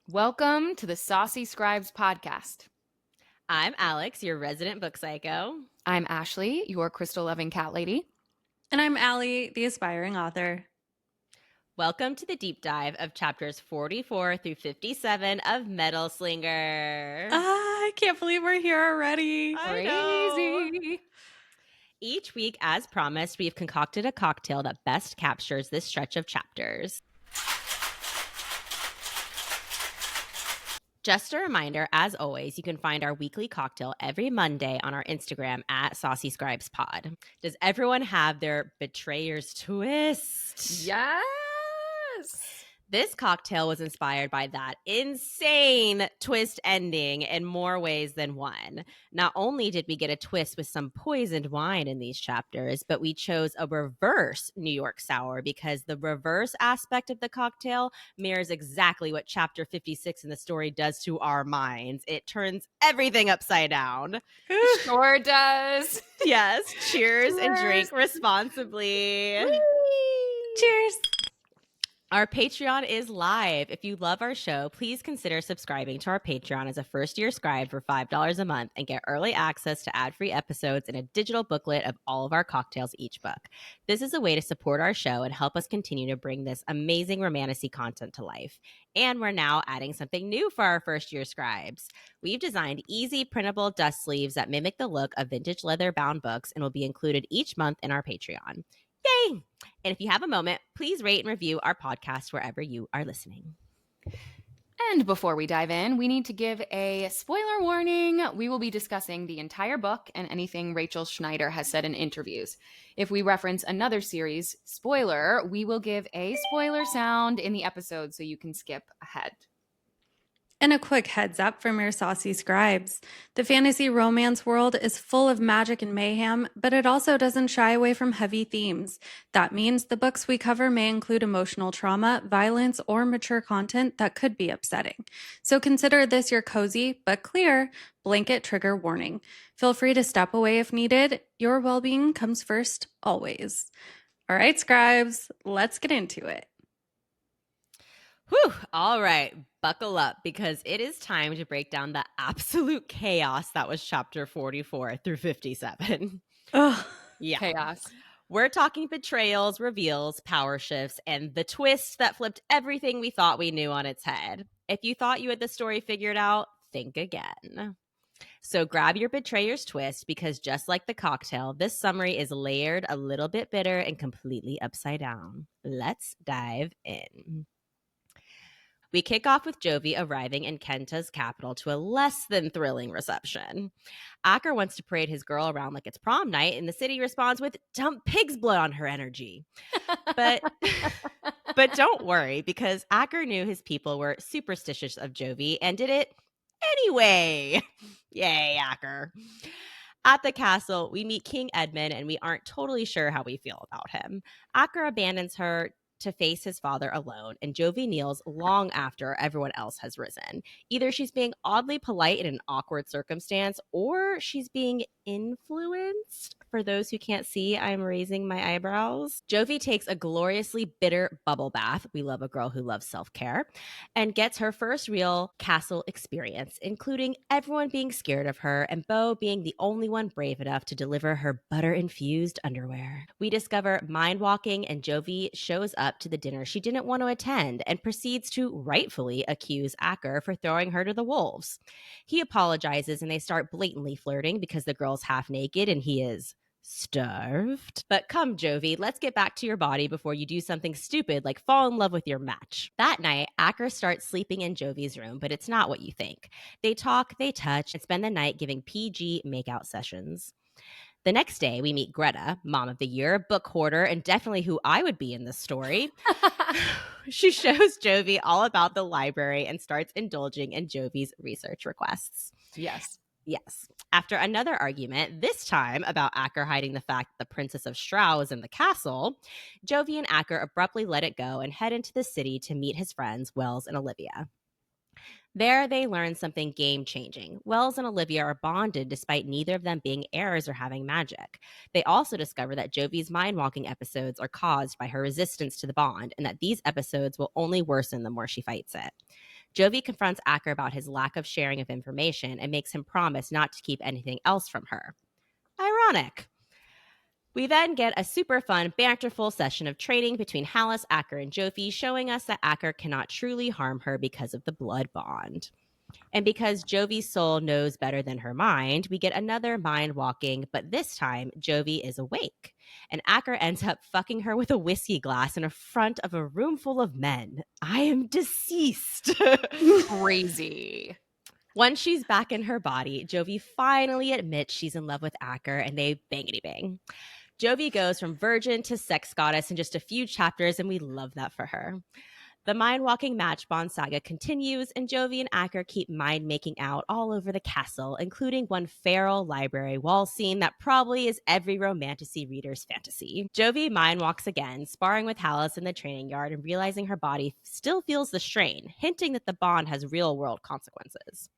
Welcome to the Saucy Scribes podcast. I'm Alex, your resident book psycho. I'm Ashley, your crystal-loving cat lady. And I'm Allie, the aspiring author. Welcome to the deep dive of chapters 44 through 57 of Metal Slinger. I can't believe we're here already. Crazy. Each week, as promised, we've concocted a cocktail that best captures this stretch of chapters. Just a reminder, as always, you can find our weekly cocktail every Monday on our Instagram at Saucy Scribes Pod. Does everyone have their betrayer's twist? Yes. This cocktail was inspired by that insane twist ending in more ways than one. Not only did we get a twist with some poisoned wine in these chapters, but we chose a reverse New York sour because the reverse aspect of the cocktail mirrors exactly what chapter 56 in the story does to our minds. It turns everything upside down. Sure does. Yes. Cheers and drink responsibly. Whee! Cheers. Our Patreon is live. If you love our show, please consider subscribing to our Patreon as a first-year scribe for $5 a month and get early access to ad-free episodes and a digital booklet of all of our cocktails each book. This is a way to support our show and help us continue to bring this amazing romantasy content to life. And we're now adding something new for our first-year scribes. We've designed easy printable dust sleeves that mimic the look of vintage leather-bound books and will be included each month in our Patreon. Yay! And if you have a moment, please rate and review our podcast wherever you are listening. And before we dive in, we need to give a spoiler warning. We will be discussing the entire book and anything Rachel Schneider has said in interviews. If we reference another series spoiler, we will give a spoiler sound in the episode so you can skip ahead. And a quick heads up from your saucy scribes. The fantasy romance world is full of magic and mayhem, but it also doesn't shy away from heavy themes. That means the books we cover may include emotional trauma, violence, or mature content that could be upsetting. So consider this your cozy, but clear, blanket trigger warning. Feel free to step away if needed. Your well-being comes first, always. All right, scribes, let's get into it. Whew! All right, buckle up because it is time to break down the absolute chaos that was chapter 44 through 57. Ugh. Yeah. Chaos. We're talking betrayals, reveals, power shifts, and the twist that flipped everything we thought we knew on its head. If you thought you had the story figured out, think again. So grab your betrayer's twist because just like the cocktail, this summary is layered, a little bit bitter, and completely upside down. Let's dive in. We kick off with Jovi arriving in Kenta's capital to a less than thrilling reception. Acker wants to parade his girl around like it's prom night, and the city responds with dump pig's blood on her energy. But don't worry, because Acker knew his people were superstitious of Jovi and did it anyway. Yay, Acker. At the castle, we meet King Edmund, and we aren't totally sure how we feel about him. Acker abandons her to face his father alone, and Jovi kneels long after everyone else has risen. Either she's being oddly polite in an awkward circumstance, or she's being influenced. For those who can't see, I'm raising my eyebrows. Jovi takes a gloriously bitter bubble bath, we love a girl who loves self-care, and gets her first real castle experience, including everyone being scared of her and Beau being the only one brave enough to deliver her butter-infused underwear. We discover mind-walking, and Jovi shows up to the dinner she didn't want to attend and proceeds to rightfully accuse Acker for throwing her to the wolves. He apologizes and they start blatantly flirting because the girl's half naked and he is starved. But come, Jovi, let's get back to your body before you do something stupid like fall in love with your match. That night, Acker starts sleeping in Jovi's room, but it's not what you think. They talk, they touch, and spend the night giving PG makeout sessions. The next day, we meet Greta, mom of the year, book hoarder, and definitely who I would be in this story. She shows Jovi all about the library and starts indulging in Jovi's research requests. Yes. Yes. After another argument, this time about Acker hiding the fact that the Princess of Strau is in the castle, Jovi and Acker abruptly let it go and head into the city to meet his friends, Wells and Olivia. There, they learn something game-changing. Wells and Olivia are bonded despite neither of them being heirs or having magic. They also discover that Jovi's mind-walking episodes are caused by her resistance to the bond, and that these episodes will only worsen the more she fights it. Jovi confronts Acker about his lack of sharing of information and makes him promise not to keep anything else from her. Ironic. We then get a super fun, banterful session of training between Hallis, Acker, and Jovi, showing us that Acker cannot truly harm her because of the blood bond. And because Jovi's soul knows better than her mind, we get another mind walking, but this time Jovi is awake. And Acker ends up fucking her with a whiskey glass in front of a room full of men. I am deceased. Crazy. Once she's back in her body, Jovi finally admits she's in love with Acker, and they bangity bang. Jovi goes from virgin to sex goddess in just a few chapters, and we love that for her. The mind-walking match bond saga continues, and Jovi and Acker keep mind-making out all over the castle, including one feral library wall scene that probably is every romantasy reader's fantasy. Jovi mind-walks again, sparring with Hallis in the training yard and realizing her body still feels the strain, hinting that the bond has real-world consequences.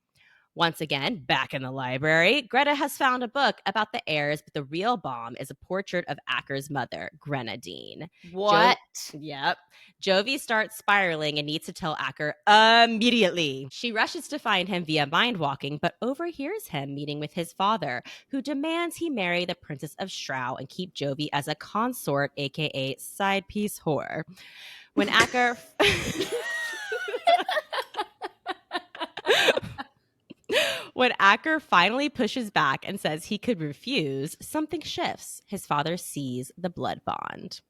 Once again, back in the library, Greta has found a book about the heirs, but the real bomb is a portrait of Acker's mother, Grenadine. What? Yep. Jovi starts spiraling and needs to tell Acker immediately. She rushes to find him via mind walking, but overhears him meeting with his father, who demands he marry the Princess of Strow and keep Jovi as a consort, aka side piece whore. When Acker When Acker finally pushes back and says he could refuse, something shifts. His father sees the blood bond.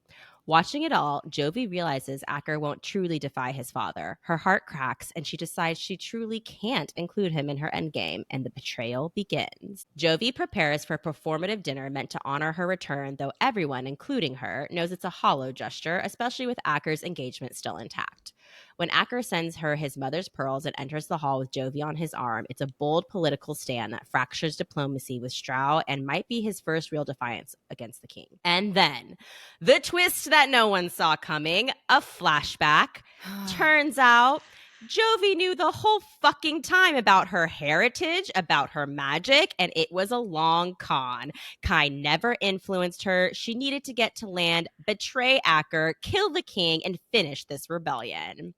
Watching it all, Jovi realizes Acker won't truly defy his father. Her heart cracks, and she decides she truly can't include him in her endgame, and the betrayal begins. Jovi prepares for a performative dinner meant to honor her return, though everyone, including her, knows it's a hollow gesture, especially with Acker's engagement still intact. When Acker sends her his mother's pearls and enters the hall with Jovi on his arm, it's a bold political stand that fractures diplomacy with Strow and might be his first real defiance against the king. And then, the twist that no one saw coming, a flashback. Turns out, Jovi knew the whole fucking time about her heritage, about her magic, and it was a long con. Kai never influenced her. She needed to get to land, betray Acker, kill the king, and finish this rebellion.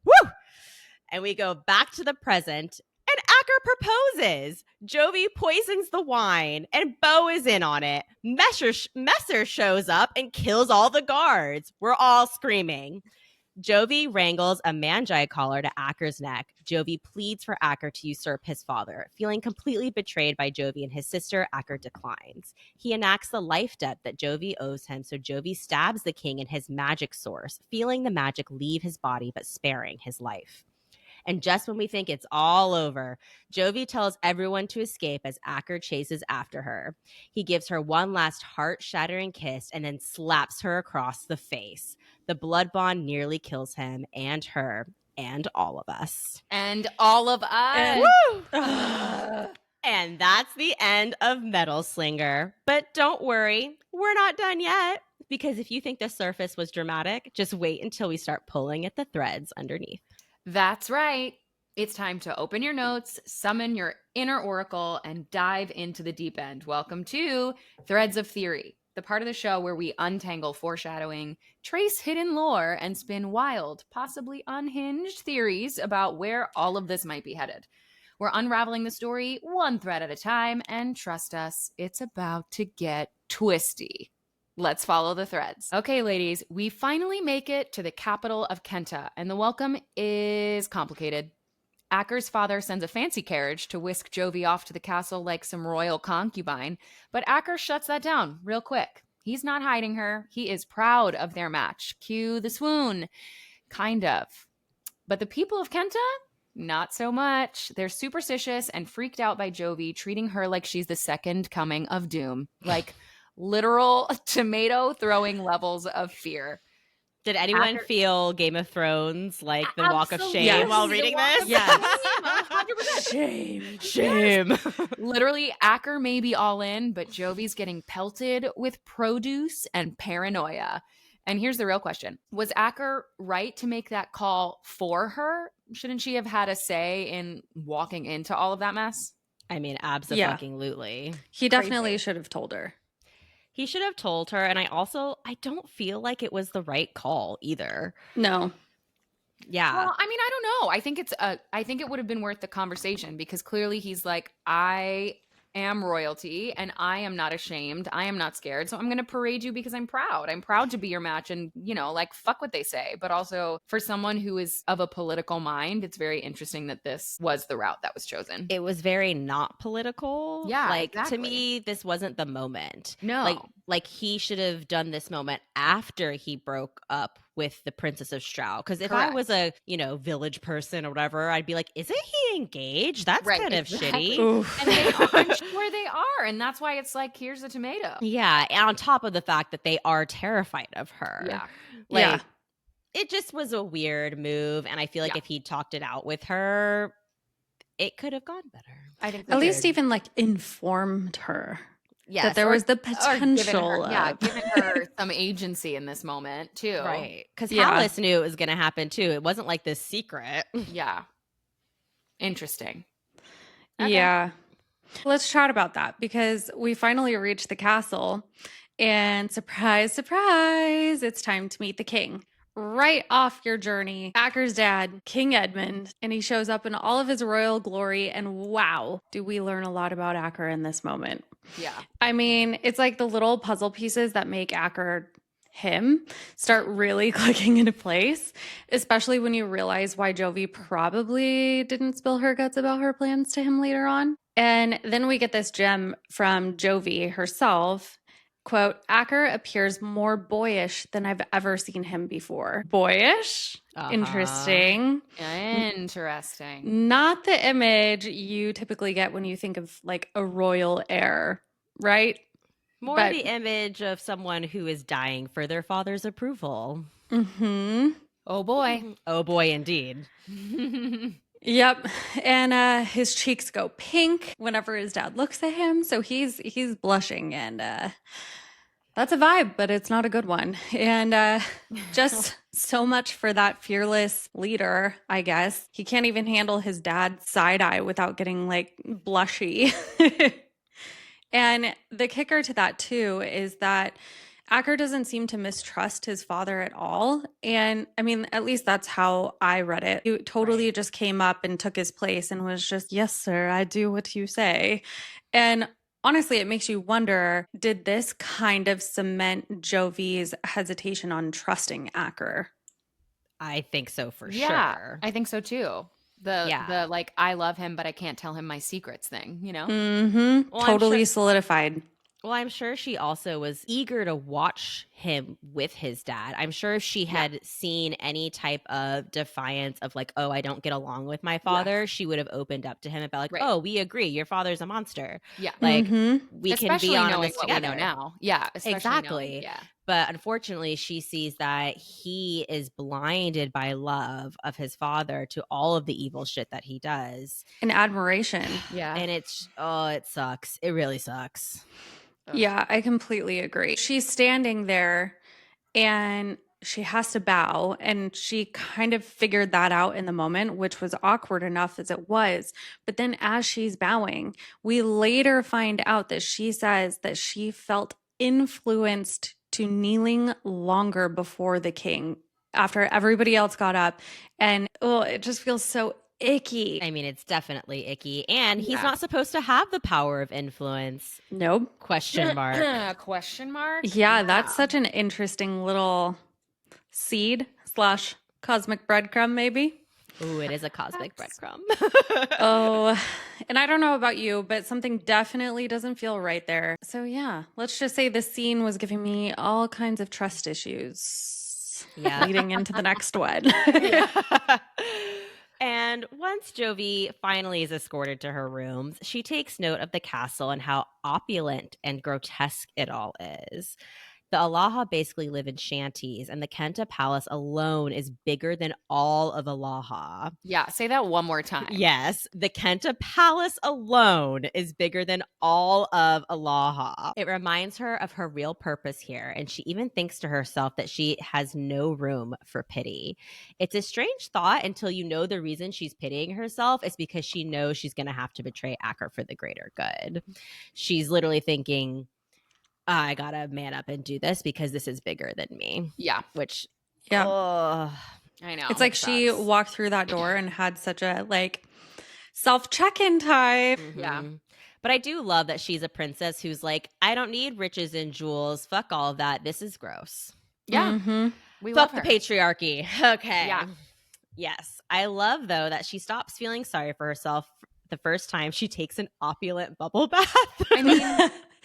Woo! And we go back to the present, and Acker proposes. Jovi poisons the wine, and Bo is in on it. Messer shows up and kills all the guards. We're all screaming. Jovi wrangles a Magi collar to Acker's neck. Jovi pleads for Acker to usurp his father. Feeling completely betrayed by Jovi and his sister, Acker declines. He enacts the life debt that Jovi owes him, so Jovi stabs the king in his magic source, feeling the magic leave his body but sparing his life. And just when we think it's all over, Jovi tells everyone to escape as Acker chases after her. He gives her one last heart-shattering kiss and then slaps her across the face. The blood bond nearly kills him and her and all of us. And all of us. And that's the end of Metal Slinger. But don't worry, we're not done yet. Because if you think the surface was dramatic, just wait until we start pulling at the threads underneath. That's right. It's time to open your notes, summon your inner oracle, and dive into the deep end. Welcome to Threads of Theory, the part of the show where we untangle foreshadowing, trace hidden lore, and spin wild, possibly unhinged theories about where all of this might be headed. We're unraveling the story one thread at a time, and trust us, it's about to get twisty. Let's follow the threads. Okay, ladies, we finally make it to the capital of Kenta, and the welcome is complicated. Acker's father sends a fancy carriage to whisk Jovi off to the castle like some royal concubine, but Acker shuts that down real quick. He's not hiding her. He is proud of their match. Cue the swoon. Kind of. But the people of Kenta? Not so much. They're superstitious and freaked out by Jovi, treating her like she's the second coming of doom. Like literal tomato throwing levels of fear. Did anyone feel Game of Thrones, like the Walk of Shame Yes. while reading this? Yes. 100%. Shame. Literally, Acker may be all in, but Jovi's getting pelted with produce and paranoia. And here's the real question. Was Acker right to make that call for her? Shouldn't she have had a say in walking into all of that mess? I mean, Yeah. abso-fucking-lutely. He definitely Crazy. should have told her. He should have told her, and I don't feel like it was the right call either. No. Yeah. Well, I mean, I don't know. I think it would have been worth the conversation because clearly he's like, I am royalty and I am not ashamed. I am not scared. So I'm going to parade you because I'm proud. I'm proud to be your match and, you know, like fuck what they say. But also for someone who is of a political mind, it's very interesting that this was the route that was chosen. It was very not political. Yeah, like exactly. to me, this wasn't the moment. No. Like he should have done this moment after he broke up with the Princess of Stroud. Because if I Correct. was a, village person or whatever, I'd be like, isn't he engaged? That's Right, kind of exactly. shitty. Oof. And they aren't sure they are. And that's why it's like, here's a tomato. Yeah. And on top of the fact that they are terrified of her. Yeah. Like, Yeah. it just was a weird move. And I feel like Yeah. if he talked it out with her, it could have gone better. I think At least even like informed her Yes, that there was the or potential. given her some agency in this moment too. Right. Because Yeah. Hallis knew it was going to happen too. It wasn't like this secret. Yeah. Interesting. Okay. Yeah. Let's chat about that because we finally reached the castle and surprise, surprise, it's time to meet the king. Right off your journey, Acker's dad, King Edmund, and he shows up in all of his royal glory. And wow, do we learn a lot about Acker in this moment? Yeah. I mean, it's like the little puzzle pieces that make Acker him start really clicking into place, especially when you realize why Jovi probably didn't spill her guts about her plans to him later on. And then we get this gem from Jovi herself. Quote, Acker appears more boyish than I've ever seen him before. Boyish? Interesting. Interesting. Not the image you typically get when you think of like a royal heir, right? More But- the image of someone who is dying for their father's approval. Mm-hmm. Oh boy. Oh boy, indeed. Yep. And his cheeks go pink whenever his dad looks at him. So he's blushing and that's a vibe, but it's not a good one. And just so much for that fearless leader, I guess. He can't even handle his dad's side eye without getting like blushy. And the kicker to that too is that Acker doesn't seem to mistrust his father at all. And I mean, at least that's how I read it. He totally Right. just came up and took his place and was just, yes, sir, I do what you say. And honestly, it makes you wonder, did this kind of cement Jovi's hesitation on trusting Acker? I think so for Yeah. sure. I think so too. The like I love him, but I can't tell him my secrets thing, you know? Mm-hmm. Well, I'm Totally sure- solidified. Well, I'm sure she also was eager to watch him with his dad. I'm sure if she had seen any type of defiance of like, oh, I don't get along with my father, she would have opened up to him about like, Right. oh, we agree, your father's a monster. Yeah. Like Mhm. we Especially can be on knowing this what together. we know now. Yeah. Especially Exactly. knowing- yeah. But unfortunately, she sees that he is blinded by love of his father to all of the evil shit that he does. And admiration. Yeah. And it sucks. It really sucks. Ugh. Yeah, I completely agree. She's standing there and she has to bow, and she kind of figured that out in the moment, which was awkward enough as it was. But then as she's bowing, we later find out that she says that she felt influenced to kneeling longer before the king after everybody else got up. And it just feels so icky. I mean, it's definitely icky. And he's Yeah. not supposed to have the power of influence. Nope. Question mark. Question mark? Yeah, that's such an interesting little seed / cosmic breadcrumb, maybe. Ooh, it is a cosmic breadcrumb. Oh, and I don't know about you, but something definitely doesn't feel right there. So yeah, let's just say this scene was giving me all kinds of trust issues. Yeah. Leading into the next one. And once Jovi finally is escorted to her rooms, she takes note of the castle and how opulent and grotesque it all is. The Alaha basically live in shanties, and the Kenta Palace alone is bigger than all of Alaha. Yeah, say that one more time. Yes, the Kenta Palace alone is bigger than all of Alaha. It reminds her of her real purpose here, and she even thinks to herself that she has no room for pity. It's a strange thought until you know the reason she's pitying herself is because she knows she's going to have to betray Acker for the greater good. She's literally thinking, I gotta man up and do this because this is bigger than me. Yeah. Which, Yeah. I know. It's like she walked through that door and had such a like self-check-in time. Yeah. But I do love that she's a princess who's like, I don't need riches and jewels. Fuck all of that. This is gross. Yeah. Mhm. We Fuck love the her. patriarchy. Okay. Yeah. Yes. I love, though, that she stops feeling sorry for herself the first time she takes an opulent bubble bath.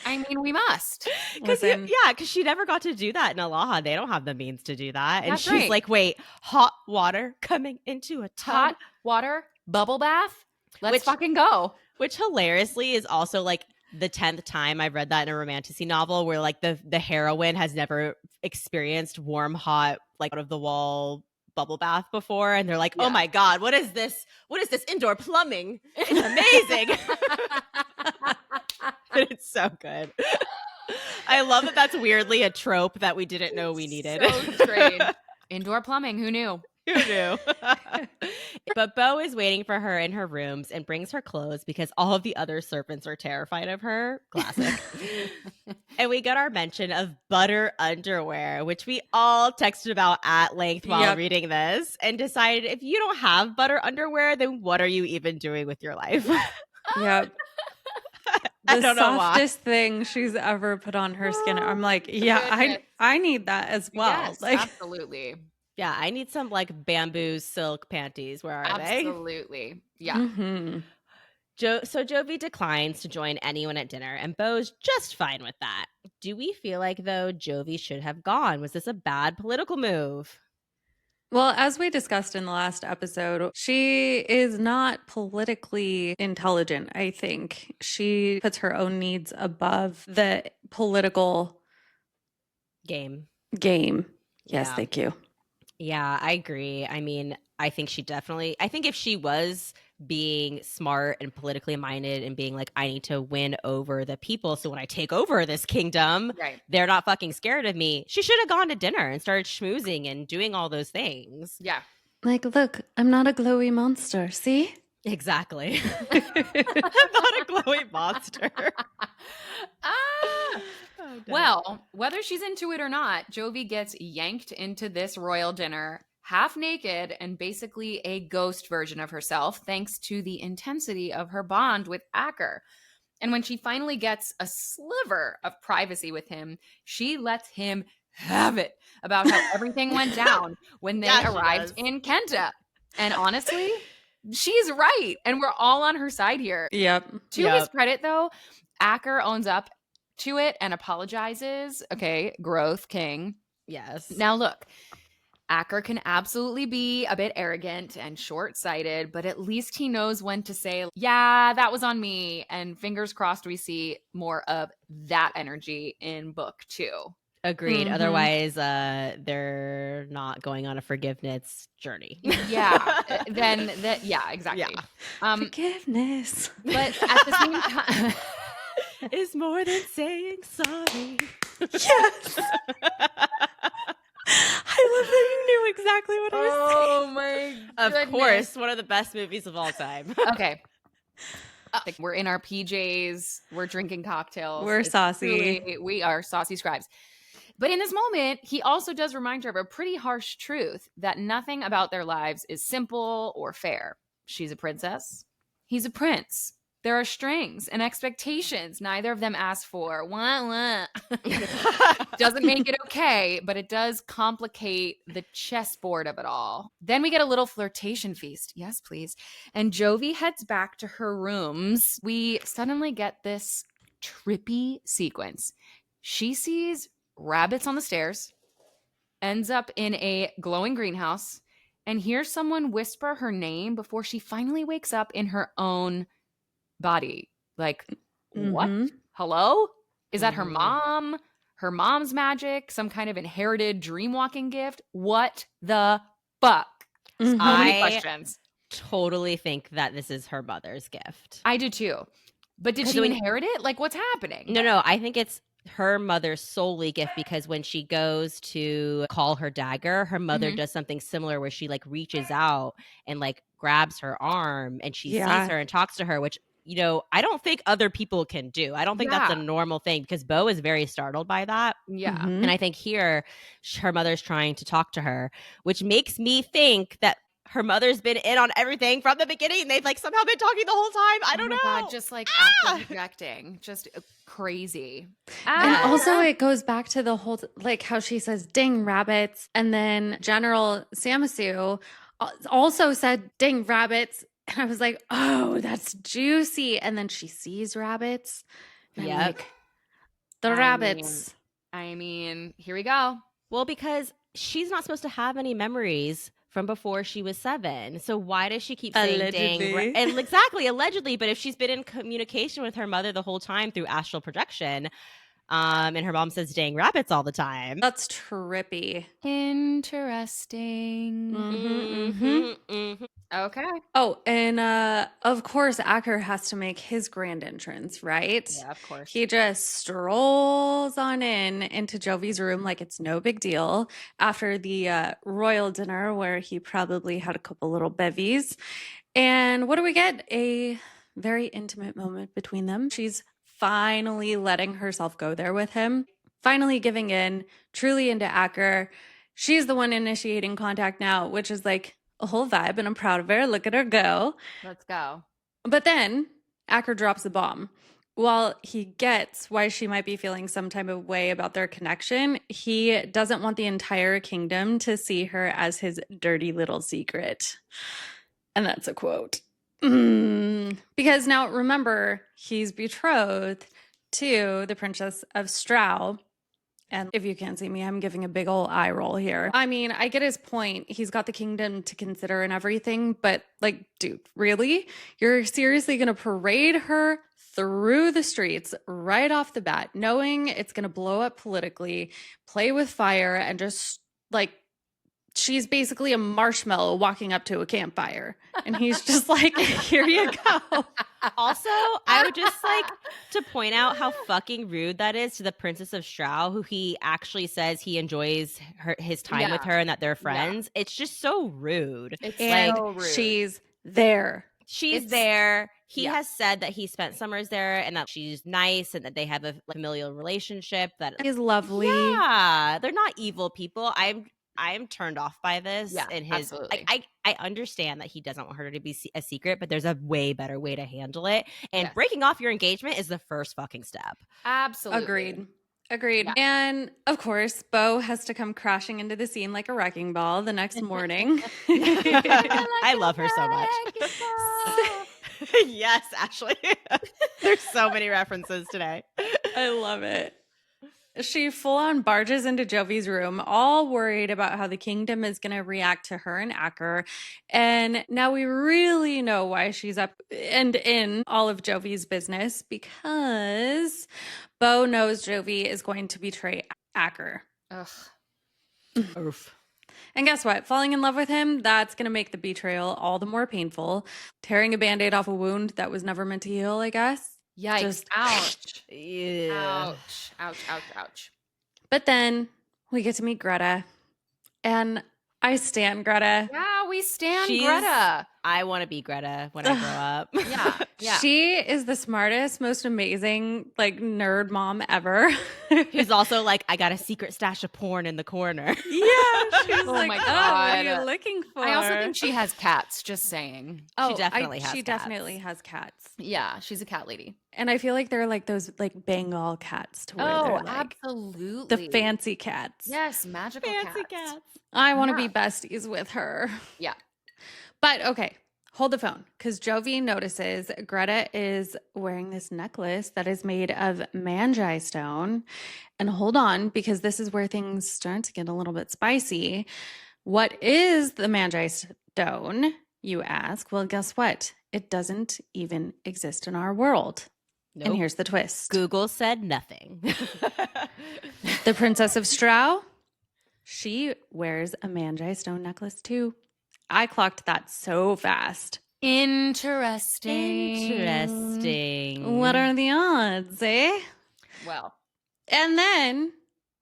I mean, we must. Because Listen. she never got to do that in Alaha. They don't have the means to do that. And That's she's right. like, wait, hot water coming into a tub? Hot water, bubble bath. Let's Which- fucking go. Which hilariously is also like the 10th time I've read that in a romantasy novel where like the heroine has never experienced warm, hot, like out of the wall bubble bath before. And they're like, Yeah. oh my God, what is this? What is this indoor plumbing? It's amazing. It's so good. I love that that's weirdly a trope that we didn't know we needed. So strange. Indoor plumbing. Who knew? Who knew? But Bo is waiting for her in her rooms and brings her clothes because all of the other servants are terrified of her. Classic. And we got our mention of butter underwear, which we all texted about at length while reading this and decided if you don't have butter underwear, then what are you even doing with your life? Yep. I The don't know why. softest thing she's ever put on her skin. I'm like, yeah, I need that as well. Yes, like, absolutely. Yeah, I need some like bamboo silk panties. Where are they? Absolutely. Yeah. mhm. So Jovi declines to join anyone at dinner, and Bo's just fine with that. Do we feel like, though, Jovi should have gone? Was this a bad political move? Well, as we discussed in the last episode, she is not politically intelligent, I think. She puts her own needs above the political Game. Yes, Yeah. thank you. Yeah, I agree. I mean, I think if she was being smart and politically minded and being like, I need to win over the people. So when I take over this kingdom, Right. they're not fucking scared of me. She should have gone to dinner and started schmoozing and doing all those things. Yeah. Like, look, I'm not a glowy monster. See? Exactly. I'm not a glowy monster. Oh, Well, whether she's into it or not, Jovi gets yanked into this royal dinner half naked and basically a ghost version of herself thanks to the intensity of her bond with Acker. And when she finally gets a sliver of privacy with him, she lets him have it about how everything went down when they arrived in Kenta. And honestly, she's right. And we're all on her side here. Yep. To his credit, though, Acker owns up to it and apologizes. Okay, growth king. Yes. Now look, Acker can absolutely be a bit arrogant and short-sighted, but at least he knows when to say, yeah, that was on me. And fingers crossed we see more of that energy in book 2. Agreed. Mhm. Otherwise, they're not going on a forgiveness journey. Yeah. Yeah, exactly. Yeah. Forgiveness. But at the same time, is more than saying sorry. Yes. I love that you knew exactly what I was saying. oh my Of goodness. course, one of the best movies of all time. Okay. We're in our PJs. We're drinking cocktails. We're It's saucy. we are saucy scribes. But in this moment, he also does remind her of a pretty harsh truth that nothing about their lives is simple or fair. She's a princess. He's a prince. There are strings and expectations neither of them asked for. Wah, wah. Doesn't make it okay, but it does complicate the chessboard of it all. Then we get a little flirtation feast. Yes, please. And Jovi heads back to her rooms. We suddenly get this trippy sequence. She sees rabbits on the stairs, ends up in a glowing greenhouse, and hears someone whisper her name before she finally wakes up in her own body. Like, what? Mhm. Hello? Is that her Mhm. mom? her mom's magic, some kind of inherited dream-walking gift. What the fuck? So many I questions. totally think that this is her mother's gift. I do too. But did 'Cause she when- inherit it? Like, what's happening? No, I think it's her mother's solely gift, because when she goes to call her dagger, her mother Mhm. does something similar where she like reaches out and like grabs her arm, and she Yeah. sees her and talks to her, which, you know, I don't think other people can do. I don't think that's a Yeah. normal thing, because Bo is very startled by that. Yeah. Mhm. And I think here her mother's trying to talk to her, which makes me think that her mother's been in on everything from the beginning. They've like somehow been talking the whole time. I don't Oh know. my God, just like active projecting. Just crazy. And Ah! also, it goes back to the whole, like how she says, ding rabbits. And then General Samasu also said, ding rabbits. And I was like, oh, that's juicy. And then she sees rabbits. And I'm Yep. like, the I mean, rabbits. I mean, here we go. Well, because she's not supposed to have any memories from before she was 7. So why does she keep saying dang? Allegedly. And exactly, allegedly. But if she's been in communication with her mother the whole time through astral projection, and her mom says dang rabbits all the time. That's trippy. Interesting. Mm-hmm. Okay. Oh, and of course, Acker has to make his grand entrance, right? Yeah, of course. He just strolls on in into Jovi's room like it's no big deal after the royal dinner where he probably had a couple little bevies. And what do we get? A very intimate moment between them. She's finally letting herself go there with him, finally giving in, truly into Acker. She's the one initiating contact now, which is like a whole vibe, and I'm proud of her. Look at her go. Let's go. But then Acker drops the bomb. While he gets why she might be feeling some type of way about their connection, he doesn't want the entire kingdom to see her as his dirty little secret. And that's a quote. Because now remember, he's betrothed to the Princess of Strau. And if you can't see me, I'm giving a big ol' eye roll here. I mean, I get his point. He's got the kingdom to consider and everything, but like, dude, really? You're seriously going to parade her through the streets right off the bat, knowing it's going to blow up politically, play with fire, and just like, she's basically a marshmallow walking up to a campfire. And he's just like, here you go. Also, I would just like to point out how fucking rude that is to the Princess of Strau, who he actually says he enjoys his time with her and that they're friends. It's just so rude. It's And so rude. she's there. She's It's- there. He yeah. has said that he spent summers there and that she's nice and that they have a familial relationship. That He's lovely. yeah, they're not evil people. I'm turned off by this. Yeah, and his absolutely. like, I understand that he doesn't want her to be a secret, but there's a way better way to handle it. And Yes. breaking off your engagement is the first fucking step. Absolutely. Agreed. Yeah. And of course, Bo has to come crashing into the scene like a wrecking ball the next morning. I love her so much. Yes, Ashley. There's so many references today. I love it. She full on barges into Jovi's room, all worried about how the kingdom is going to react to her and Acker. And now we really know why she's up and in all of Jovi's business, because Bo knows Jovi is going to betray Acker. Ugh. Oof. And guess what? Falling in love with him, that's going to make the betrayal all the more painful. Tearing a band-aid off a wound that was never meant to heal, I guess. Yikes. Just- ouch. Yeah. Ouch. Ouch. Ouch. Ouch. But then we get to meet Greta. And I stan Greta. Yeah, we stand She's- Greta. I want to be Greta when I grow up. Yeah. Yeah. She is the smartest, most amazing, like nerd mom ever. Who's also like, I got a secret stash of porn in the corner. Yeah, she's Oh like, my oh, what are God. you looking for? I also think she has cats, just saying. oh, definitely has She cats. definitely has cats. Yeah, she's a cat lady. And I feel like they're like those like Bengal cats to where they're like absolutely. the fancy cats. Yes, magical Fancy cats. cats. I want to Yeah. be besties with her. Yeah. But okay, hold the phone because Jovi notices Greta is wearing this necklace that is made of Magi stone. And hold on, because this is where things start to get a little bit spicy. What is the Magi stone, you ask? Well, guess what? It doesn't even exist in our world. Nope. And here's the twist. Google said nothing. The Princess of Strau, she wears a Magi stone necklace too. I clocked that so fast. Interesting. What are the odds, eh? Well, And then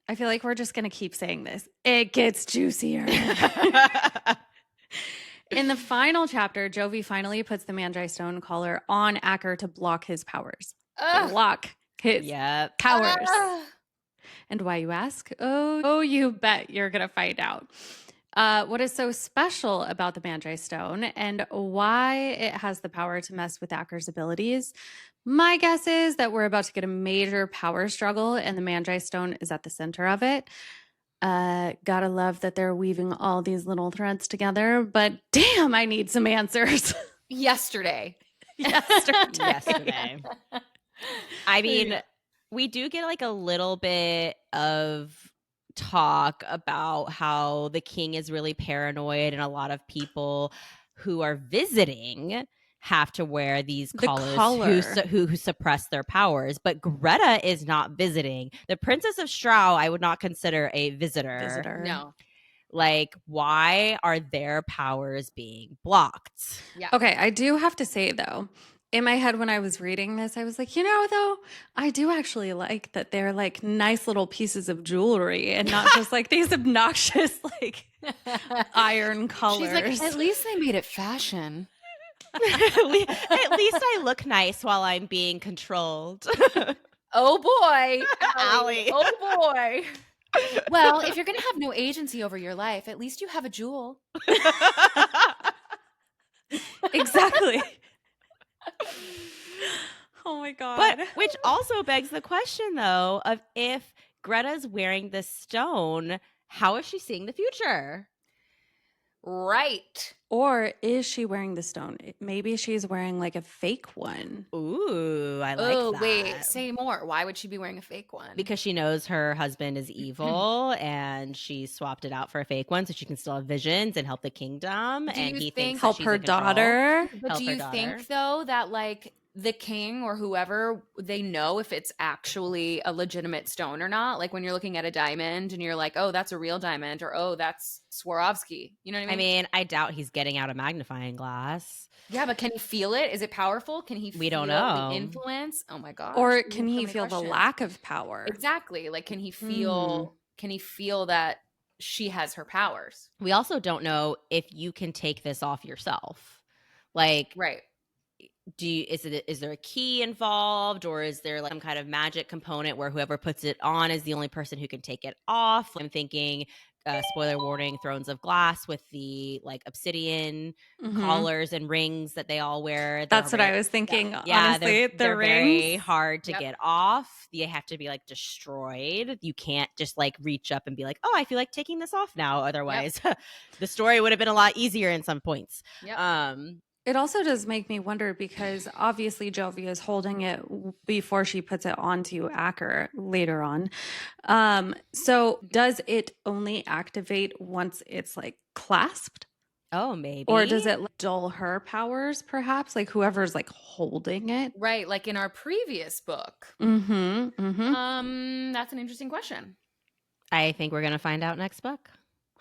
I feel like we're just going to keep saying this. It gets juicier. In the final chapter, Jovi finally puts the Magi stone collar on Acker to block his powers. Block his Yep. powers. And why, you ask? Oh, you bet you're going to find out. What is so special about the Magi Stone and why it has the power to mess with Acker's abilities? My guess is that we're about to get a major power struggle, and the Magi Stone is at the center of it. Gotta love that they're weaving all these little threads together, but damn, I need some answers. yesterday. Yesterday. I mean, we do get like a little bit of talk about how the king is really paranoid and a lot of people who are visiting have to wear these collars who suppress their powers. But Greta is not visiting. The Princess of Strau, I would not consider a visitor. No. Like, why are their powers being blocked? Yeah. Okay, I do have to say though, in my head when I was reading this, I was like, though, I do actually like that they're like nice little pieces of jewelry and not just like these obnoxious like iron colors. She's like, at least they made it fashion. At least I look nice while I'm being controlled. Oh boy, Allie. Oh boy. Well, if you're going to have no agency over your life, at least you have a jewel. Exactly. Oh my God. But which also begs the question though of if Greta's wearing this stone, how is she seeing the future? Right. Or is she wearing the stone? Maybe she's wearing like a fake one. Ooh, I like that. Wait, say more. Why would she be wearing a fake one? Because she knows her husband is evil and she swapped it out for a fake one so she can still have visions and help the kingdom. And he thinks help her daughter. But do you think though that like the king or whoever, they know if it's actually a legitimate stone or not? Like when you're looking at a diamond and you're like, oh, that's a real diamond, or oh, that's Swarovski. You know what I mean? I mean, I doubt he's getting out a magnifying glass. Yeah, but can he feel it? Is it powerful? Can he We feel don't know. the influence? Oh my gosh. Or We can have so he many feel the questions. lack of power? Exactly. Like can he feel that she has her powers? We also don't know if you can take this off yourself. Like, Right. Is there a key involved, or is there like some kind of magic component where whoever puts it on is the only person who can take it off? I'm thinking spoiler warning, Thrones of Glass with the like obsidian collars and rings that they all wear. That's what I was thinking. Yeah, honestly, they're rings. very hard to get off. They have to be like destroyed. You can't just like reach up and be like, oh, I feel like taking this off now. Otherwise, the story would have been a lot easier in some points. It also does make me wonder because obviously Jovi is holding it before she puts it onto Acker later on. So does it only activate once it's like clasped? Oh, maybe. Or does it dull her powers perhaps? Like whoever's like holding it? Right. Like in our previous book. That's an interesting question. I think we're going to find out next book.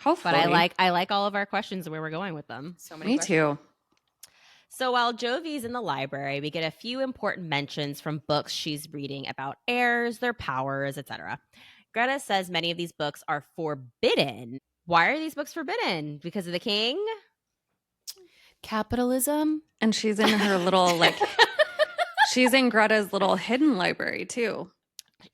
Hopefully. But I like all of our questions and where we're going with them. So many Me questions. too. So while Jovi's in the library, we get a few important mentions from books she's reading about heirs, their powers, etc. Greta says many of these books are forbidden. Why are these books forbidden? Because of the king? Capitalism. And she's in her little like she's in Greta's little hidden library too.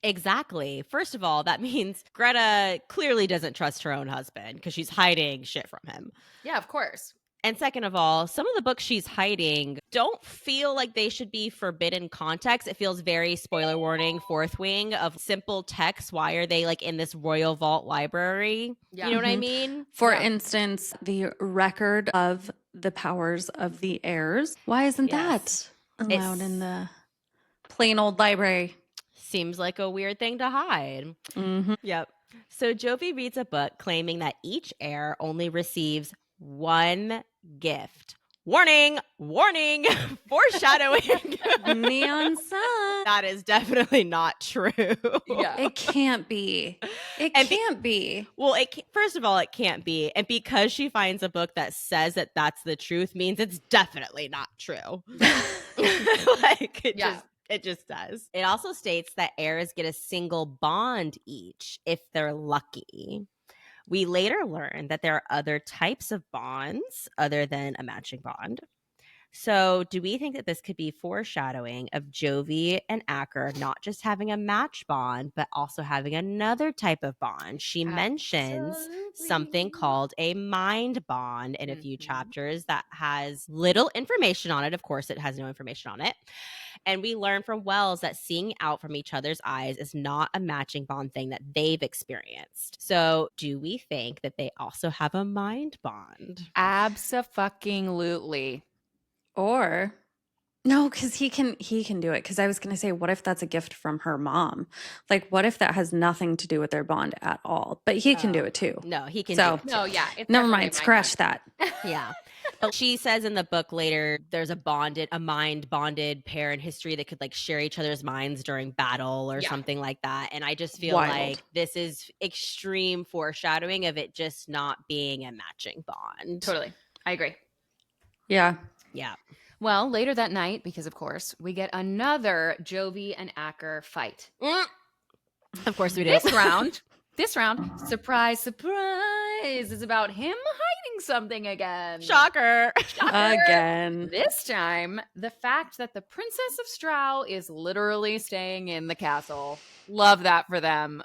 Exactly. First of all, that means Greta clearly doesn't trust her own husband because she's hiding shit from him. Yeah, of course. And second of all, some of the books she's hiding don't feel like they should be forbidden context. It feels very spoiler warning, fourth wing of simple text. Why are they like in this royal vault library? Yeah. You know what I mean? For instance, the record of the powers of the heirs. Why isn't that allowed in the plain old library? Seems like a weird thing to hide. Yep. So Jovi reads a book claiming that each heir only receives one gift. Warning, warning, foreshadowing. Neon sun. That is definitely not true. Yeah. It can't be. It can't be. Well, first of all, it can't be. And because she finds a book that says that that's the truth means it's definitely not true. Like it just does. It also states that heirs get a single bond each if they're lucky. We later learn that there are other types of bonds other than a matching bond. So, do we think that this could be foreshadowing of Jovi and Acker not just having a match bond, but also having another type of bond? She mentions something called a mind bond in a few chapters that has little information on it. Of course, it has no information on it. And we learn from Wells that seeing out from each other's eyes is not a matching bond thing that they've experienced. So, do we think that they also have a mind bond? Abso-fucking-lutely. Or no, because he can do it. Because I was going to say, what if that's a gift from her mom? Like, what if that has nothing to do with their bond at all? But he can do it too. No, he can So, do it too. No, yeah. It's Never definitely mind, my scratch that. Yeah. But she says in the book later, there's a mind bonded pair in history that could like share each other's minds during battle or something like that. And I just feel like this is extreme foreshadowing of it just not being a matching bond. Totally. I agree. Yeah. Yeah. Well, later that night, because of course, we get another Jovi and Acker fight. Of course we do. This round, surprise, surprise, is about him hiding something again. Shocker. Again. This time, the fact that the Princess of Strow is literally staying in the castle. Love that for them.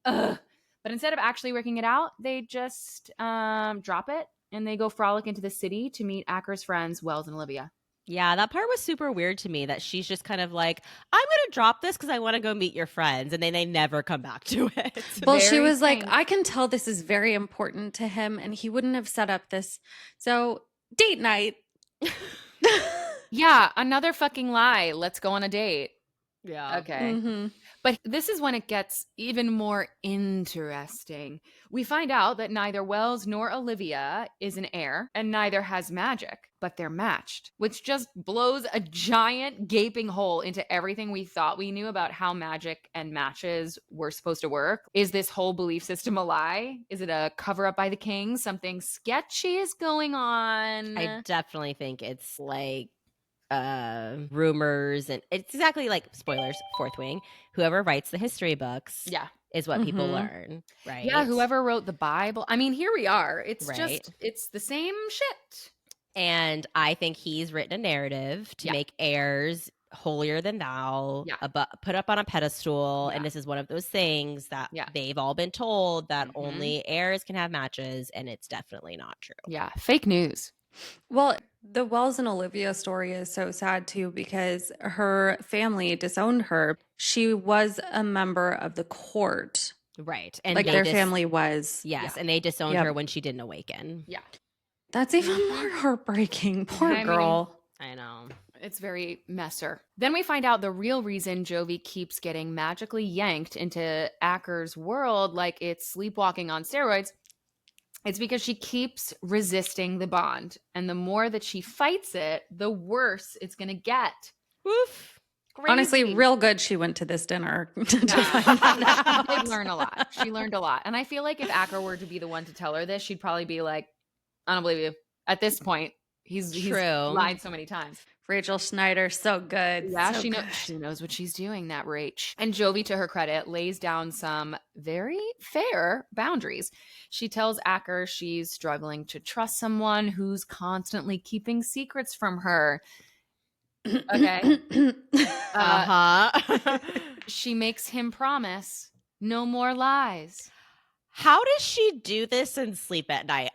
Ugh. But instead of actually working it out, they just drop it and they go frolic into the city to meet Acker's friends, Wells and Olivia. Yeah, that part was super weird to me that she's just kind of like, I'm going to drop this because I want to go meet your friends. And then they never come back to it. Well, she was like, I can tell this is very important to him and he wouldn't have set up this. So, date night. Yeah, another fucking lie. Let's go on a date. Yeah. Okay. Mm-hmm. But this is when it gets even more interesting. We find out that neither Wells nor Olivia is an heir, and neither has magic, but they're matched, which just blows a giant gaping hole into everything we thought we knew about how magic and matches were supposed to work. Is this whole belief system a lie? Is it a cover up by the king? Something sketchy is going on. I definitely think it's like rumors, and it's exactly like spoilers, Fourth Wing. Whoever writes the history books is what people learn, right? Yeah, whoever wrote the Bible. I mean, here we are. It's Right. it's the same shit. And I think he's written a narrative to make heirs holier than thou, put up on a pedestal. And this is one of those things that they've all been told that only heirs can have matches, and it's definitely not true. Yeah, fake news. Well, the Wells and Olivia story is so sad too because her family disowned her. She was a member of the court. Right. And like their family was. Yes. And they disowned her when she didn't awaken. Yeah. That's even more heartbreaking. Poor girl. I know. It's very messer. Then we find out the real reason Jovi keeps getting magically yanked into Acker's world like it's sleepwalking on steroids. It's because she keeps resisting the bond. And the more that she fights it, the worse it's going to get. Woof. Crazy. Honestly, real good she went to this dinner. She did learn a lot. She learned a lot. And I feel like if Acker were to be the one to tell her this, she'd probably be like, I don't believe you. At this point, he's lied so many times. Rachel Schneider, so good. Yeah, so she knows what she's doing, that Rach. And Jovi, to her credit, lays down some very fair boundaries. She tells Acker she's struggling to trust someone who's constantly keeping secrets from her. Okay. She makes him promise no more lies. How does she do this and sleep at night?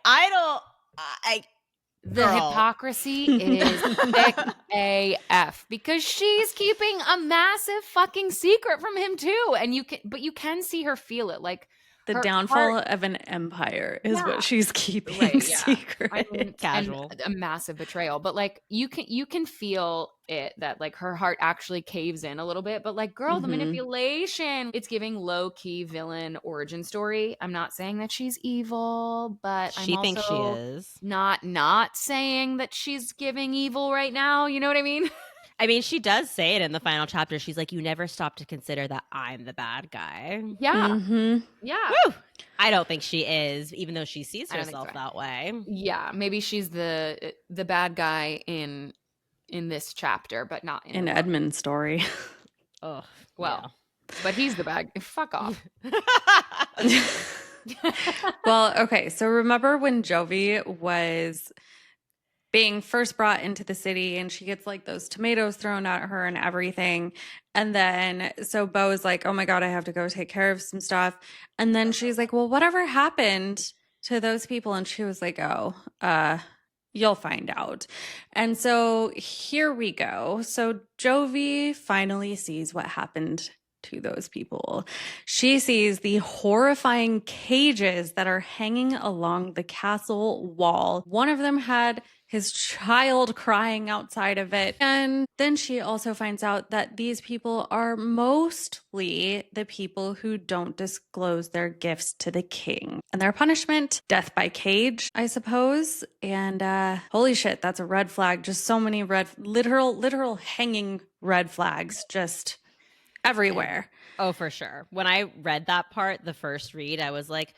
The hypocrisy is thick AF because she's keeping a massive fucking secret from him too. And you can see her feel it. Like The Her downfall heart- of an empire is Yeah. what she's keeping Right, yeah. secret. I mean, Casual. and a massive betrayal, but like you can feel it, that like her heart actually caves in a little bit, but like girl, the Mhm. manipulation, it's giving low-key villain origin story. I'm not saying that she's evil, but I'm She thinks she also is. not saying that she's giving evil right now, you know what I mean? I mean, she does say it in the final chapter. She's like, you never stop to consider that I'm the bad guy. Yeah. Mhm. Yeah. Woo! I don't think she is, even though she sees I don't think herself so. that way. Yeah, maybe she's the bad guy in this chapter, but not in In the book. Edmund's story. Oh, Well, but he's the bad. Fuck off. Well, okay. So remember when Jovi was being first brought into the city and she gets like those tomatoes thrown at her and everything. And then so Bo is like, oh my God, I have to go take care of some stuff. And then she's like, well, whatever happened to those people? And she was like, oh, you'll find out. And so here we go. So Jovi finally sees what happened to those people. She sees the horrifying cages that are hanging along the castle wall. One of them had his child crying outside of it. And then she also finds out that these people are mostly the people who don't disclose their gifts to the king. And their punishment, death by cage, I suppose. And holy shit, that's a red flag. Just so many literal hanging red flags just everywhere. Oh, for sure. When I read that part, the first read, I was like,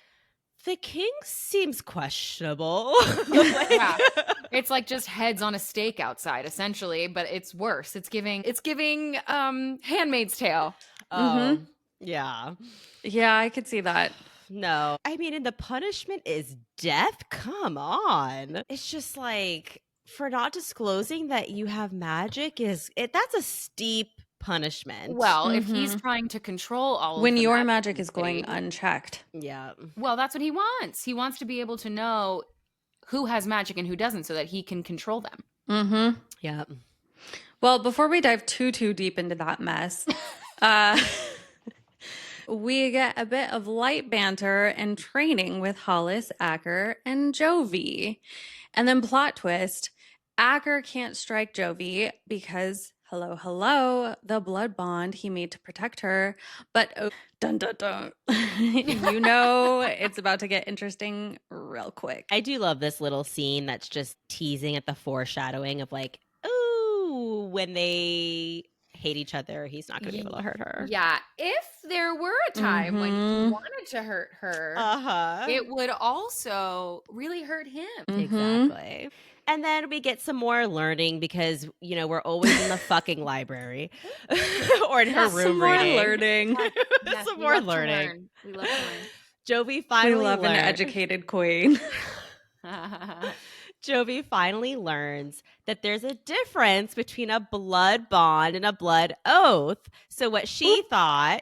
the king seems questionable. Like- Yeah. It's like just heads on a stake outside, essentially, but it's worse. It's giving Handmaid's Tale. Oh, yeah. Yeah, I could see that. No. I mean, and the punishment is death? Come on. It's just like, for not disclosing that you have magic that's a steep punishment. Well, if he's trying to control all when of the your magic magic in is the going city, unchecked. Yeah. well, that's what he wants. He wants to be able to know who has magic and who doesn't so that he can control them. Mm-hmm. Yeah. Well, before we dive too deep into that mess, we get a bit of light banter and training with Hollis, Acker, and Jovi. And then plot twist, Acker can't strike Jovi because, hello, the blood bond he made to protect her. But, oh, dun, dun, dun. You know it's about to get interesting real quick. I do love this little scene that's just teasing at the foreshadowing of like, ooh, when they hate each other, he's not going to be able to hurt her. Yeah, if there were a time when he wanted to hurt her, it would also really hurt him. Exactly. And then we get some more learning because, you know, we're always in the fucking library or in her room some more reading. learning. Yes, Some we more love to learning. learn. We love to learn. Jovi finally We love an learned. educated queen. Jovi finally learns that there's a difference between a blood bond and a blood oath. So what she thought,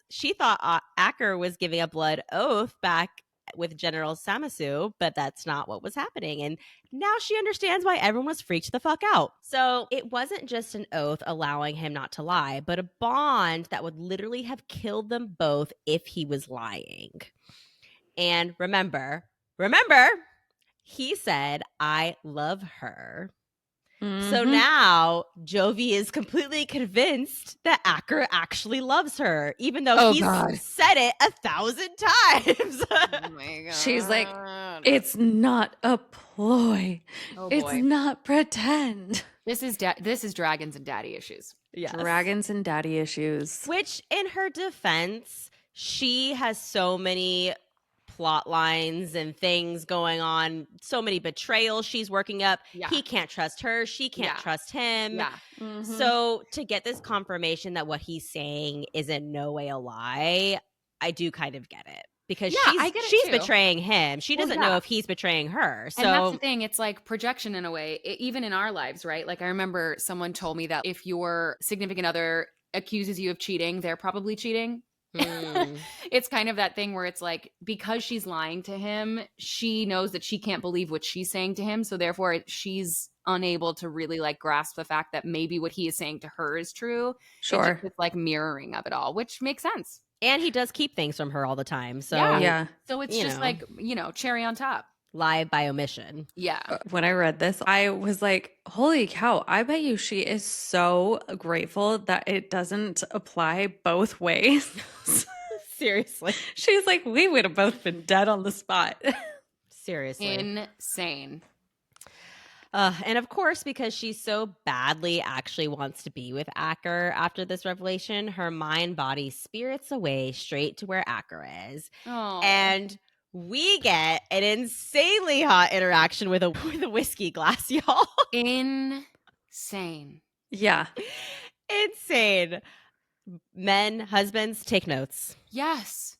she thought Acker was giving a blood oath back with General Samasu, but that's not what was happening. And now she understands why everyone was freaked the fuck out. So it wasn't just an oath allowing him not to lie, but a bond that would literally have killed them both if he was lying. And remember, he said, I love her. So now Jovi is completely convinced that Acker actually loves her, even though he's said it 1,000 times. Oh my God. She's like, it's not a ploy. Oh it's boy. not pretend. This is dragons and daddy issues. Yes. Dragons and daddy issues. Which, in her defense, she has so many plot lines and things going on, so many betrayals she's working up. Yeah. He can't trust her. She can't trust him. Yeah. So to get this confirmation that what he's saying is in no way a lie, I do kind of get it. Because I get it she's too. betraying him. She doesn't know if he's betraying her. So and that's the thing. It's like projection in a way, even in our lives, right? Like I remember someone told me that if your significant other accuses you of cheating, they're probably cheating. It's kind of that thing where it's like, because she's lying to him, she knows that she can't believe what she's saying to him. So therefore she's unable to really like grasp the fact that maybe what he is saying to her is true. Sure. It's like mirroring of it all, which makes sense. And he does keep things from her all the time. So Yeah. So it's you just know. like, cherry on top. lie by omission. Yeah. When I read this, I was like, holy cow, I bet you she is so grateful that it doesn't apply both ways. Seriously. She's like, we would have both been dead on the spot. Seriously. Insane. And of course, because she so badly actually wants to be with Acker after this revelation, her mind, body spirits away straight to where Acker is. Oh. And we get an insanely hot interaction with a whiskey glass, y'all. Insane. Yeah. Insane. Men, husbands, take notes. Yes.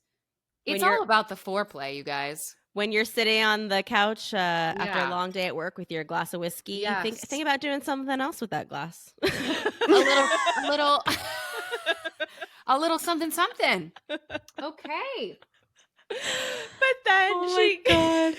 When It's you're- all about the foreplay, you guys. When you're sitting on the couch after Yeah. a long day at work with your glass of whiskey, Yes. think about doing something else with that glass. a little something something. Okay. But then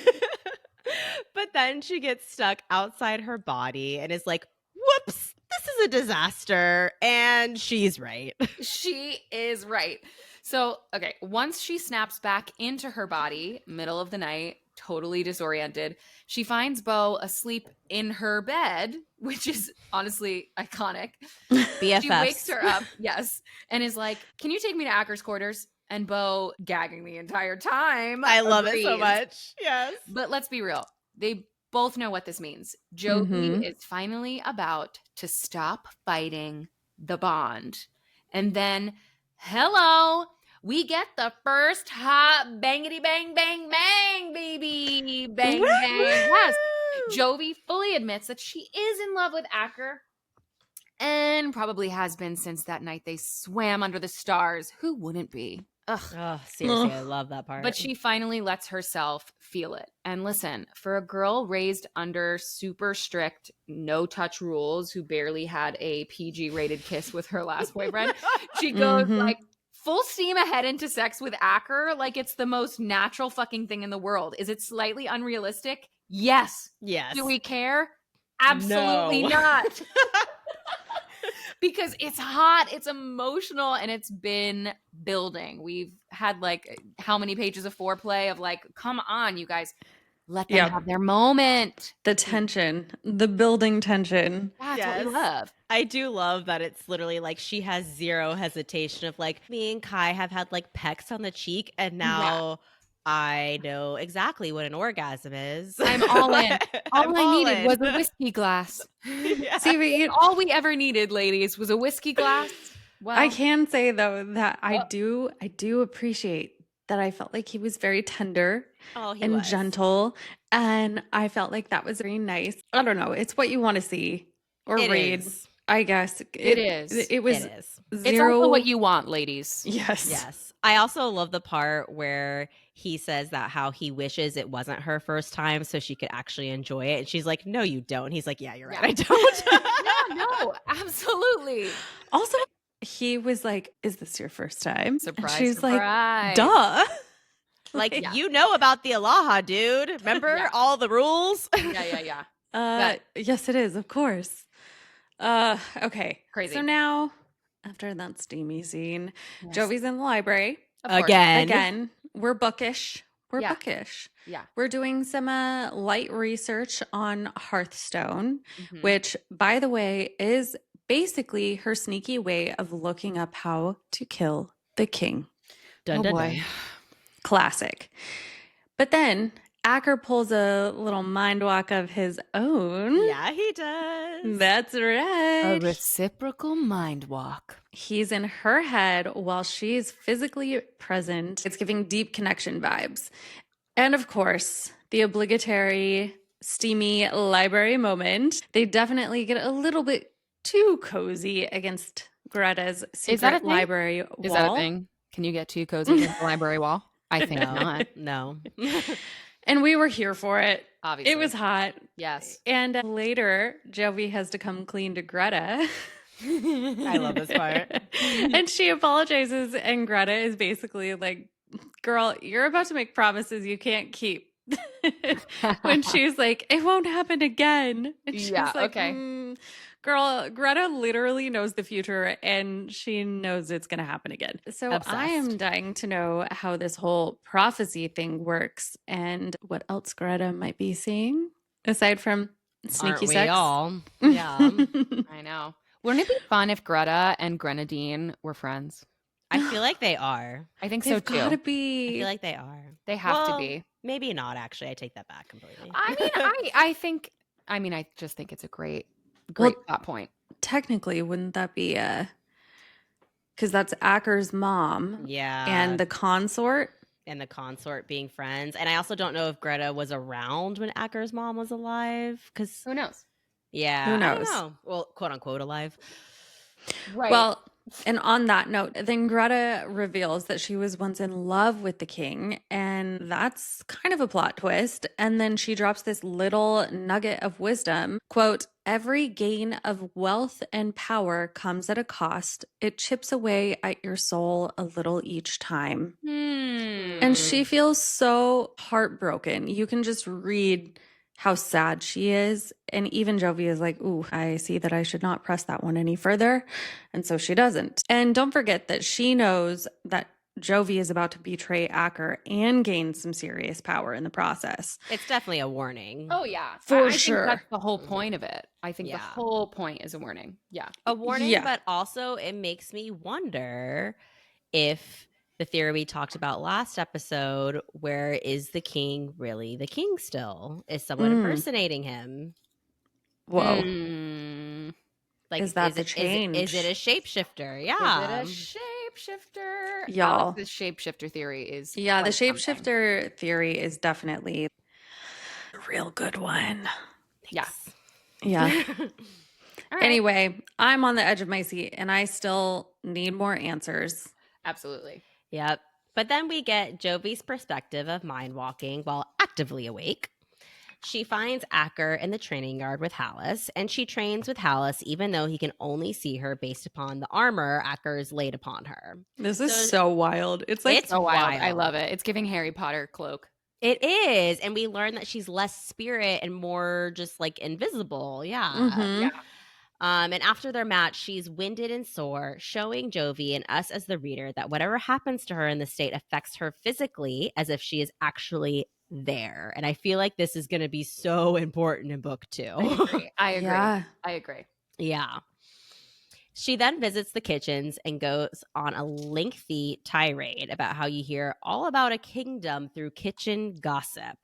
but then she gets stuck outside her body and is like, whoops, this is a disaster. And she's right. She is right. So, okay, once she snaps back into her body, middle of the night, totally disoriented, she finds Bo asleep in her bed, which is honestly iconic. BFFs. She wakes her up, yes, and is like, "Can you take me to Acker's quarters?" And Bo, gagging the entire time, I love it so agrees. much. Yes. But let's be real. They both know what this means. Jovi is finally about to stop fighting the bond. And then, hello, we get the first hot bangity bang bang bang, baby. Bang bang. Yes. Jovi fully admits that she is in love with Acker and probably has been since that night they swam under the stars. Who wouldn't be? Ugh. Oh, seriously, I love that part. But she finally lets herself feel it. And listen, for a girl raised under super strict no touch rules who barely had a PG rated kiss with her last boyfriend, she goes like full steam ahead into sex with Acker like it's the most natural fucking thing in the world. Is it slightly unrealistic? Yes. Yes. Do we care? Absolutely No. not. Because it's hot, it's emotional, and it's been building. We've had like how many pages of foreplay of like, come on, you guys, let them have their moment. The tension, the building tension. That's what we love. I do love that it's literally like she has zero hesitation of like, me and Kai have had like pecks on the cheek, and now I know exactly what an orgasm is. I'm all in. All I needed was a whiskey glass. Yeah. See, all we ever needed, ladies, was a whiskey glass. Well, I can say though that I do appreciate that I felt like he was very tender and gentle, and I felt like that was very nice. I don't know, it's what you want to see or read. I guess it is. It was It is. It's zero. also what you want, ladies. Yes. Yes. I also love the part where he says that how he wishes it wasn't her first time so she could actually enjoy it. And she's like, no, you don't. He's like, yeah, you're right. I don't. No, absolutely. Also, he was like, "Is this your first time?" Surprise, And she's surprise. like, "Duh." Like, you know about the Aloha, dude. Remember all the rules? Yeah. Yes, it is, of course. Okay. Crazy. So now, after that steamy scene, Jovi's in the library Of course. again. We're bookish. Yeah. Yeah. We're doing some light research on Hearthstone, which, by the way, is basically her sneaky way of looking up how to kill the king. Dun, dun, dun. Classic. But then Acker pulls a little mind walk of his own. Yeah, he does. That's right. A reciprocal mind walk. He's in her head while she's physically present. It's giving deep connection vibes. And of course, the obligatory steamy library moment. They definitely get a little bit too cozy against Greta's secret library wall. Is that a thing? Can you get too cozy against the library wall? I think not. No. And we were here for it. Obviously. It was hot. Yes. And later, Jovi has to come clean to Greta. I love this part. And she apologizes, and Greta is basically like, girl, you're about to make promises you can't keep. When she's like, it won't happen again. And she's like, okay. Girl, Greta literally knows the future and she knows it's going to happen again. So I am Obsessed. dying to know how this whole prophecy thing works and what else Greta might be seeing aside from sneaky Aren't we sex. all? Yeah. I know. Wouldn't it be fun if Greta and Grenadine were friends? I feel like they are. I think They've so too. got to I be. feel like they are. They have to Well, be. Maybe not, actually. I take that back completely. I mean, I just think it's a great plot point. Technically, wouldn't that be because that's Acker's mom Yeah. and the consort? And the consort being friends. And I also don't know if Greta was around when Acker's mom was alive. Because, Who knows? yeah. Who I knows? don't know. Well, quote unquote alive. Right. Well, and on that note, then Greta reveals that she was once in love with the king, and that's kind of a plot twist. And then she drops this little nugget of wisdom, quote, "Every gain of wealth and power comes at a cost. It chips away at your soul a little each time." And she feels so heartbroken. You can just read how sad she is. And even Jovi is like, ooh, I see that I should not press that one any further. And so she doesn't. And don't forget that she knows that Jovi is about to betray Acker and gain some serious power in the process. It's definitely a warning. Oh yeah, For I think sure. that's the whole point of it. I think the Yeah. whole point is a warning. Yeah. A warning, Yeah. but also it makes me wonder if the theory we talked about last episode, where is the king really the king still? Is someone impersonating him? Whoa. Like, Is that the Is change? it a shapeshifter? Yeah. Is it a shapeshifter? Y'all. Alex, the shapeshifter theory is Yeah, the quite something. shapeshifter theory is definitely a real good one. Yeah. Yeah. All right. Anyway, I'm on the edge of my seat and I still need more answers. Absolutely. Yep. But then we get Jovi's perspective of mind walking while actively awake. She finds Acker in the training yard with Hallis, and she trains with Hallis even though he can only see her based upon the armor Acker's laid upon her. This is so wild. It's like It's So wild. I wild. love it. It's giving Harry Potter cloak. It is. And we learn that she's less spirit and more just like invisible. Yeah. Mhm. Yeah. And after their match, she's winded and sore, showing Jovi and us as the reader that whatever happens to her in the state affects her physically as if she is actually there. And I feel like this is going to be so important in book 2. I agree. Yeah. I agree. Yeah. She then visits the kitchens and goes on a lengthy tirade about how you hear all about a kingdom through kitchen gossip,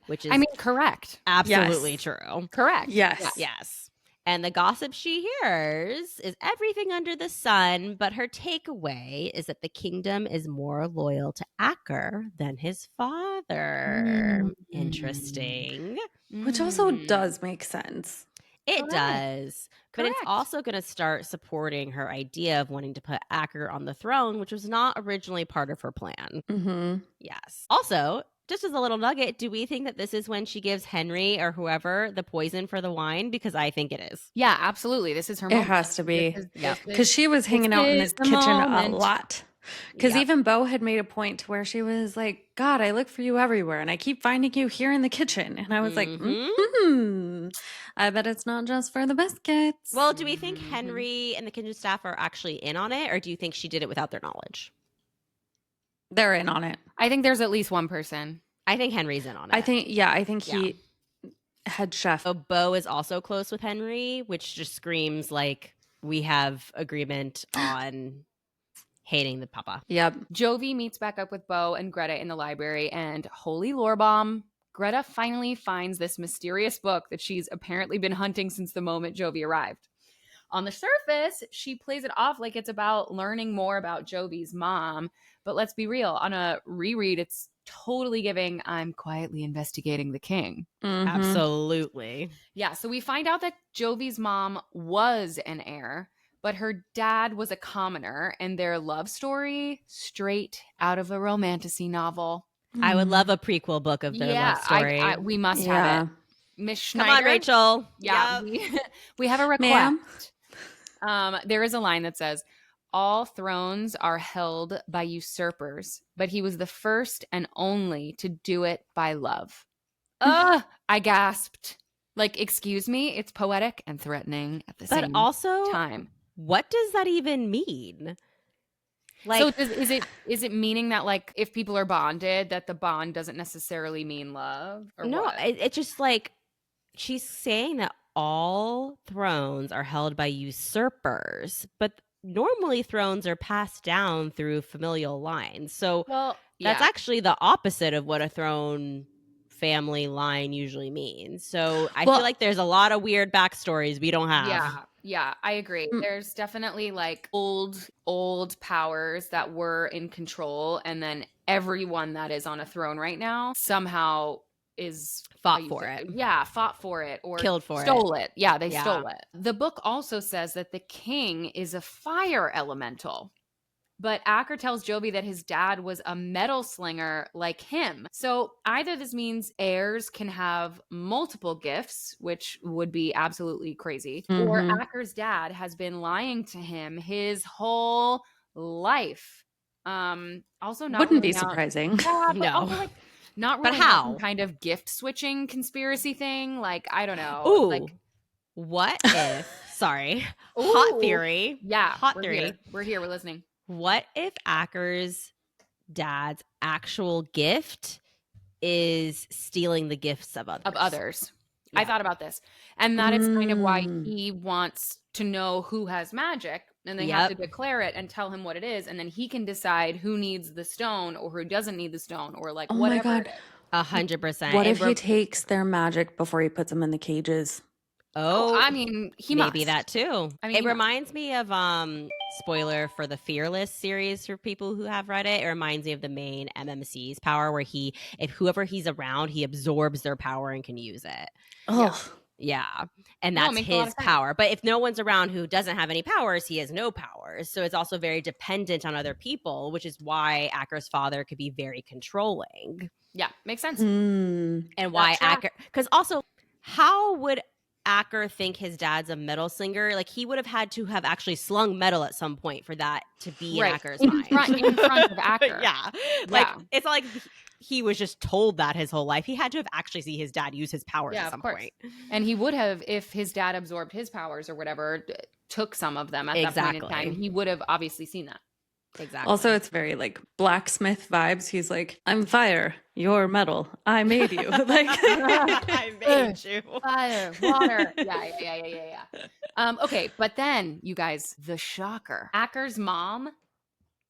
which is correct. absolutely Yes. true. Correct. Yes. Yes. And the gossip she hears is everything under the sun, but her takeaway is that the kingdom is more loyal to Acker than his father. Interesting. Which also does make sense. It Correct. does. But it's Correct. also going to start supporting her idea of wanting to put Acker on the throne, which was not originally part of her plan. Mm-hmm. Yes. Also, just as a little nugget, do we think that this is when she gives Henry or whoever the poison for the wine? Because I think it is. Yeah, absolutely. This is her It moment. has to be. Yep. Because she was hanging out in the is the kitchen a moment. lot. Because Yep. even Bo had made a point to where she was like, God, I look for you everywhere and I keep finding you here in the kitchen. And I was like, I bet it's not just for the biscuits. Well, do we think Henry and the kitchen staff are actually in on it, or do you think she did it without their knowledge? They're in on it. I think there's at least one person. I think Henry's in on it. I think he head chef. So Bo is also close with Henry, which just screams like we have agreement on hating the papa. Yep. Jovi meets back up with Bo and Greta in the library, and holy lore bomb, Greta finally finds this mysterious book that she's apparently been hunting since the moment Jovi arrived. On the surface, she plays it off like it's about learning more about Jovi's mom, but let's be real, on a reread, it's totally giving I'm quietly investigating the king. Mhm. Absolutely. Yeah, so we find out that Jovi's mom was an heir, but her dad was a commoner, and their love story straight out of a romantasy novel. I would love a prequel book of their love story. We must have it. Miss Schneider. Come on, Rachel. Yeah, Yep. we have a Ma'am? request. There is a line that says, all thrones are held by usurpers, but he was the first and only to do it by love. I gasped. Like, excuse me, it's poetic and threatening at the But same also, time. what does that even mean? Like, So is it meaning that, like, if people are bonded, that the bond doesn't necessarily mean love, or no, what? it's just like she's saying that all thrones are held by usurpers, but normally thrones are passed down through familial lines. So Well, that's yeah. actually the opposite of what a throne family line usually means. So I feel Well, like there's a lot of weird backstories we don't have. Yeah, I agree. Mm. There's definitely like old powers that were in control, and then everyone that is on a throne right now somehow is Fought for it. Yeah, fought for it or Killed for stole it. Yeah, they Yeah. stole it. The book also says that the king is a fire elemental. But Acker tells Jovi that his dad was a metal slinger like him. So either this means heirs can have multiple gifts, which would be absolutely crazy, or Mhm. Acker's dad has been lying to him his whole life. Also not Wouldn't be ruling out. surprising. Yeah, but No. also like not But ruling out some how? kind of gift switching conspiracy thing. Like, I don't know. Ooh. Like, What if, sorry, hot ooh, theory. yeah, Hot we're theory. here. We're here. We're listening. What if Acker's dad's actual gift is stealing the gifts of others? I Yeah. thought about this. And that is kind of why Mm. he wants to know who has magic, and they have to declare it and tell him what it is, and then he can decide who needs the stone or who doesn't need the stone or like Oh my whatever God. it is. 100%. What And if he takes their magic before he puts them in the cages? Oh, oh, I mean, he maybe must. that too. I mean, It he must. reminds me of spoiler for the Fearless series for people who have read it. It reminds me of the main MMC's power where if whoever he's around, he absorbs their power and can use it. Oh, Yeah. And No, it that's makes a lot his of sense. power. But if no one's around who doesn't have any powers, he has no powers. So it's also very dependent on other people, which is why Acker's father could be very controlling. Yeah, makes sense. Hmm. And why That Acker, because also, how would Acker think his dad's a metal slinger? Like, he would have had to have actually slung metal at some point for that to be in Right. Acker's In mind. front of Acker. Yeah. Like, Yeah. it's not like he was just told that his whole life. He had to have actually seen his dad use his powers Yeah, at of some course. point. And he would have, if his dad absorbed his powers or whatever, took some of them at that point in time, he would have obviously seen that. Exactly. Also, it's very like blacksmith vibes. He's like, I'm fire, you're metal. I made you. Like, I made you. Fire, water. Yeah. Okay, but then, you guys, the shocker. Acker's mom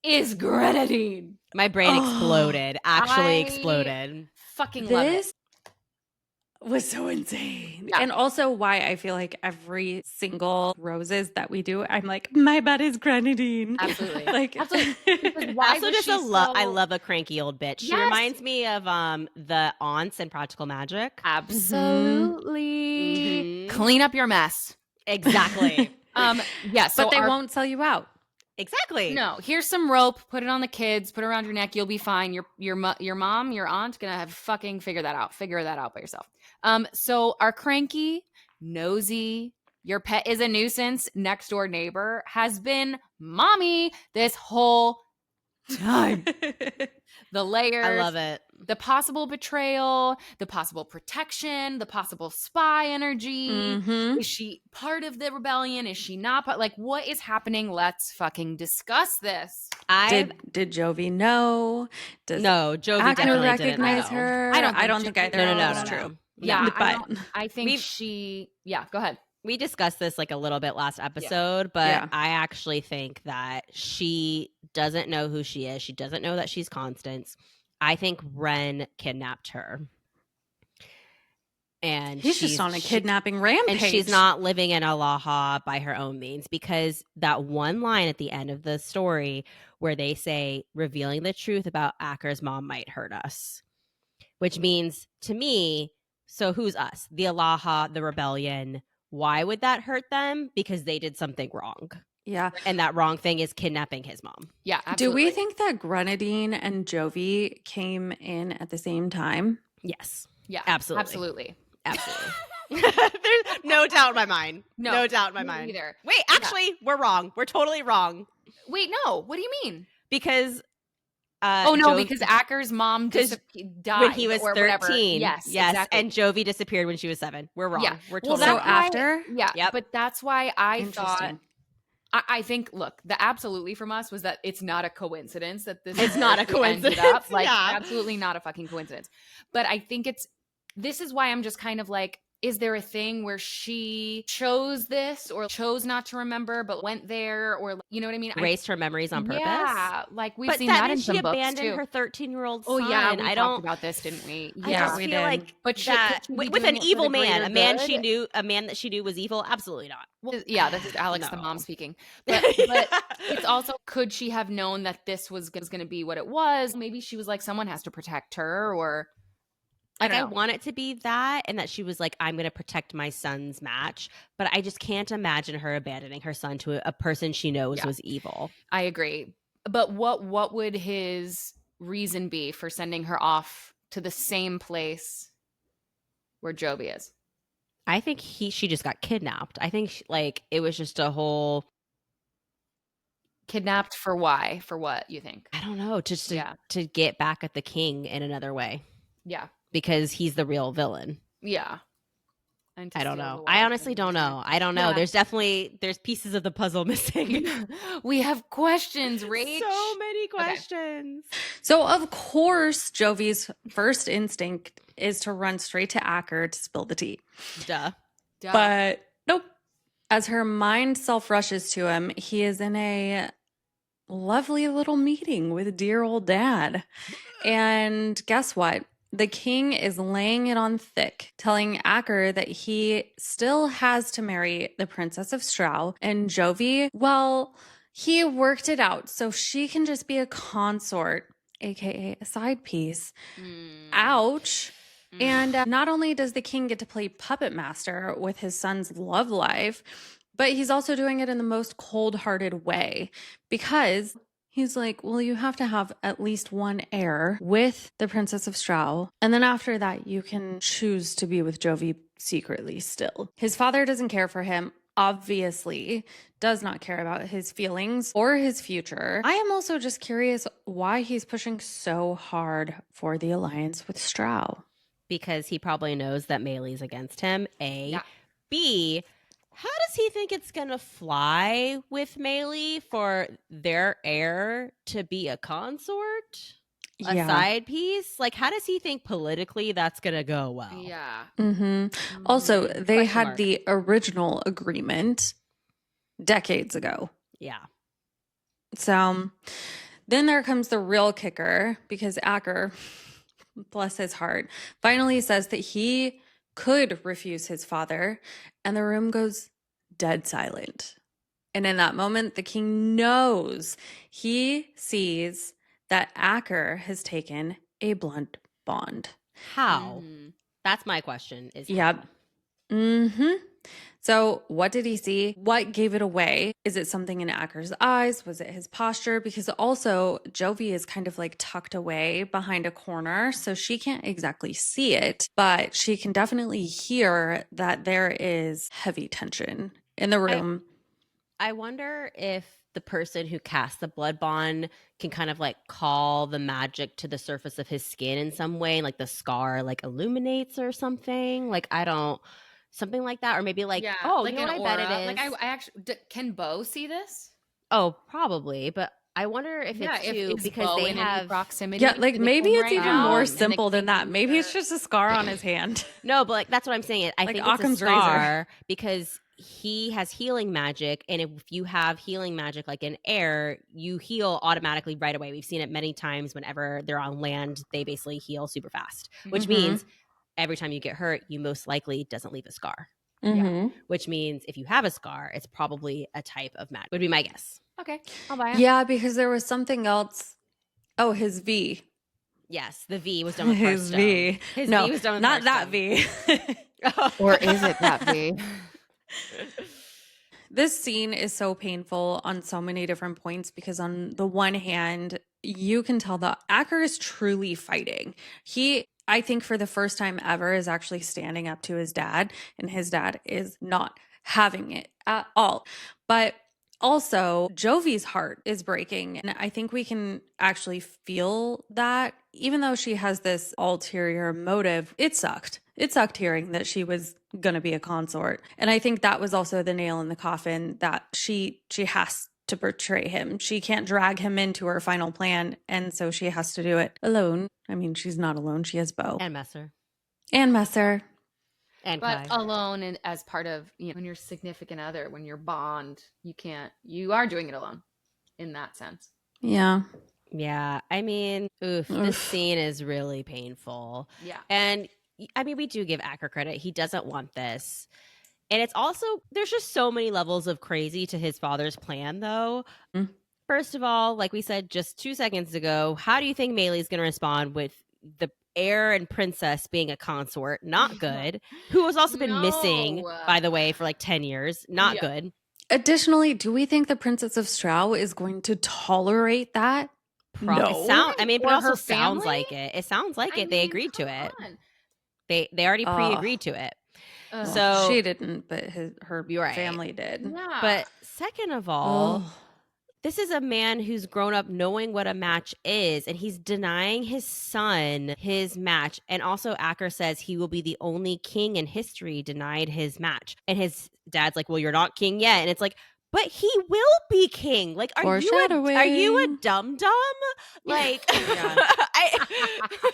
is grenadine. My brain exploded. Actually exploded. Fucking love it. This was so insane. Yeah. And also why I feel like every single roses that we do, I'm like, my butt is grenadine. Absolutely. Like, Absolutely. Because why Also, was just she I so- love a cranky old bitch. She Yes. reminds me of the aunts in Practical Magic. Absolutely. Clean up your mess. Exactly. Yeah. So but they won't sell you out. Exactly. No, here's some rope. Put it on the kids. Put it around your neck. You'll be fine. Your mom, your aunt, gonna have fucking figure that out. Figure that out by yourself. So our cranky, nosy, your pet is a nuisance next door neighbor has been mommy this whole time. The layers. I love it. The possible betrayal, the possible protection, the possible spy energy. Mhm. Is she part of the rebellion? Is she not? Like, what is happening? Let's fucking discuss this. Did Jovi know? Does No, Jovi Acker definitely recognize didn't know. her? I don't think think either. No, That's no. true. Yeah, but I think yeah, go ahead. We discussed this like a little bit last episode, but Yeah. I actually think that she doesn't know who she is. She doesn't know that she's Constance. I think Ren kidnapped her. And he's just on a kidnapping rampage. And she's not living in Alaha by her own means, because that one line at the end of the story where they say revealing the truth about Acker's mom might hurt us, which means to me, so who's us? The Alaha, the rebellion. Why would that hurt them? Because they did something wrong. Yeah. And that wrong thing is kidnapping his mom. Yeah, absolutely. Do we think that Grenadine and Jovi came in at the same time? Yes. Yeah, Absolutely. Absolutely. There's no doubt in my mind. No, No doubt in my me mind. either. Wait, actually, we're wrong. We're totally wrong. Wait, no. What do you mean? Because Oh no, because Acker's mom died when he was or 13. whatever. Yes, exactly. And Jovi disappeared when she was 7. We're wrong. Yeah. We're Well, totally So wrong. after? Yeah, Yep. but that's why I thought. Interesting. I think, look, the absolutely from us was that it's not a coincidence that this. It's not a ended coincidence. up like Yeah. absolutely not a fucking coincidence. But I think this is why I'm just kind of like, is there a thing where she chose this or chose not to remember but went there, or you know what I mean? Erased her memories on purpose. Yeah, like we've But seen that in she some books abandoned too. her 13-year-old son. Oh yeah, we I talked don't about this, didn't we? I Yeah, just we feel did. like But that could she be with doing an it for evil the man, greater a man good? that she knew was evil. Absolutely not. Well, yeah, this is Alex, the mom, No. speaking. But it's also, could she have known that this was going to be what it was? Maybe she was like, someone has to protect her, or Like, I don't know. want it to be that, and that she was like, I'm going to protect my son's match. But I just can't imagine her abandoning her son to a person she knows was evil. I agree. But what would his reason be for sending her off to the same place where Jovi is? I think she just got kidnapped. I think like it was just a whole Kidnapped for why? For what, you think? I don't know, just to get back at the king in another way. Yeah. Because he's the real villain. Yeah. I don't know. I honestly don't know. I don't know. Yeah. There's pieces of the puzzle missing. We have questions, Rach. So many questions. Okay. So of course, Jovi's first instinct is to run straight to Acker to spill the tea. Duh. But nope. As her mind self-rushes to him, he is in a lovely little meeting with dear old dad. And guess what? The king is laying it on thick, telling Acker that he still has to marry the Princess of Strau. And Jovi, well, he worked it out so she can just be a consort, aka a side piece. Ouch. And not only does the king get to play puppet master with his son's love life, but he's also doing it in the most cold-hearted way, because he's like, well, you have to have at least one heir with the Princess of Strau. And then after that, you can choose to be with Jovi secretly still. His father doesn't care for him, obviously, does not care about his feelings or his future. I am also just curious why he's pushing so hard for the alliance with Strau. Because he probably knows that Melee's against him, A. Yeah. B, how does he think it's going to fly with Melee for their heir to be a consort? A side piece? Like, how does he think politically that's going to go well? Yeah. Also, they Question had mark. the original agreement decades ago. Yeah. So then there comes the real kicker, because Acker, bless his heart, finally says that he could refuse his father, and the room goes dead silent. And in that moment, the king knows. He sees that Acker has taken a blood bond. How? That's my question. Is Yep. how? So what did he see? What gave it away? Is it something in Acker's eyes? Was it his posture? Because also Jovi is kind of like tucked away behind a corner, so she can't exactly see it, but she can definitely hear that there is heavy tension in the room. I wonder if the person who casts the blood bond can kind of like call the magic to the surface of his skin in some way, like the scar like illuminates or something. Like, I don't, something like that. Or maybe like, oh, like you know an what I bet aura. it is? Like I actually, can Bo see this? Oh, probably. But I wonder if it's too, because Bo they in have any proximity. Yeah, like to the maybe king it's right even now, more and the simple than king that. can Maybe hear- it's just a scar on his hand. No, but like that's what I'm saying. I Like think it's Occam's a razor. scar because he has healing magic, and if you have healing magic like in air, you heal automatically right away. We've seen it many times. Whenever they're on land, they basically heal super fast, which means every time you get hurt, you most likely doesn't leave a scar. Which means if you have a scar, it's probably a type of magic. Would be my guess. Okay, I'll buy it. Yeah, because there was something else. Oh, his V. Yes, the V was done with His Hearthstone. V. His No, V was done with not that Hearthstone. V. Or is it that V? This scene is so painful on so many different points, because on the one hand, you can tell that Acker is truly fighting. He, I think for the first time ever, is actually standing up to his dad, and his dad is not having it at all. But Also, Jovi's heart is breaking. And I think we can actually feel that. Even though she has this ulterior motive, it sucked. It sucked hearing that she was going to be a consort. And I think that was also the nail in the coffin, that she has to betray him. She can't drag him into her final plan. And so she has to do it alone. I mean, she's not alone. She has Beau. And Messer. And Messer. And But Kai. alone and as part of, when your significant other, when you're bond, you are doing it alone in that sense. Yeah. Yeah. I mean, this scene is really painful. Yeah. And I mean, we do give Acker credit. He doesn't want this. And it's also, there's just so many levels of crazy to his father's plan, though. Mm. First of all, like we said just 2 seconds ago, how do you think Maylee's going to respond with the heir and princess being a consort? Not good. Who has also been missing, by the way, for like 10 years. Not good. Additionally, do we think the Princess of Strow is going to tolerate that? No. But Or also her sounds family? like it. It sounds like it. They agreed to it. on. They already pre-agreed to it. Ugh. So she didn't, but her You're right. family did. Yeah. But second of all, Oh. this is a man who's grown up knowing what a match is, and he's denying his son his match. And also, Acker says he will be the only king in history denied his match. And his dad's like, well, you're not king yet. And it's like, but he will be king. Like, are you a dum-dum? Like,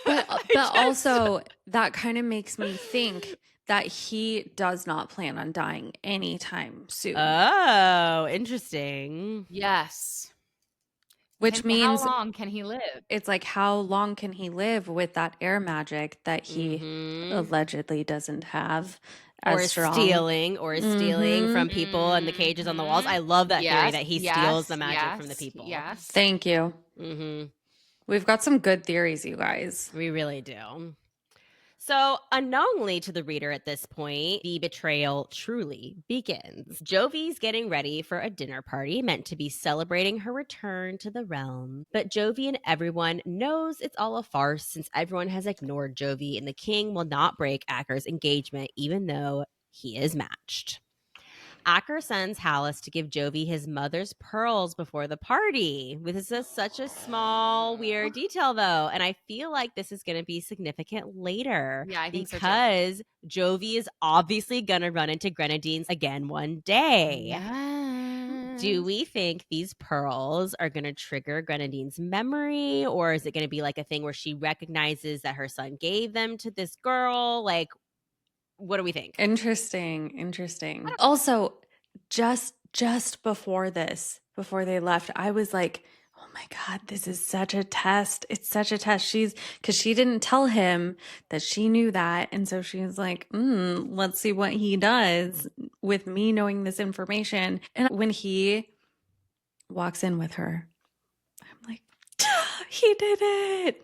but also, that kind of makes me think that he does not plan on dying anytime soon. Oh, interesting. Yes. Which means, how long can he live? It's like, how long can he live with that air magic that he allegedly doesn't have? Or is stealing from people in the cages on the walls. I love that theory that he steals the magic from the people. Yes. Thank you. We've got some good theories, you guys. We really do. So, unknowingly to the reader at this point, the betrayal truly begins. Jovi's getting ready for a dinner party meant to be celebrating her return to the realm. But Jovi and everyone knows it's all a farce since everyone has ignored Jovi, and the king will not break Acker's engagement even though he is matched. Acker sends Hallis to give Jovi his mother's pearls before the party. This is such a small, weird detail, though. And I feel like this is going to be significant later. Yeah, I think because Jovi is obviously going to run into grenadines again one day. Yes. Do we think these pearls are going to trigger Grenadine's memory? Or is it going to be like a thing where she recognizes that her son gave them to this girl? Like, what do we think? Interesting. Also, just before they left, I was like, oh my God, this is such a test. It's such a test. Because she didn't tell him that she knew that. And so she was like, let's see what he does with me knowing this information. And when he walks in with her, I'm like, he did it.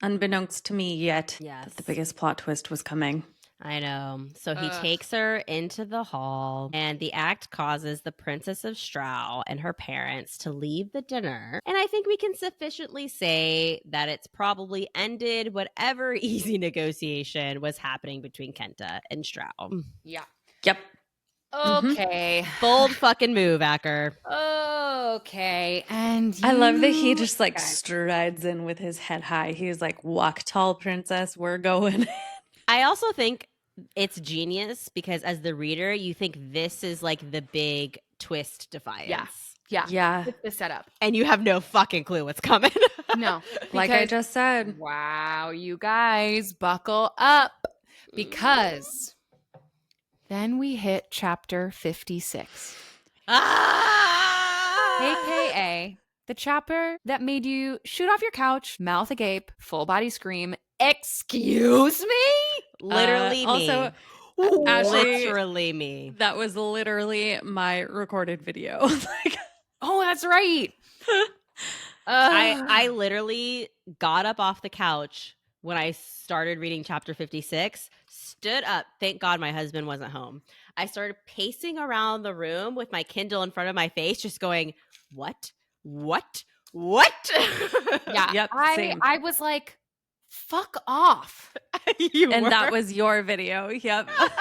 Unbeknownst to me yet, that the biggest plot twist was coming. I know. So he takes her into the hall, and the act causes the Princess of Strow and her parents to leave the dinner. And I think we can sufficiently say that it's probably ended whatever easy negotiation was happening between Kenta and Strow. Yeah. Yep. Okay. Bold fucking move, Acker. Okay. And I love that he just strides in with his head high. He's like, walk tall, princess. We're going. I also think it's genius because as the reader, you think this is like the big twist defiance. Yeah. It's the setup. And you have no fucking clue what's coming. No. Like I just said. Wow, you guys, buckle up. Because then we hit chapter 56. AKA the chapter that made you shoot off your couch, mouth agape, full body scream, excuse me? Literally me. Also, Ashley, literally me. That was literally my recorded video. Oh, that's right. I literally got up off the couch when I started reading chapter 56, stood up. Thank God my husband wasn't home. I started pacing around the room with my Kindle in front of my face, just going, what? Yeah. Yep. Same. I was like, fuck off. That was your video. Yep. Fuck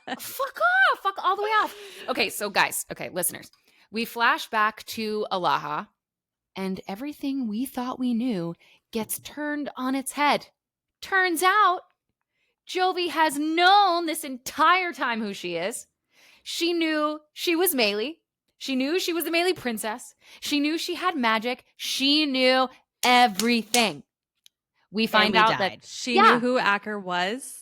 off. Fuck all the way off. Okay, so guys, listeners, We flash back to Alaha, and everything we thought we knew gets turned on its head. Turns out, Jovi has known this entire time who she is. She knew she was Melee. She knew she was the Melee princess. She knew she had magic. She knew everything. We find out that she knew who Acker was.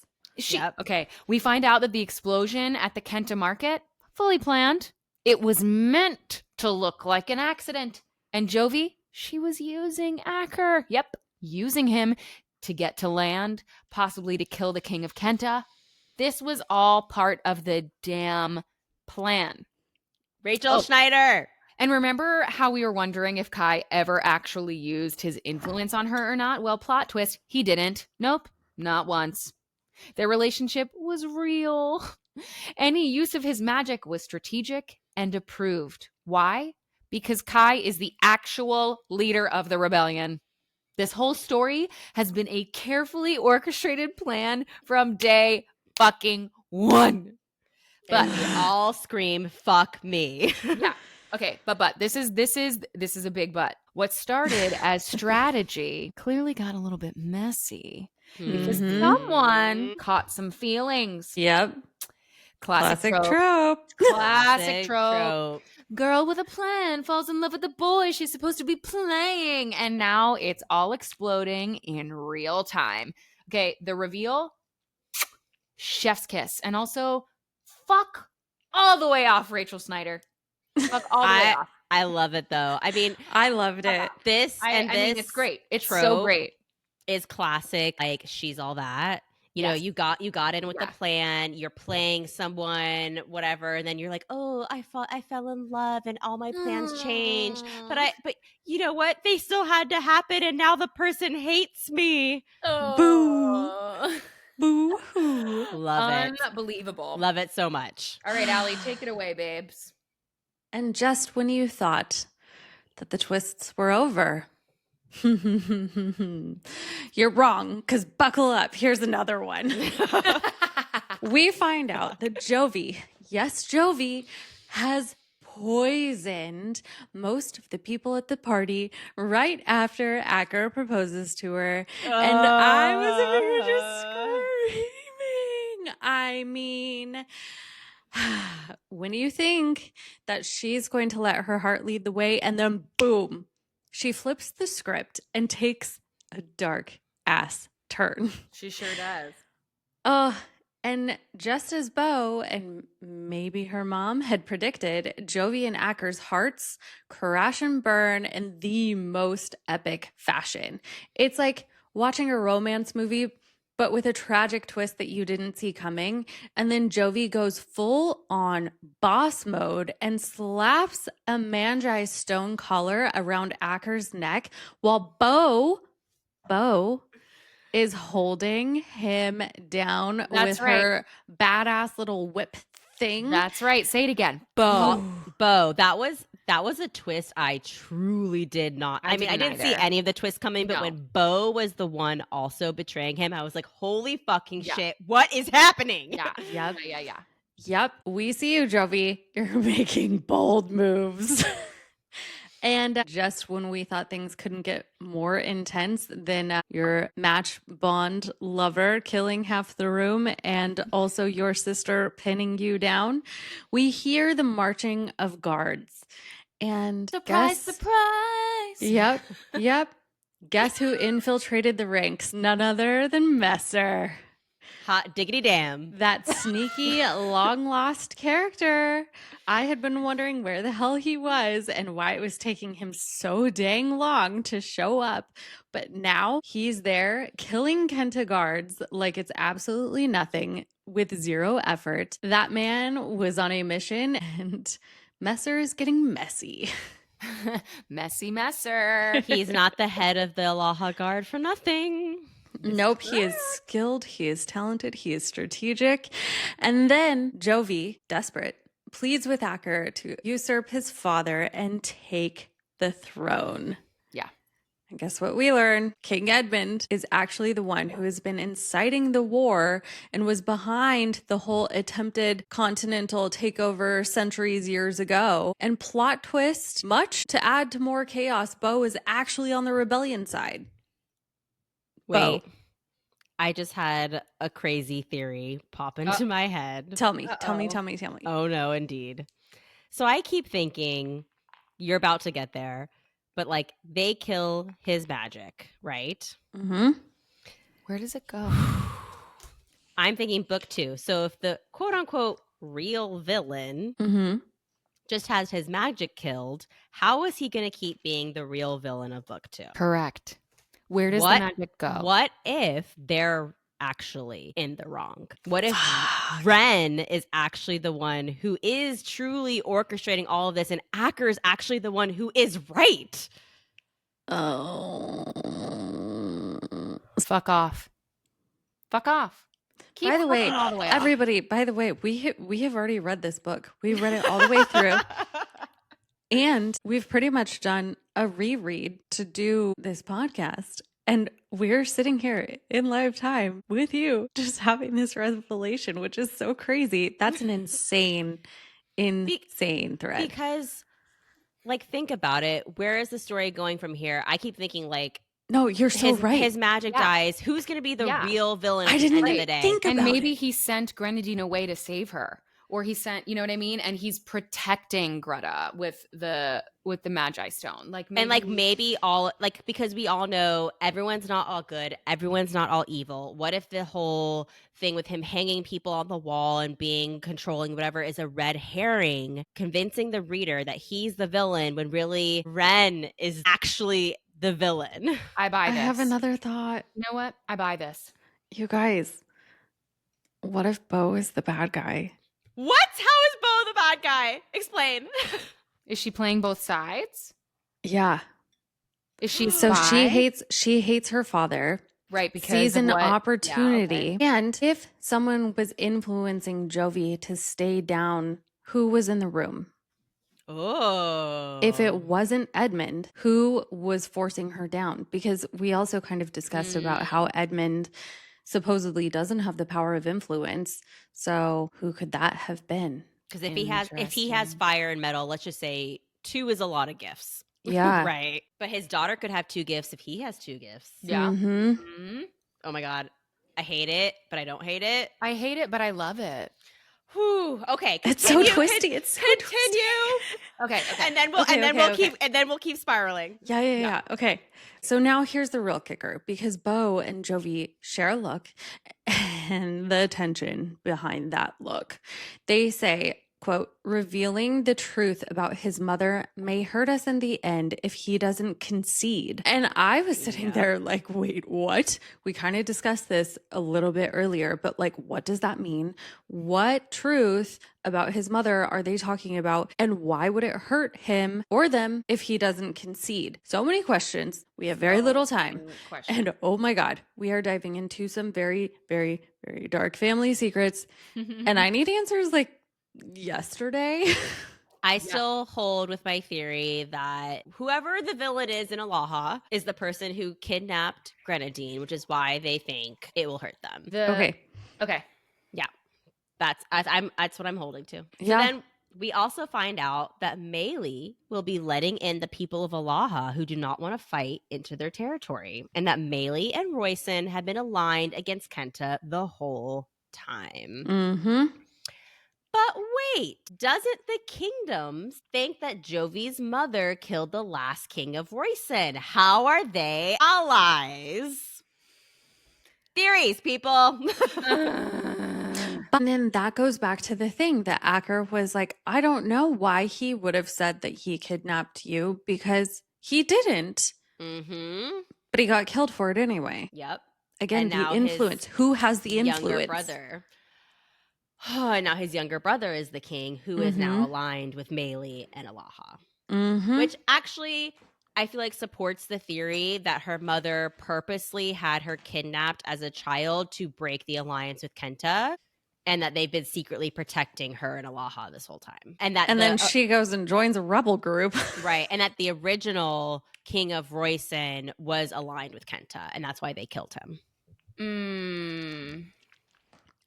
Okay, we find out that the explosion at the Kenta market, fully planned. It was meant to look like an accident. And Jovi, she was using Acker. Yep, using him to get to land, possibly to kill the king of Kenta. This was all part of the damn plan. Rachel Schneider. And remember how we were wondering if Kai ever actually used his influence on her or not? Well, plot twist, he didn't. Nope, not once. Their relationship was real. Any use of his magic was strategic and approved. Why? Because Kai is the actual leader of the rebellion. This whole story has been a carefully orchestrated plan from day fucking one. But we all scream, "Fuck me." Yeah. Okay, but this is a big but. What started as strategy clearly got a little bit messy because someone caught some feelings. Yep. Classic trope. Classic trope. Girl with a plan falls in love with the boy she's supposed to be playing, and now it's all exploding in real time. Okay, the reveal, chef's kiss, and also fuck all the way off Rachel Schneider. Fuck all the way off. I love it though. I mean, I loved it. I mean, it's great. It's so great. Is classic. Like, she's all that. You know, you got in with the plan. You're playing someone, whatever, and then you're like, "Oh, I fell in love, and all my plans changed." But you know what? They still had to happen, and now the person hates me. Oh. Boo. Boo. Love it. Unbelievable. Love it so much. All right, Allie, take it away, babes. And just when you thought that the twists were over, you're wrong, because buckle up. Here's another one. We find out that Jovi, yes, Jovi, has poisoned most of the people at the party right after Acker proposes to her. And I was over here just screaming. I mean, when you think that she's going to let her heart lead the way, and then boom, she flips the script and takes a dark ass turn. She sure does. Oh, and just as Bo and maybe her mom had predicted, Jovi and Acker's hearts crash and burn in the most epic fashion. It's like watching a romance movie, but with a tragic twist that you didn't see coming. And then Jovi goes full on boss mode and slaps a Manjai stone collar around Acker's neck while Bo is holding him down with her badass little whip thing. That's right. Say it again. Bo. That was a twist I truly did not. I didn't see any of the twists coming, but when Bo was the one also betraying him, I was like, holy fucking shit, what is happening? Yeah. Yep. We see you, Jovi. You're making bold moves. And just when we thought things couldn't get more intense than your match bond lover killing half the room and also your sister pinning you down, we hear the marching of guards. And surprise. Yep. Guess who infiltrated the ranks? None other than Messer. Hot diggity damn. That sneaky, long-lost character. I had been wondering where the hell he was and why it was taking him so dang long to show up. But now he's there killing Kenta guards like it's absolutely nothing with zero effort. That man was on a mission and Messer is getting messy. Messy Messer. He's not the head of the Alaha Guard for nothing. Nope, he is skilled, he is talented, he is strategic. And then Jovi, desperate, pleads with Acker to usurp his father and take the throne. Yeah. And guess what we learn? King Edmund is actually the one who has been inciting the war and was behind the whole attempted continental takeover years ago. And plot twist, much to add to more chaos, Beau is actually on the rebellion side. Wait, Beau. I just had a crazy theory pop into my head. Tell me. Oh no, indeed. So I keep thinking you're about to get there, but like they kill his magic, right? Mm-hmm. Where does it go? I'm thinking book 2. So if the quote unquote real villain Mm-hmm. just has his magic killed, how is he going to keep being the real villain of book 2? Correct. Where does the magic go? What if they're actually in the wrong? What if Ren is actually the one who is truly orchestrating all of this and Acker is actually the one who is right? Oh. Fuck off. Fuck off. Keep By the way, all the way off. everybody, by the way, we have already read this book. We read it all the way through. And we've pretty much done a reread to do this podcast. And we're sitting here in live time with you, just having this revelation, which is so crazy. That's an insane thread. Because, like, think about it. Where is the story going from here? I keep thinking, like, no, you're so right. His magic dies. Who's going to be the real villain at the end of the day? Think about maybe it. he sent Grenadine away to save her. Or he sent, you know what I mean? And he's protecting Greta with the Magi Stone. Maybe all, like, because we all know everyone's not all good. Everyone's not all evil. What if the whole thing with him hanging people on the wall and being controlling whatever is a red herring, convincing the reader that he's the villain when really Ren is actually the villain? I buy this. I have another thought. You know what? I buy this. You guys, what if Beau is the bad guy? What? How is Beau the bad guy? Explain. Is she playing both sides? Yeah. Is she so spy? she hates her father. Right, because sees an opportunity. Yeah, okay. And if someone was influencing Jovi to stay down, who was in the room? Oh. If it wasn't Edmund, who was forcing her down? Because we also kind of discussed about how Edmund supposedly doesn't have the power of influence. So who could that have been? Because if he has fire and metal, let's just say 2 is a lot of gifts. Yeah. Right. But his daughter could have 2 gifts if he has 2 gifts. Yeah. Mm-hmm. Mm-hmm. Oh my God. I hate it, but I don't hate it. I hate it, but I love it. Whew. Okay. It's so twisty. It's so continue. Okay. And then we'll keep spiraling. Yeah. Okay. So now here's the real kicker, because Beau and Jovi share a look, and the tension behind that look. They say, quote, revealing the truth about his mother may hurt us in the end if he doesn't concede. And I was sitting there like, wait, what? We kind of discussed this a little bit earlier, but like, what does that mean? What truth about his mother are they talking about? And why would it hurt him or them if he doesn't concede? So many questions. We have very little time. And oh my God, we are diving into some very, very, very dark family secrets. And I need answers like yesterday. I still hold with my theory that whoever the villain is in Alaha is the person who kidnapped Grenadine, which is why they think it will hurt them. Okay. Yeah. That's what I'm holding to. So then we also find out that Meili will be letting in the people of Alaha who do not want to fight into their territory, and that Meili and Royson have been aligned against Kenta the whole time. Mm-hmm. But wait, doesn't the kingdoms think that Jovi's mother killed the last king of Royson? How are they allies? Theories, people. And then that goes back to the thing that Acker was like, I don't know why he would have said that he kidnapped you, because he didn't. Mm-hmm. But he got killed for it anyway. Yep. Again, the influence. Who has the influence? Younger brother. Oh, and now his younger brother is the king, who is now aligned with Meili and Alaha. Mm-hmm. Which actually, I feel like supports the theory that her mother purposely had her kidnapped as a child to break the alliance with Kenta. and that they've been secretly protecting her and Alaha this whole time. And then she goes and joins a rebel group. Right. And that the original king of Royson was aligned with Kenta, and that's why they killed him.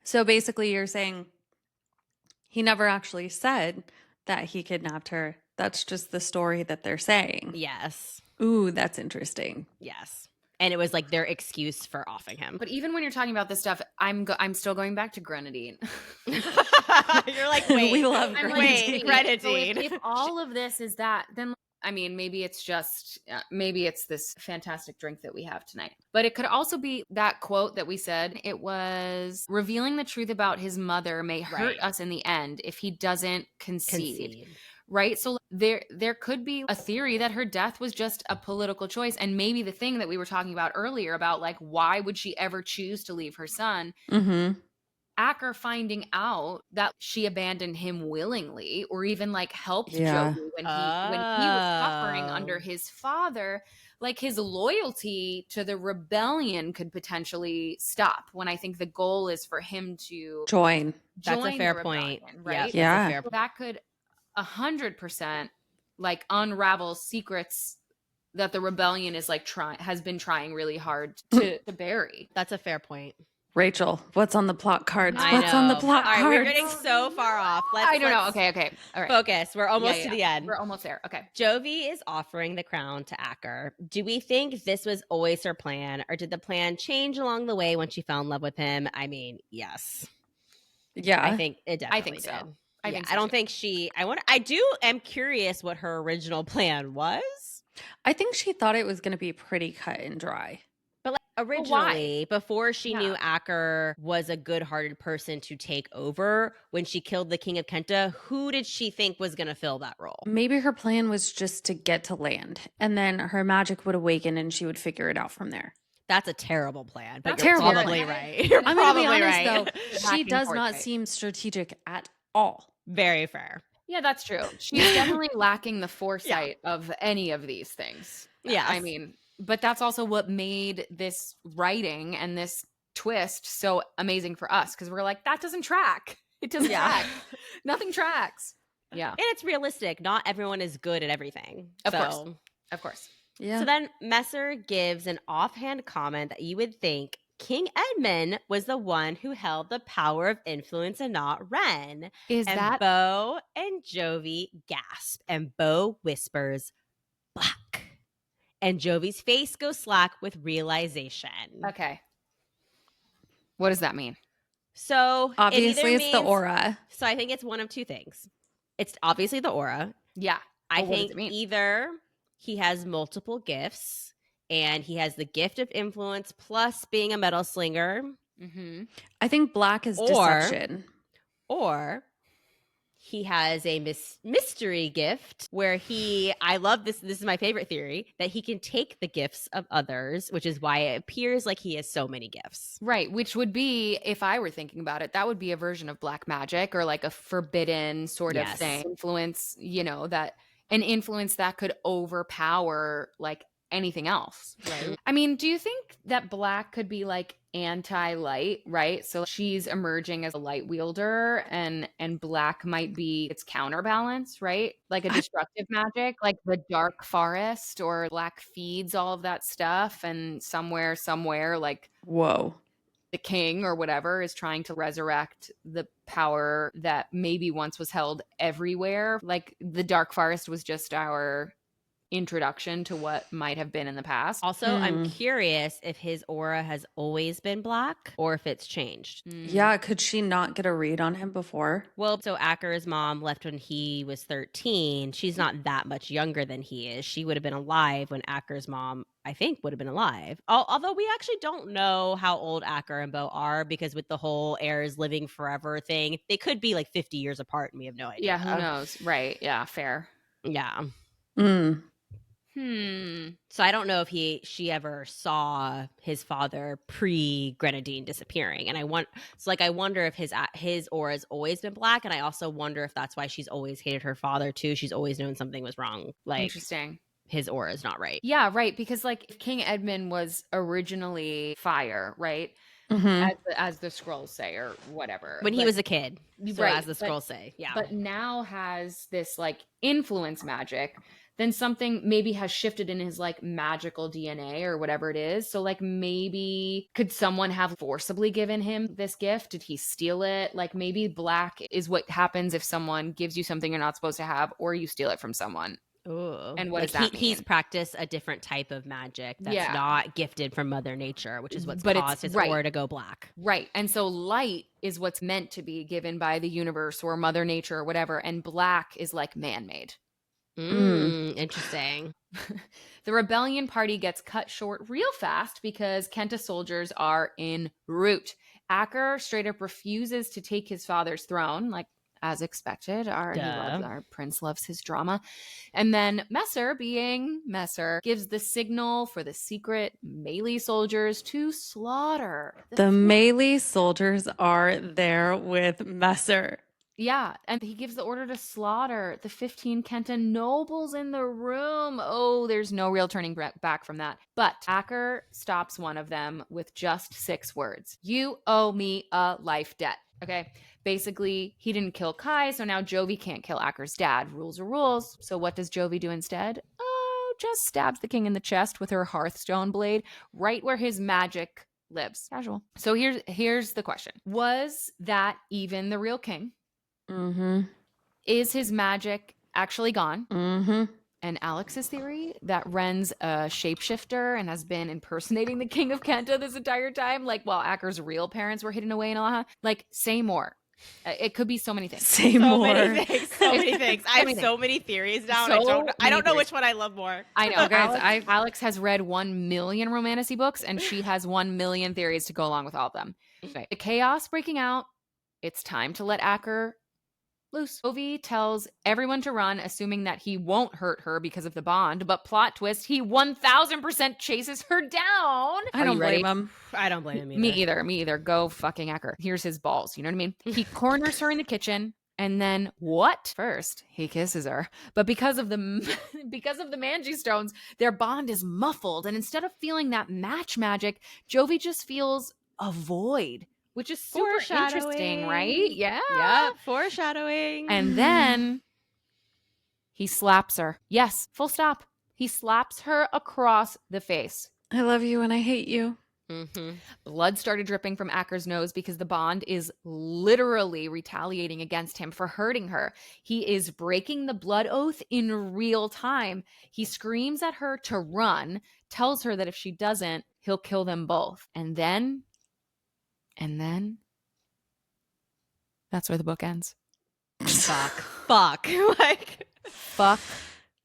So basically you're saying he never actually said that he kidnapped her. That's just the story that they're saying. Yes. Ooh, that's interesting. Yes. And it was like their excuse for offing him. But even when you're talking about this stuff, I'm still going back to Grenadine. You're like, wait. We love Grenadine. So Grenadine. if all of this is that, then I mean, maybe it's just maybe it's this fantastic drink that we have tonight. But it could also be that quote that we said. It was revealing the truth about his mother may hurt us in the end if he doesn't concede. Right? So there could be a theory that her death was just a political choice. And maybe the thing that we were talking about earlier about like, why would she ever choose to leave her son? Mm-hmm. Acker finding out that she abandoned him willingly or even like helped Jovi when he was suffering under his father, like his loyalty to the rebellion could potentially stop when I think the goal is for him to join. That's a fair point. Right? Yeah. That could 100% like unravel secrets that the rebellion is like has been trying really hard to bury. That's a fair point. Rachel, what's on the plot cards? I What's on the plot All right, cards? we're getting so far off. I don't know. Okay. All right. Focus. We're almost to the end. We're almost there. Okay. Jovi is offering the crown to Acker. Do we think this was always her plan, or did the plan change along the way when she fell in love with him? I mean, yes. Yeah. I think it definitely think so. did. I think so I don't too. think she. am curious what her original plan was. I think she thought it was going to be pretty cut and dry. But like originally, before she knew Acker was a good-hearted person to take over, when she killed the King of Kenta, who did she think was going to fill that role? Maybe her plan was just to get to land, and then her magic would awaken and she would figure it out from there. That's a terrible plan, but That's you're terrible probably plan. right. You're I'm probably going to be honest, right. though. She does not seem strategic at all. Very fair. Yeah, that's true. She's definitely lacking the foresight of any of these things. Yeah. I mean, but that's also what made this writing and this twist so amazing for us because we're like, that doesn't track. It doesn't track. Nothing tracks. Yeah. And it's realistic. Not everyone is good at everything. Of course. Yeah. So then Messer gives an offhand comment that you would think King Edmund was the one who held the power of influence and not Ren. Is and that Bo and Jovi gasp, and Bo whispers, "Black." And Jovi's face goes slack with realization. okay? What does that mean? So obviously it's the aura. So I think it's one of two things. It's obviously the aura. Yeah. I think either he has multiple gifts and he has the gift of influence plus being a metal slinger. Mm-hmm. I think black is deception. Or he has a mystery gift where I love this. This is my favorite theory, that he can take the gifts of others, which is why it appears like he has so many gifts. Right. Which would be, if I were thinking about it, that would be a version of black magic or like a forbidden sort of thing. Influence, that an influence that could overpower like anything else. Right. I mean, do you think that black could be like anti-light, right? So she's emerging as a light wielder and black might be its counterbalance, right? Like a destructive magic, like the dark forest, or black feeds all of that stuff, and somewhere like whoa, the king or whatever is trying to resurrect the power that maybe once was held everywhere. Like the dark forest was just our introduction to what might have been in the past. Also, I'm curious if his aura has always been black or if it's changed. Yeah, could she not get a read on him before? Well, so Acker's mom left when he was 13. She's not that much younger than he is. She would have been alive when Acker's mom, I think, would have been alive. Although we actually don't know how old Acker and Bo are, because with the whole heirs living forever thing, they could be like 50 years apart and we have no idea. Yeah, who knows? Right. Yeah, fair. Yeah. So I don't know if she ever saw his father pre-Grenadine disappearing, and I wonder if his aura has always been black, and I also wonder if that's why she's always hated her father too. She's always known something was wrong. Like, interesting. His aura is not right. Yeah, right. Because like if King Edmund was originally fire, right? Mhm. as the scrolls say, or whatever. When he was a kid. So Right, as the scrolls say. Yeah. but now has this like influence magic, then something maybe has shifted in his like magical DNA or whatever it is. So like maybe could someone have forcibly given him this gift? Did he steal it? Like maybe black is what happens if someone gives you something you're not supposed to have, or you steal it from someone. Ooh. And what like does that he's mean? practiced a different type of magic that's not gifted from Mother Nature, which is what's But caused his aura to go black. Right. And so light is what's meant to be given by the universe or Mother Nature or whatever. And black is like man-made. Interesting. The rebellion party gets cut short real fast because Kenta soldiers are en route. Acker straight up refuses to take his father's throne, like as expected. Our prince loves his drama. And then Messer, being Messer, gives the signal for the secret melee soldiers to slaughter. The melee soldiers are there with Messer. Yeah, and he gives the order to slaughter the 15 Kenta nobles in the room. Oh, there's no real turning back from that. But Acker stops one of them with just 6 words. You owe me a life debt. Okay. Basically, he didn't kill Kai, so now Jovi can't kill Acker's dad. Rules are rules. So what does Jovi do instead? Oh, just stabs the king in the chest with her Hearthstone blade right where his magic lives. Casual. So here's the question. Was that even the real king? Mm-hmm. Is his magic actually gone? Mm-hmm. And Alex's theory that Ren's a shapeshifter and has been impersonating the king of Kenta this entire time, like while Acker's real parents were hidden away in Alaha. Like, say more. It could be so many things. Say more. Many things. So many things. I have so many theories now. I don't know which one I love more. I know. Guys, Alex has read 1 million romantasy books, and she has 1 million theories to go along with all of them. Okay. The chaos breaking out. It's time to let Acker loose. Jovi tells everyone to run, assuming that he won't hurt her because of the bond. But plot twist, he 1000% chases her down. I don't blame him. I don't blame him either. Me either. Go fucking Acker. Here's his balls. You know what I mean? He corners her in the kitchen. And then what? First, he kisses her. But because of the Manji stones, their bond is muffled. And instead of feeling that match magic, Jovi just feels a void. Which is super interesting, right? Yeah. Yep. Foreshadowing. And then he slaps her. Yes, full stop. He slaps her across the face. I love you and I hate you. Mm-hmm. Blood started dripping from Acker's nose because the bond is literally retaliating against him for hurting her. He is breaking the blood oath in real time. He screams at her to run, tells her that if she doesn't, he'll kill them both. And then that's where the book ends. Fuck. Like, fuck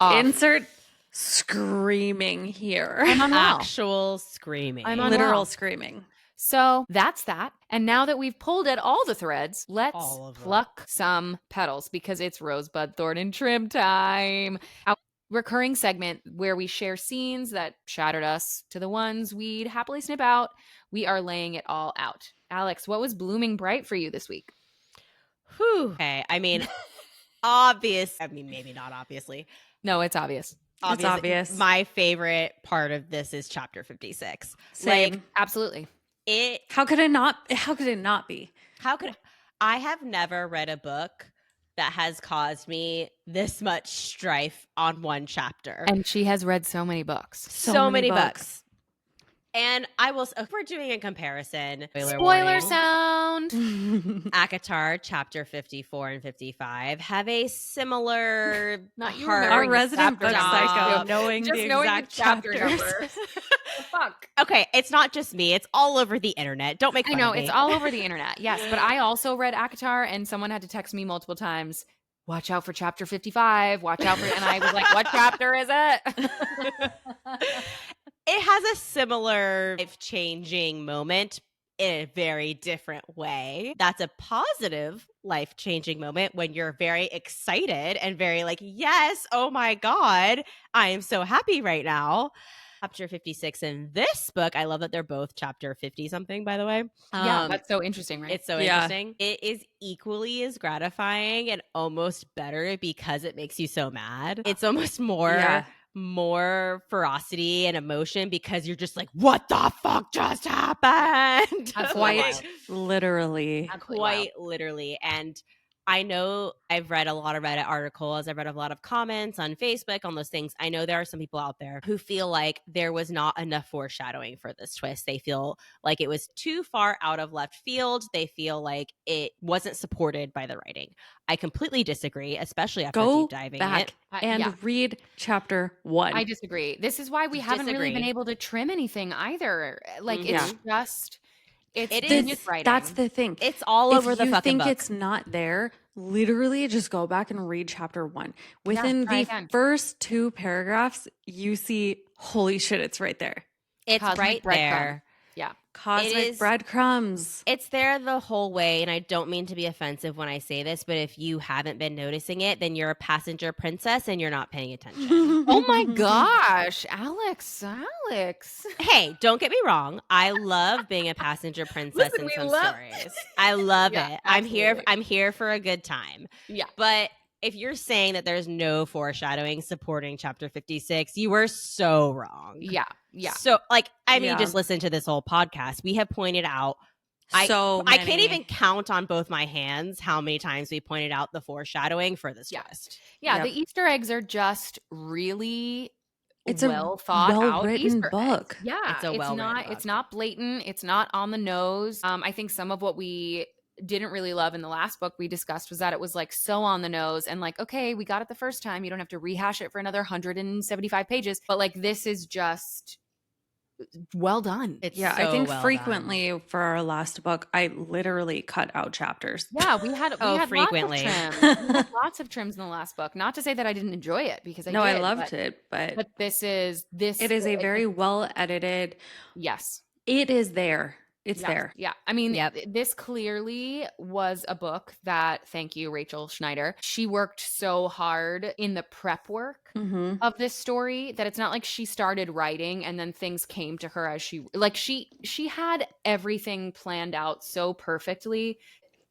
off. Insert screaming here. I'm unwell. Actual screaming. I'm unwell. Literal screaming. So that's that. And now that we've pulled at all the threads, let's pluck some petals because it's Rosebud, Thorn, and Trim time. Our recurring segment where we share scenes that shattered us to the ones we'd happily snip out. We are laying it all out. Alex, what was blooming bright for you this week? Whew. Okay. I mean, obvious. I mean, maybe not obviously. No, it's obvious. It's obvious. My favorite part of this is chapter 56. Same. Like, absolutely. How could it not be? I have never read a book that has caused me this much strife on one chapter. And she has read so many books. So many books. And I will, if we're doing a comparison, spoiler sound. ACOTAR chapter 54 and 55 have a similar our resident book psycho knowing just the knowing exact the chapter chapters. number. Fuck. Okay, it's not just me. It's all over the internet. Don't make fun of me. It's all over the internet. Yes, but I also read ACOTAR and someone had to text me multiple times, watch out for chapter 55, watch out for, and I was like, what chapter is it? It has a similar life-changing moment in a very different way. That's a positive life-changing moment when you're very excited and very like, yes, oh my God, I am so happy right now. Chapter 56 in this book, I love that they're both chapter 50 something, by the way. Yeah, that's so interesting, right? It's so interesting. It is equally as gratifying and almost better because it makes you so mad. It's almost more more ferocity and emotion because you're just like, what the fuck just happened? Absolutely. Quite literally. Absolutely wild. Quite literally. And I know I've read a lot of Reddit articles. I've read a lot of comments on Facebook on those things. I know there are some people out there who feel like there was not enough foreshadowing for this twist. They feel like it was too far out of left field. They feel like it wasn't supported by the writing. I completely disagree, especially after Go deep diving back it. and Yeah. read chapter 1. I disagree. This is why we haven't really been Disagree. able to trim anything either. Like it's just it's It genius is- writing. That's the thing. It's all over the If you fucking think book. it's not there, literally just go back and read chapter 1. Within try the again. first 2 paragraphs, you see, holy shit, it's right there. It's Cosmic right breadcrumb. there. Yeah. Cosmic is- breadcrumbs. It's there the whole way, and I don't mean to be offensive when I say this, but if you haven't been noticing it, then you're a passenger princess and you're not paying attention. Oh my gosh, Alex. Hey, don't get me wrong. I love being a passenger princess Listen, in we some love- stories. I love Yeah, it. absolutely. I'm here for a good time. Yeah. But if you're saying that there's no foreshadowing supporting chapter 56, you were so wrong. Yeah. Yeah. So, like, I mean, Yeah. just listen to this whole podcast. We have pointed out So I can't many. even count on both my hands how many times we pointed out the foreshadowing for this Yeah. twist. Yeah, Yep. the Easter eggs are just really It's a well thought out well-written Easter book. eggs. Yeah, It's a well-written book. It's not blatant. It's not on the nose. I think some of what we didn't really love in the last book we discussed was that it was like so on the nose and like, okay, we got it the first time. You don't have to rehash it for another 175 pages. But like this is just well done. It's Yeah, so I think well done. frequently for our last book, I literally cut out chapters. Yeah, we had frequently. lots of trims. We had lots of trims in the last book. Not to say that I didn't enjoy it because I No, did, I loved but, it, but But it is a very well edited. yes. It is there. It's Yeah, there. Yeah. I mean, Yep. this clearly was a book that, thank you, Rachel Schneider. She worked so hard in the prep work Mm-hmm. of this story that it's not like she started writing and then things came to her as she had everything planned out so perfectly,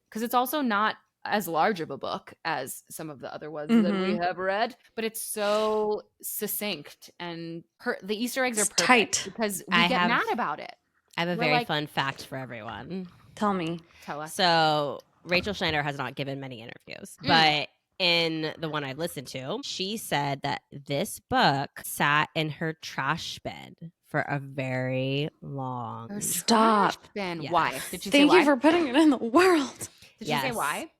because it's also not as large of a book as some of the other ones that we Mhm. have read, but it's so succinct and the Easter eggs are It's perfect tight. because we I get have- mad about it. I have a We're very like- fun fact for everyone. Tell me. Tell us. So Rachel Schneider has not given many interviews, but in the one I've listened to, she said that this book sat in her trash bin for a very long Her Stop. trash bin. Yes. Why? Did she Thank say you why? for putting it in the world. Did she say Yes. why?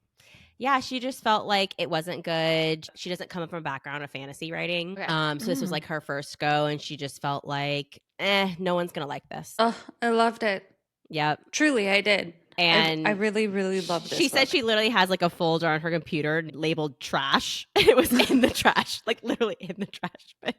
Yeah, she just felt like it wasn't good. She doesn't come from a background of fantasy writing. Okay. So this was like her first go, and she just felt like, no one's gonna like this. Oh, I loved it. Yep. Truly, I did. And I really, really loved this. She said book. she literally has like a folder on her computer labeled trash. It was in the trash, like literally in the trash bin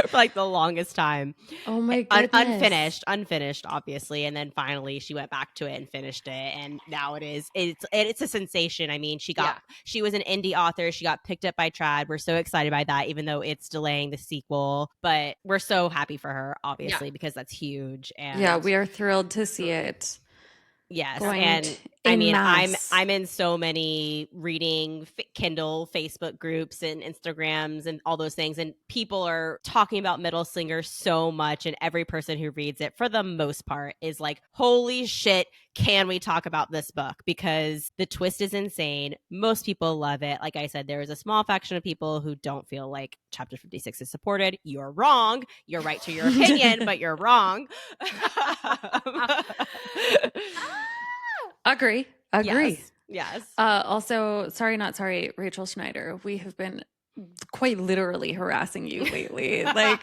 for like the longest time. Oh my goodness. Unfinished, obviously. And then finally she went back to it and finished it. And now it's a sensation. I mean, she was an indie author. She got picked up by Trad. We're so excited by that, even though it's delaying the sequel. But we're so happy for her, obviously, because that's huge. And Yeah, we are thrilled to see it. yes, Going and en I mean, masse. I'm in so many reading Kindle, Facebook groups, and Instagrams, and all those things, and people are talking about Metal Slinger so much, and every person who reads it, for the most part, is like, "Holy shit! Can we talk about this book?" Because the twist is insane. Most people love it. Like I said, there is a small faction of people who don't feel like Chapter 56 is supported. You're wrong. You're right to your opinion, but you're wrong. Agree. Yes. Also, not sorry, Rachel Schneider. We have been quite literally harassing you lately. Like,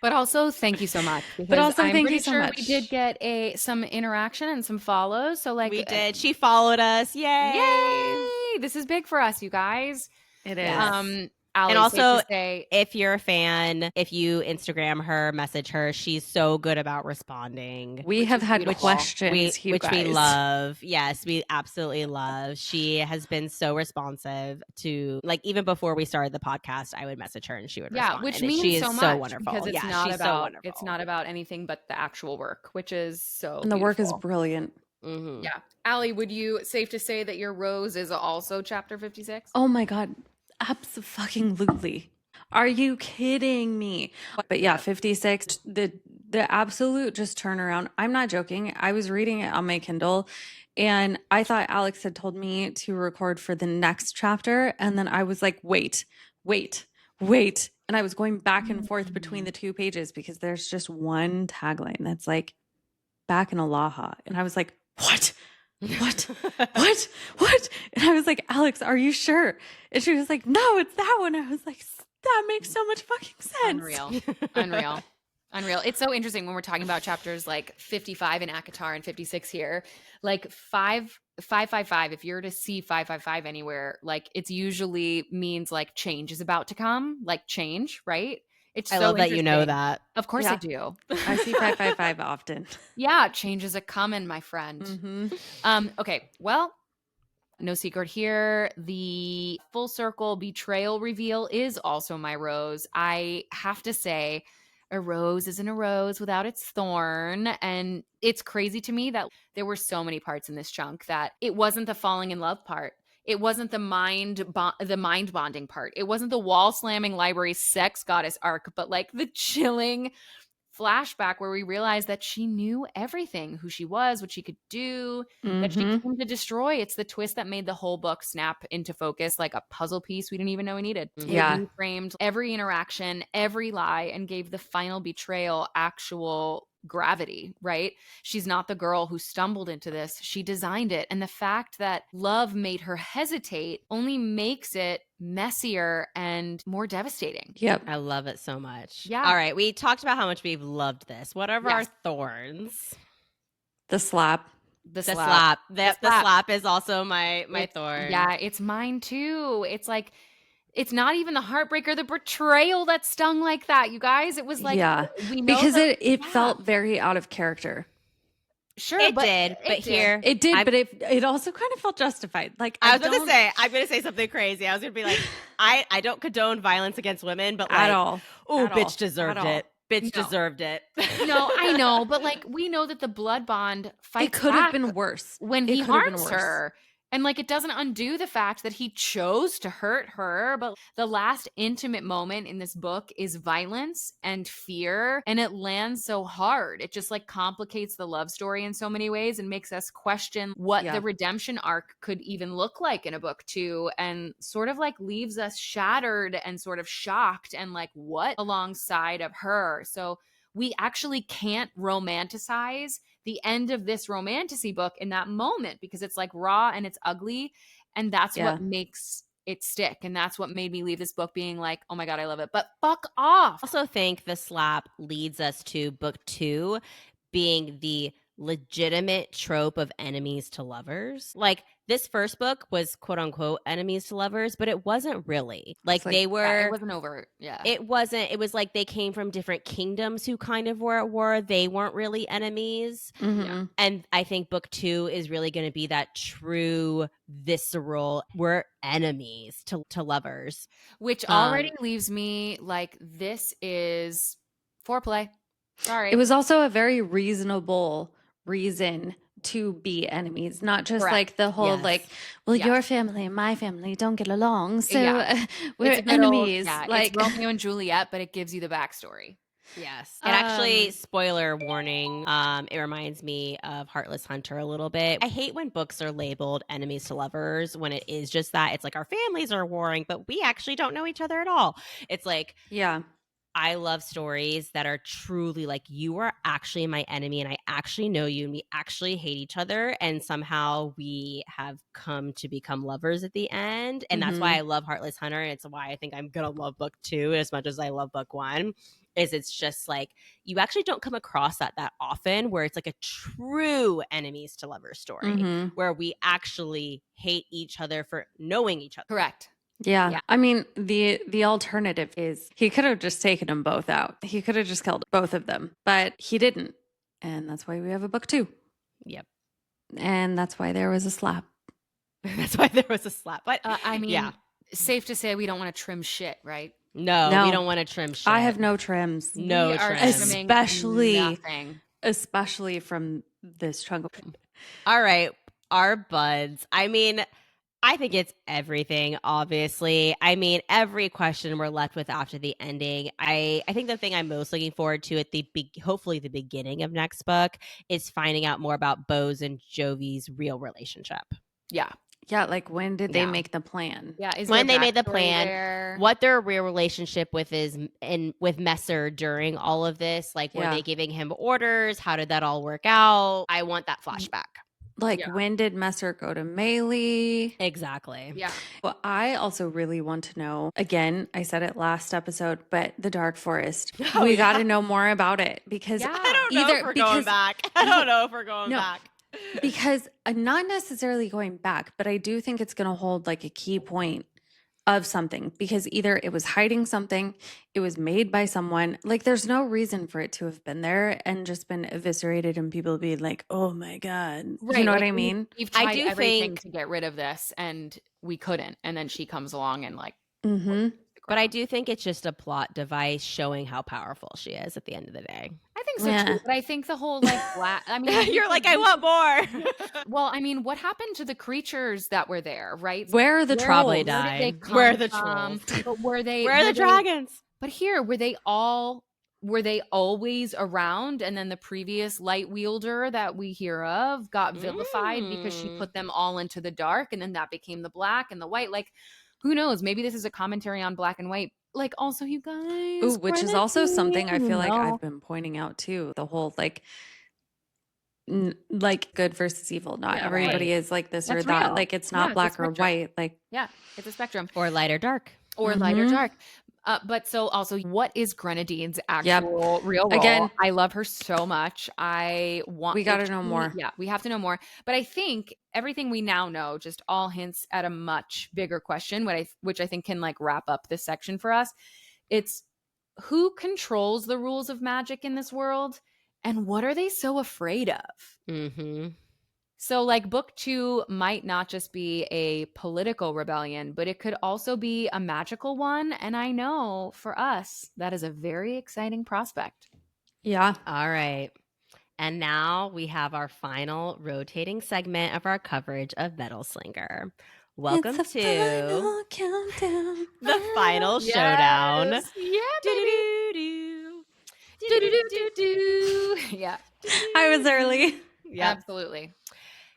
But also, thank you so much. But also, I'm thank pretty you so sure much. we did get some interaction and some follows. So like We did. She followed us. Yay. Yay! This is big for us, you guys. it is. Yes. Allie, And also, safe to say, if you're a fan, if you Instagram her, message her, she's so good about responding. We have had beautiful. questions, you which we guys. love. Yes, we absolutely love. She has been so responsive to, like, even before we started the podcast, I would message her and she would respond. which and means she is so much so wonderful. because it's Yeah, not she's so about wonderful. it's not about anything but the actual work, which is so And the work is beautiful. brilliant. Mhm. Yeah. Allie, would you safe to say that your rose is also chapter 56? Oh my God. Absolutely. Are you kidding me? But yeah, 56, the absolute just turnaround. I'm not joking. I was reading it on my Kindle and I thought Alex had told me to record for the next chapter. And then I was like, wait. And I was going back and forth between the two pages because there's just one tagline that's like back in Alaha. And I was like, what? What? And I was like, Alex, are you sure? And she was like, no, it's that one. I was like, that makes so much fucking sense. Unreal. It's so interesting when we're talking about chapters like 55 in Akatar and 56 here. Like 555, if you're to see 555 anywhere, like it's usually means like change is about to come, like change, right? It's I so love that you know interesting. that. Of course Yeah. I do. I see 555 often. Yeah, change is a coming, my friend. Okay, well, no secret here. The full circle betrayal reveal is also my rose. I have to say, a rose isn't a rose without its thorn. And it's crazy to me that there were so many parts in this chunk that it wasn't the falling in love part. It wasn't the mind bonding part. It wasn't the wall slamming library sex goddess arc, but like the chilling flashback where we realized that she knew everything, who she was, what she could do, that she came to destroy. It's the twist that made the whole book snap into focus like a puzzle piece we didn't even know we needed. Yeah. It reframed every interaction, every lie, and gave the final betrayal actual gravity, right? She's not the girl who stumbled into this. She designed it. And the fact that love made her hesitate only makes it messier and more devastating. Yep. I love it so much. Yeah. All right. We talked about how much we've loved this. What are our Yes. thorns? The slap. The The slap. slap. The slap is also my thorn. Yeah, it's mine too. It's like, it's not even the heartbreak or the betrayal that stung like that, you guys. It was like, yeah. we know because that- it felt very out of character. Sure, It but did, but here It did, but it also kind of felt justified. Like I was going to say, I'm going to say something crazy. I was going to be like, I don't condone violence against women, but like, at all. oh, At bitch all. deserved At all. it. Bitch No. deserved it. no, I know, but like we know that the blood bond fights It could have back been worse when It he could have been harms worse. her. And like it doesn't undo the fact that he chose to hurt her, but the last intimate moment in this book is violence and fear, and it lands so hard. It just like complicates the love story in so many ways and makes us question what Yeah. the redemption arc could even look like in a book too, and sort of like leaves us shattered and sort of shocked and like what alongside of her. So we actually can't romanticize the end of this romantasy book in that moment because it's like raw and it's ugly. And that's Yeah. what makes it stick. And that's what made me leave this book being like, oh my God, I love it. But fuck off. I also think the slap leads us to book 2 being the legitimate trope of enemies to lovers. Like this first book was quote unquote enemies to lovers, but it wasn't really. Like like- they were Yeah, it wasn't overt. Yeah. it wasn't. It was like they came from different kingdoms who kind of were at war. They weren't really enemies. Mhm. And I think book 2 is really going to be that true, visceral, we're enemies to lovers. Which already leaves me like, this is foreplay. Sorry. It was also a very reasonable reason to be enemies, not just Correct. like the whole Yes. like, well, Yes. your family and my family don't get along, so Yeah. we're It's a good old- enemies. yeah, like it's Romeo and Juliet, but it gives you the backstory. Yes. And actually, Um, spoiler warning, it reminds me of Heartless Hunter a little bit. I hate when books are labeled enemies to lovers when it is just that. It's like our families are warring, but we actually don't know each other at all. It's like, yeah, I love stories that are truly like, you are actually my enemy and I actually know you and we actually hate each other. And somehow we have come to become lovers at the end. And that's why I love Heartless Hunter. And it's why I think I'm going to love book 2 as much as I love book 1. Is it's just like, you actually don't come across that often where it's like a true enemies to lovers story Mhm. where we actually hate each other for knowing each other. Correct. Yeah. Yeah. I mean, the alternative is he could have just taken them both out. He could have just killed both of them, but he didn't. And that's why we have a book 2. Yep. And that's why there was a slap. That's why there was a slap. But I mean, yeah. safe to say we don't want to trim shit, right? No, No. we don't want to trim shit. I have no trims. No We are trims. trimming Especially- nothing. Especially from this chunk. All right, our buds. I mean, I think it's everything, obviously. I mean, every question we're left with after the ending. I think the thing I'm most looking forward to at hopefully the beginning of next book is finding out more about Bo's and Jovi's real relationship. Yeah. Yeah, like when did they make the plan? Yeah. Is When there they made the backstory plan, there? what their real relationship with Messer during all of this. Like, were Yeah. they giving him orders? How did that all work out? I want that flashback. Like, Yeah. when did Messer go to Melee? Exactly. Yeah. Well, I also really want to know, again, I said it last episode, but the Dark Forest. Oh, we yeah. got to know more about it because Yeah. I don't know if we're going back. I don't know if we're going back. Because not necessarily going back, but I do think it's going to hold like a key point of something because either it was hiding something, it was made by someone. Like there's no reason for it to have been there and just been eviscerated and people being like, oh my God. Right, You know like, what I mean? We've I tried do everything think- to get rid of this and we couldn't. And then she comes along and like, Mm-hmm. But I do think it's just a plot device showing how powerful she is at the end of the day. I think so Yeah. too. But I think the whole like, I mean, You're like, I want more. Well, I mean, what happened to the creatures that were there, right? Where are the Probably trolls? Where did they died. come Where are the from? trolls? But were they? Where are the dragons? But here, were they always around? And then the previous light wielder that we hear of got vilified because she put them all into the dark, and then that became the black and the white. Like, who knows? Maybe this is a commentary on black and white. Like, also, you guys, Ooh, which is also something I feel like No. I've been pointing out too. The whole like good versus evil. Not Yeah, everybody right. is like this That's or that. real. Like it's Yeah, not it's a black or spectrum. white. Like Yeah, it's a spectrum. Or light or dark. Or light or Mhm. dark. But so also, what is Grenadine's actual real role? Again- I love her so much. We gotta know more. Yeah, we have to know more. But I think everything we now know just all hints at a much bigger question, which I think can like wrap up this section for us. It's who controls the rules of magic in this world, and what are they so afraid of? Mm-hmm. So, like, book 2 might not just be a political rebellion, but it could also be a magical one. And I know for us, that is a very exciting prospect. yeah. All right. And now we have our final rotating segment of our coverage of Metal Slinger. Welcome It's a to final countdown. the final showdown. Yes. Yeah, Do-do-do-do. Do-do-do-do-do. Yeah, I was early. Yep. absolutely.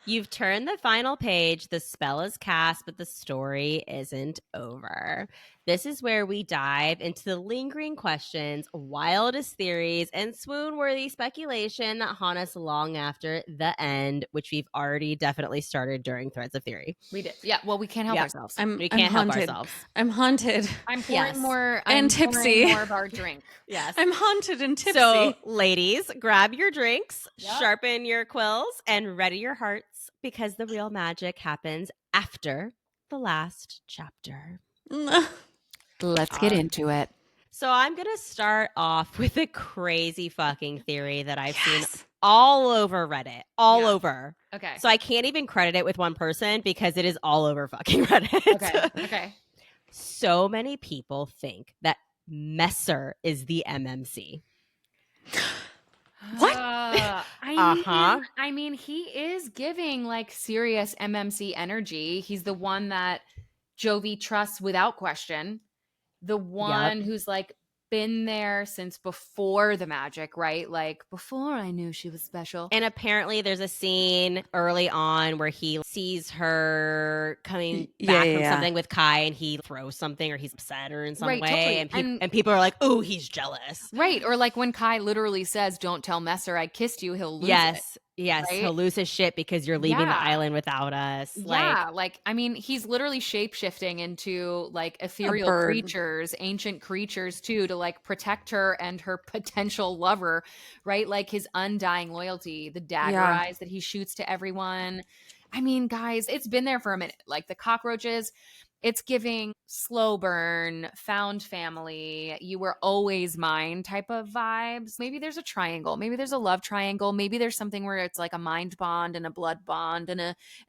You've turned the final page. The spell is cast, but the story isn't over. This is where we dive into the lingering questions, wildest theories, and swoon-worthy speculation that haunt us long after the end, which we've already definitely started during Threads of Theory. We did. Yeah, well, we can't help Yeah. ourselves. We can't help haunted. ourselves. I'm haunted. I'm pouring Yes. more. And I'm pouring tipsy. more of our drink. Yes. I'm haunted and tipsy. So, ladies, grab your drinks, Yep. sharpen your quills, and ready your hearts because the real magic happens after the last chapter. Let's get into it. So I'm going to start off with a crazy fucking theory that I've seen Yes. all over Reddit, all Yeah. over. Okay. So I can't even credit it with one person because it is all over fucking Reddit. Okay. Okay. So many people think that Messer is the MMC. What? I mean, he is giving like serious MMC energy. He's the one that Jovi trusts without question. The one who's like been there since before the magic, right? Like before I knew she was special. And apparently there's a scene early on where he sees her coming back from something with Kai and he throws something or he's upset or in some Right, way. totally. And people are like, oh, he's jealous. Right. Or like when Kai literally says, don't tell Messer I kissed you, he'll lose it. Yes, right? he'll lose his shit because you're leaving the island without us. I mean, he's literally shape-shifting into like ethereal bird. creatures, ancient creatures too, to like protect her and her potential lover, right? Like his undying loyalty, the dagger eyes that he shoots to everyone. I mean, guys, it's been there for a minute. Like the cockroaches, it's giving slow burn, found family, you were always mine type of vibes. Maybe there's a triangle. Maybe there's a love triangle. Maybe there's something where it's like a mind bond and a blood bond and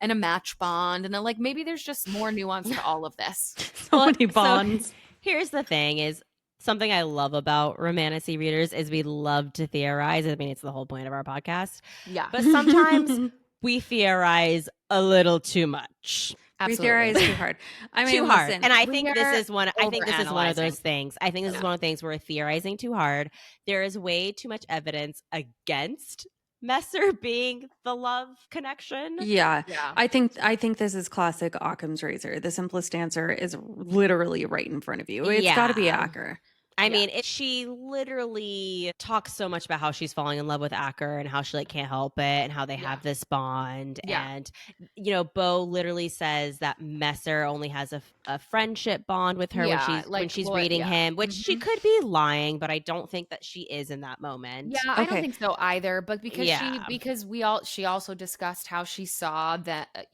a match bond. And like maybe there's just more nuance to all of this. So many bonds. So here's the thing is something I love about Romantasy readers is we love to theorize. I mean, it's the whole point of our podcast. Yeah. But sometimes we theorize a little too much. Absolutely. We theorize too hard. I mean, Too hard. listen, And I we think are this is one. I think this is one of overanalyzing. those things. I think this is one of the things we're theorizing too hard. There is way too much evidence against Messer being the love connection. yeah. Yeah. I think this is classic Occam's razor. The simplest answer is literally right in front of you. It's got to be Yeah. Acker. I mean, she literally talks so much about how she's falling in love with Acker and how she like can't help it and how they have this bond. Yeah. And, you know, Bo literally says that Messer only has a friendship bond with her when she's reading him, which she could be lying, but I don't think that she is in that moment. Yeah, I don't think so either. But because she also discussed how she saw that,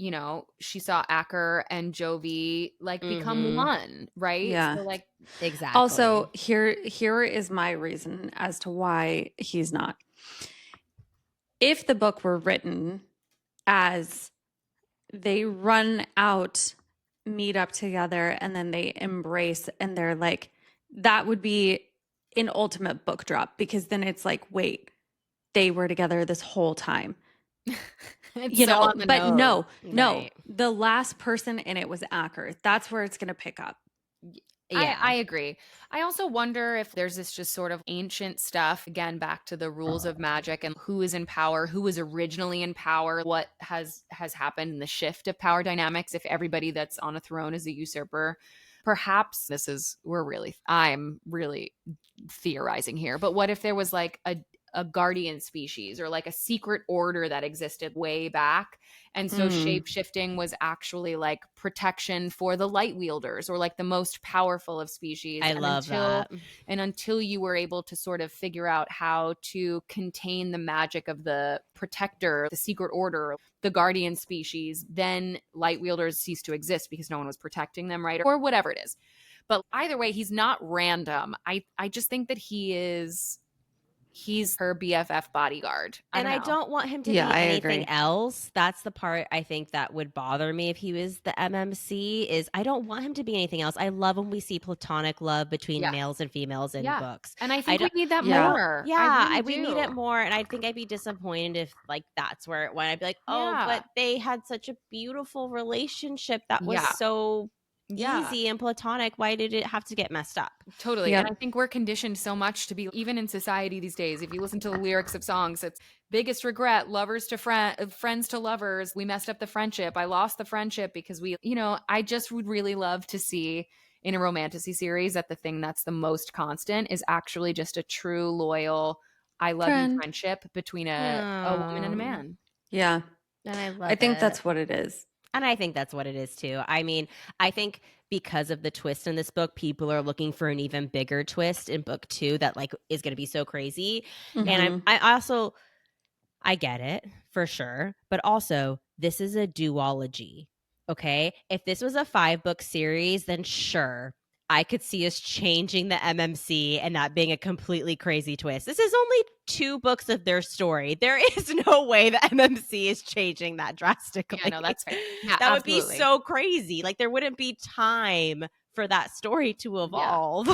she saw Acker and Jovi like become one, right? Yeah. So like exactly. Also, here is my reason as to why he's not. If the book were written as they run out, meet up together, and then they embrace, and they're like, that would be an ultimate book drop, because then it's like, wait, they were together this whole time. But no, Right. the last person in it was Acker. That's where it's going to pick up. Yeah. I agree. I also wonder if there's this just sort of ancient stuff, again, back to the rules of magic and who is in power, who was originally in power, what has happened in the shift of power dynamics, if everybody that's on a throne is a usurper. Perhaps I'm really theorizing here, but what if there was like a guardian species or like a secret order that existed way back, and so shape-shifting was actually like protection for the light wielders or like the most powerful of species. I love that. And until you were able to sort of figure out how to contain the magic of the protector, the secret order, the guardian species, then light wielders ceased to exist because no one was protecting them, right? Or whatever it is. But either way, he's not random. I just think that he's her BFF bodyguard. I don't want him to be anything else. That's the part I think that would bother me if he was the MMC, is I don't want him to be anything else. I love when we see platonic love between males and females in books. And I think we need that more. Yeah, we need it more. And I think I'd be disappointed if like that's where it went. I'd be like, but they had such a beautiful relationship that was so easy and platonic. Why did it have to get messed up? Totally. And I think we're conditioned so much to be, even in society these days, if you listen to the lyrics of songs, it's biggest regret, lovers to friends to lovers. We messed up the friendship. I lost the friendship because I just would really love to see in a romantasy series that the thing that's the most constant is actually just a true, loyal, I love you friendship between a woman and a man. Yeah. And I think that's what it is. And I think that's what it is too. I mean, I think because of the twist in this book, people are looking for an even bigger twist in book 2 that like is going to be so crazy. And I get it for sure. But also, this is a duology. Okay. If this was a 5-book series, then sure, I could see us changing the MMC and that being a completely crazy twist. This is only 2 books of their story. There is no way the MMC is changing that drastically. Yeah, no, that's fair. Yeah, that would be so crazy. Like there wouldn't be time for that story to evolve.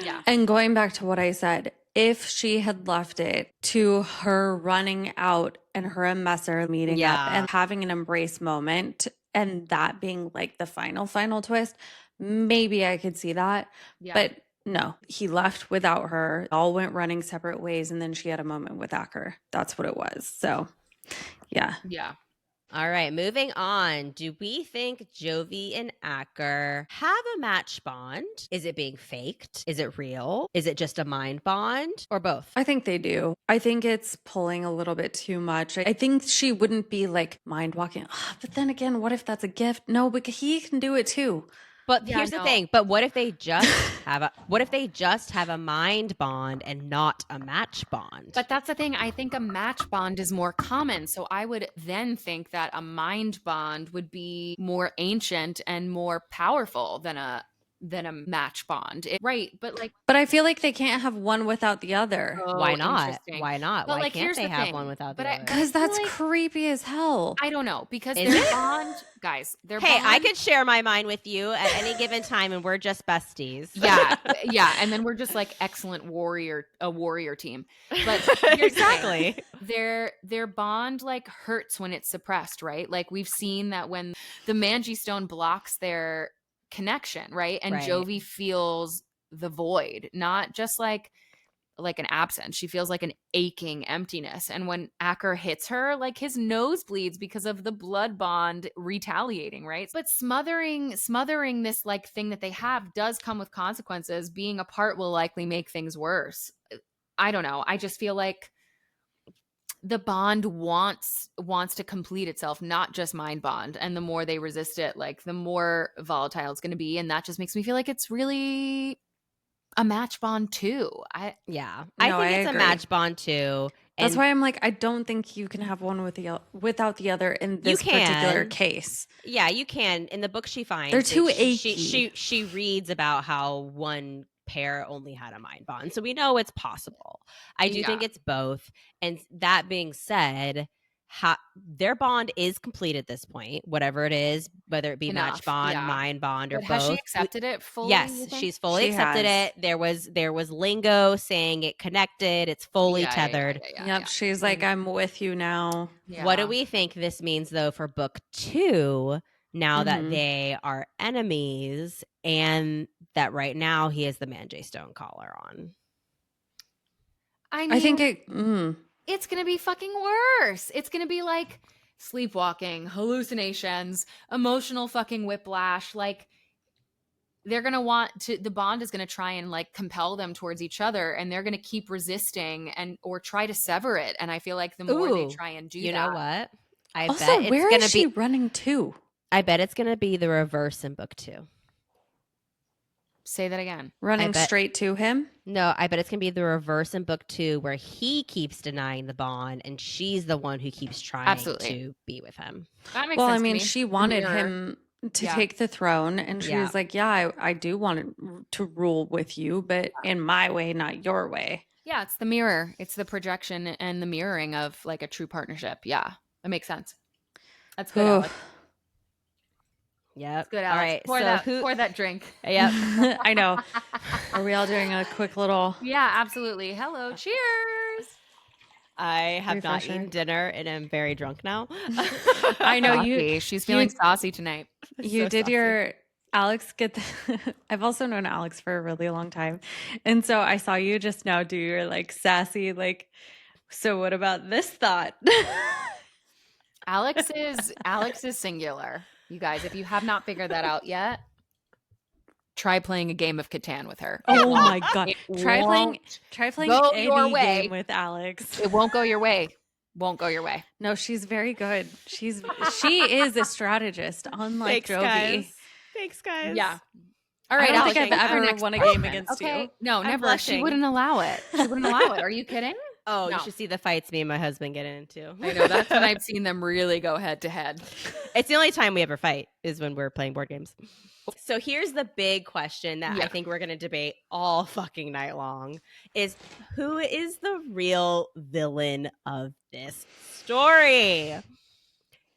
Yeah. And going back to what I said, if she had left it to her running out and her and Messer meeting up and having an embrace moment and that being like the final twist, maybe I could see that. Yeah. But no, he left without her. All went running separate ways. And then she had a moment with Acker. That's what it was. So, yeah. Yeah. All right, moving on. Do we think Jovi and Acker have a match bond? Is it being faked? Is it real? Is it just a mind bond? Or both? I think they do. I think it's pulling a little bit too much. I think she wouldn't be like mind walking. Oh, but then again, what if that's a gift? No, because he can do it too. But here's the thing. But what if they just have a mind bond and not a match bond? But that's the thing. I think a match bond is more common. So I would then think that a mind bond would be more ancient and more powerful than a a match bond. Right, but like, But I feel like they can't have one without the other. Why oh, not? interesting. Why not? But Why like, can't here's they the have thing. one without But the I other? Because feel that's like, creepy as hell. I don't know, because Is their it? bond, guys, their Hey, bond. I could share my mind with you at any given time, and we're just besties. Yeah, yeah, and then we're just like excellent a warrior team. But here's the thing. exactly. Their bond like hurts when it's suppressed, right? Like we've seen that when the Manji Stone blocks their connection, right? And Right. Jovi feels the void, not just like an absence. She feels like an aching emptiness. And when Acker hits her, like his nose bleeds because of the blood bond retaliating, right? But smothering this like thing that they have does come with consequences. Being apart will likely make things worse. I don't know. I just feel like the bond wants to complete itself, not just mind bond. And the more they resist it, like the more volatile it's going to be. And that just makes me feel like it's really a match bond too. Yeah, No, I think I it's a agree. match bond too. That's And why I'm like, I don't think you can have one without the other in this particular can. case. yeah, you can. In the book, she finds They're that too she achy. reads about how one pair only had a mind bond, so we know it's possible. I do think Yeah. it's both. And that being said, their bond is complete at this point, whatever it is, whether it be Enough, match bond, yeah. mind bond, or But has she both. accepted it fully? Yes, you think? she's fully She accepted has. it. There was lingo saying it connected. It's fully Yeah, tethered. Yep, she's like, I'm with you now. Yeah. What do we think this means though for book 2, now that Mhm. they are enemies and that right now he has the Manjay Stone collar on? I mean, I think it's gonna be fucking worse. It's gonna be like sleepwalking, hallucinations, emotional fucking whiplash. Like they're gonna want to. The bond is gonna try and like compel them towards each other, and they're gonna keep resisting or try to sever it. And I feel like the more they Ooh, try and do you that, know what? I also, bet it's where going is to she be running to? I bet it's going to be the reverse in book 2. say that again. Running bet- straight to him? No, I bet it's going to be the reverse in book 2 where he keeps denying the bond and she's the one who keeps trying Absolutely. to be with him. That makes Well, sense I mean, to me. she The wanted mirror. him to Yeah. take the throne, and she Yeah. was like, yeah, I do want to rule with you, but in my way, not your way. Yeah, it's the mirror. It's the projection and the mirroring of like a true partnership. Yeah, that makes sense. That's good, Alex. Yep. That's good, All Alex. right. Pour that drink. Yep. I know. Are we all doing a quick little? Yeah, absolutely. Hello, cheers. I have not Refresher. eaten dinner and am very drunk now. I know Saucy. She's feeling saucy tonight. You So did saucy. your Alex get I've also known Alex for a really long time. And so I saw you just now do your like sassy, like, so what about this thought? Alex is singular. You guys, if you have not figured that out yet, try playing a game of Catan with her. Oh my god. It Try playing go any your way. game with Alex. It won't go your way. Won't go your way. No, she's very good. She is a strategist, unlike Thanks, Jovi. guys. Thanks, guys. Yeah. All right, I don't Alex, think I've what's your ever next won a question? game against Okay. you. No, I'm never. blushing. She wouldn't allow it. She wouldn't allow it. Are you kidding? Oh, No. you should see the fights me and my husband get into. I know. That's when I've seen them really go head to head. It's the only time we ever fight is when we're playing board games. So here's the big question that I think we're going to debate all fucking night long is who is the real villain of this story?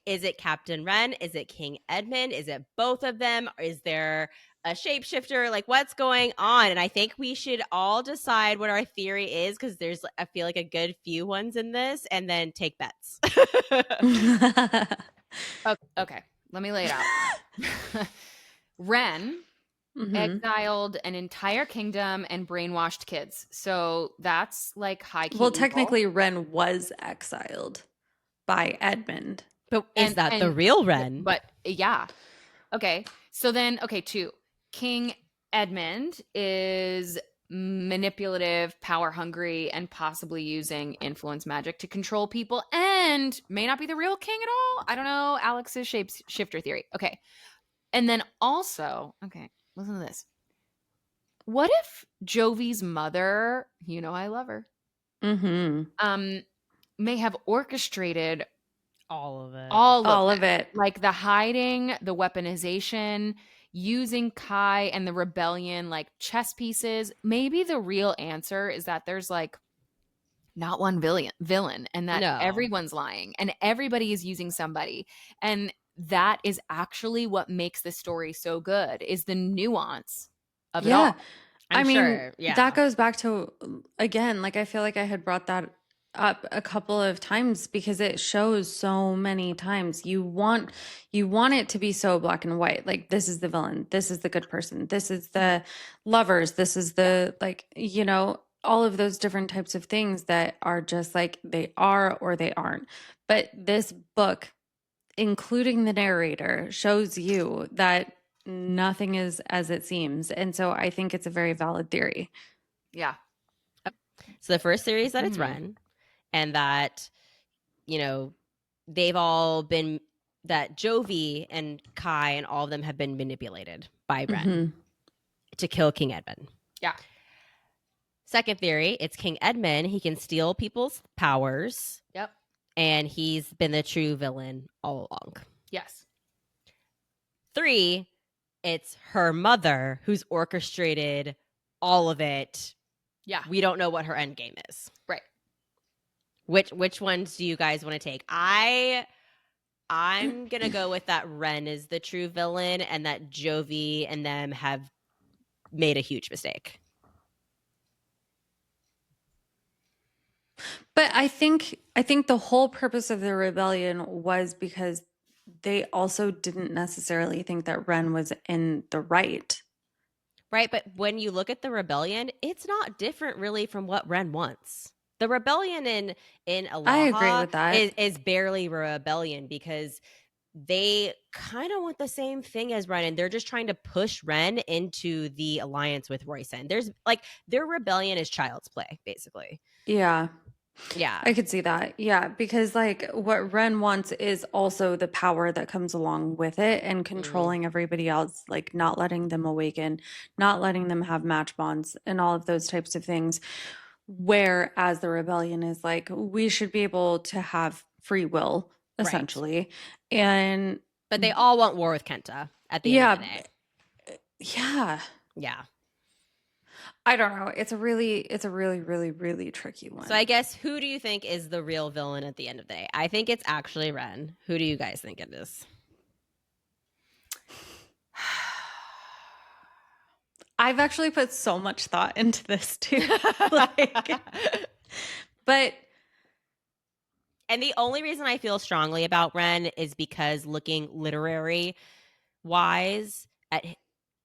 Is it Captain Ren? Is it King Edmund? Is it both of them? Or is there a shapeshifter? Like, what's going on? And I think we should all decide what our theory is because there's, I feel like, a good few ones in this, and then take bets. Okay. Let me lay it out. Ren exiled an entire kingdom and brainwashed kids. So that's like high key. Well, technically, Ren was exiled by Edmund. But is that the real Ren? But yeah. Okay. So then, 2. King Edmund is manipulative, power hungry, and possibly using influence magic to control people and may not be the real king at all. I don't know. Alex's shapeshifter theory. Okay. And then also, listen to this. What if Jovi's mother, I love her, may have orchestrated all of it. All of it. Like the hiding, the weaponization, using Kai and the rebellion like chess pieces. Maybe the real answer is that there's like not one villain and that No. everyone's lying and everybody is using somebody. And that is actually what makes the story so good, is the nuance of it all. I'm sure. Yeah. That goes back to, again, like I feel like I had brought that up a couple of times because it shows so many times. You want it to be so black and white. Like, this is the villain, this is the good person, this is the lovers, this is the like, you know, all of those different types of things that are just like they are or they aren't. But this book, including the narrator, shows you that nothing is as it seems. And so I think it's a very valid theory. Yeah. So the first series that it's run, and that, you know, they've all been, that Jovi and Kai and all of them have been manipulated by Ren to kill King Edmund. Yeah. Second theory, it's King Edmund. He can steal people's powers. Yep. And he's been the true villain all along. Yes. 3, it's her mother who's orchestrated all of it. Yeah. We don't know what her end game is. Right. Which ones do you guys want to take? I'm gonna go with that Ren is the true villain and that Jovi and them have made a huge mistake. But I think the whole purpose of the rebellion was because they also didn't necessarily think that Ren was in the right. Right, but when you look at the rebellion, it's not different really from what Ren wants. The rebellion in Aloha I agree with that. is barely rebellion because they kind of want the same thing as Ren, and they're just trying to push Ren into the alliance with Royson. There's like, their rebellion is child's play, basically. Yeah. Yeah. I could see that. Yeah, because like what Ren wants is also the power that comes along with it and controlling everybody else, like not letting them awaken, not letting them have match bonds and all of those types of things. Whereas the rebellion is like, we should be able to have free will, essentially. Right. But they all want war with Kenta at the end of the day. Yeah. Yeah. I don't know. It's a really, really tricky one. So I guess, who do you think is the real villain at the end of the day? I think it's actually Ren. Who do you guys think it is? I've actually put so much thought into this too. And the only reason I feel strongly about Ren is because looking literary wise at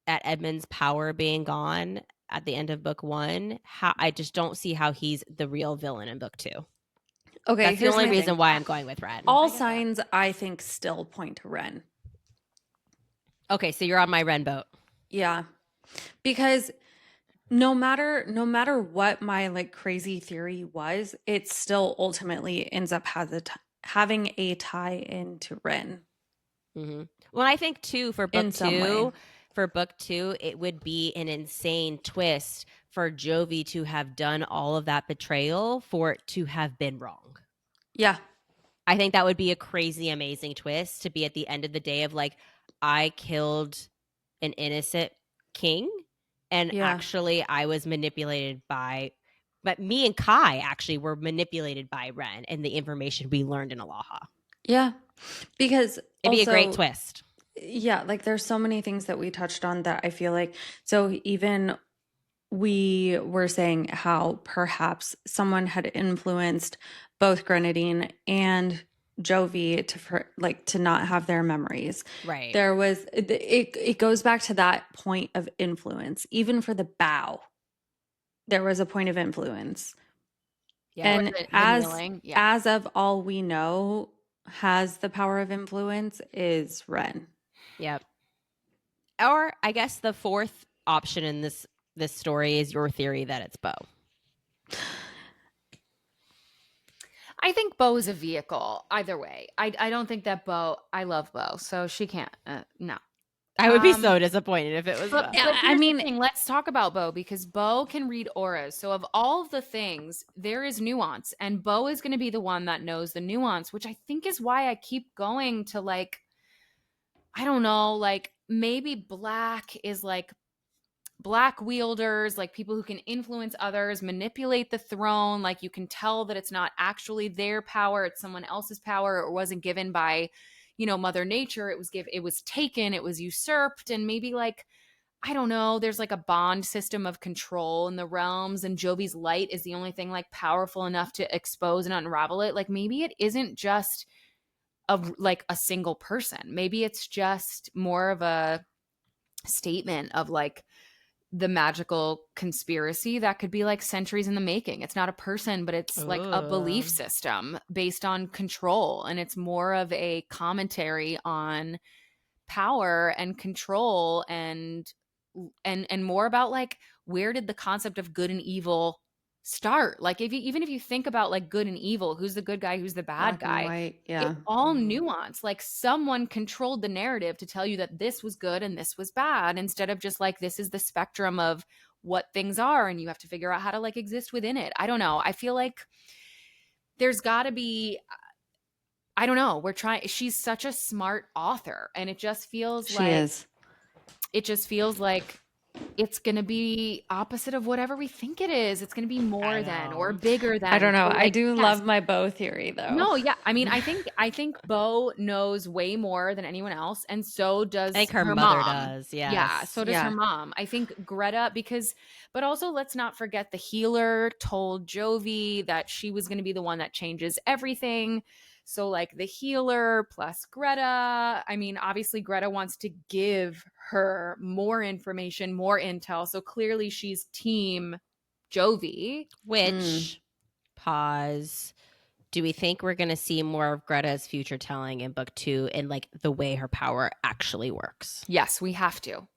Edmund's power being gone at the end of book 1, I just don't see how he's the real villain in book 2. Okay, that's the only reason why I'm going with Ren. All signs, I think, still point to Ren. Okay, so you're on my Ren boat. Yeah, because no matter what my like crazy theory was, it still ultimately ends up having a tie into Ren. Mm-hmm. Well, I think too for book 2. For book 2, it would be an insane twist for Jovi to have done all of that betrayal for it to have been wrong. Yeah. I think that would be a crazy, amazing twist to be at the end of the day of like, I killed an innocent king and actually I was manipulated by, but me and Kai actually were manipulated by Ren and the information we learned in Aloha. Yeah. Because it'd be a great twist. Yeah, like there's so many things that we touched on that I feel like, so even we were saying how perhaps someone had influenced both Grenadine and Jovi to not have their memories. Right. There was, it goes back to that point of influence. Even for the bow, there was a point of influence. Yeah. And as of all we know, has the power of influence is Ren. Yep. Or I guess the fourth option in this story is your theory that it's Bo. I think Bo is a vehicle either way. I don't think that Bo, I love Bo, so she can't, no. I would be so disappointed if it was Bo. I mean, let's talk about Bo because Bo can read auras. So of all of the things, there is nuance and Bo is going to be the one that knows the nuance, which I think is why I keep going to like, I don't know, like maybe black is like black wielders, like people who can influence others, manipulate the throne. Like you can tell that it's not actually their power, it's someone else's power. It wasn't given by, Mother Nature. It was taken, it was usurped. And maybe like, I don't know, there's like a bond system of control in the realms, and Jovi's light is the only thing like powerful enough to expose and unravel it. Like maybe it isn't just of like a single person. Maybe it's just more of a statement of like the magical conspiracy that could be like centuries in the making. It's not a person, but it's like a belief system based on control. And it's more of a commentary on power and control and more about like, where did the concept of good and evil start? Like even if you think about like good and evil, who's the good guy, who's the bad Black and guy, white, yeah. it's all nuance. Like someone controlled the narrative to tell you that this was good and this was bad, instead of just like, this is the spectrum of what things are and you have to figure out how to like exist within it. I don't know. I feel like there's got to be, I don't know. She's such a smart author, and it just feels She like is. it just feels like it's going to be opposite of whatever we think it is. It's going to be more than or bigger than. I don't know. So, I like, do yes. love my Bo theory though. No, yeah. I mean, I think Bo knows way more than anyone else, and so does I think her mom. mother does. Yes. Yeah, so does her mom. I think Greta, but also let's not forget the healer told Jovi that she was going to be the one that changes everything. So like the healer plus Greta. I mean, obviously Greta wants to give her more information, more intel. So clearly she's team Jovi. Which, pause. Do we think we're going to see more of Greta's future telling in book 2 and like the way her power actually works? Yes, we have to.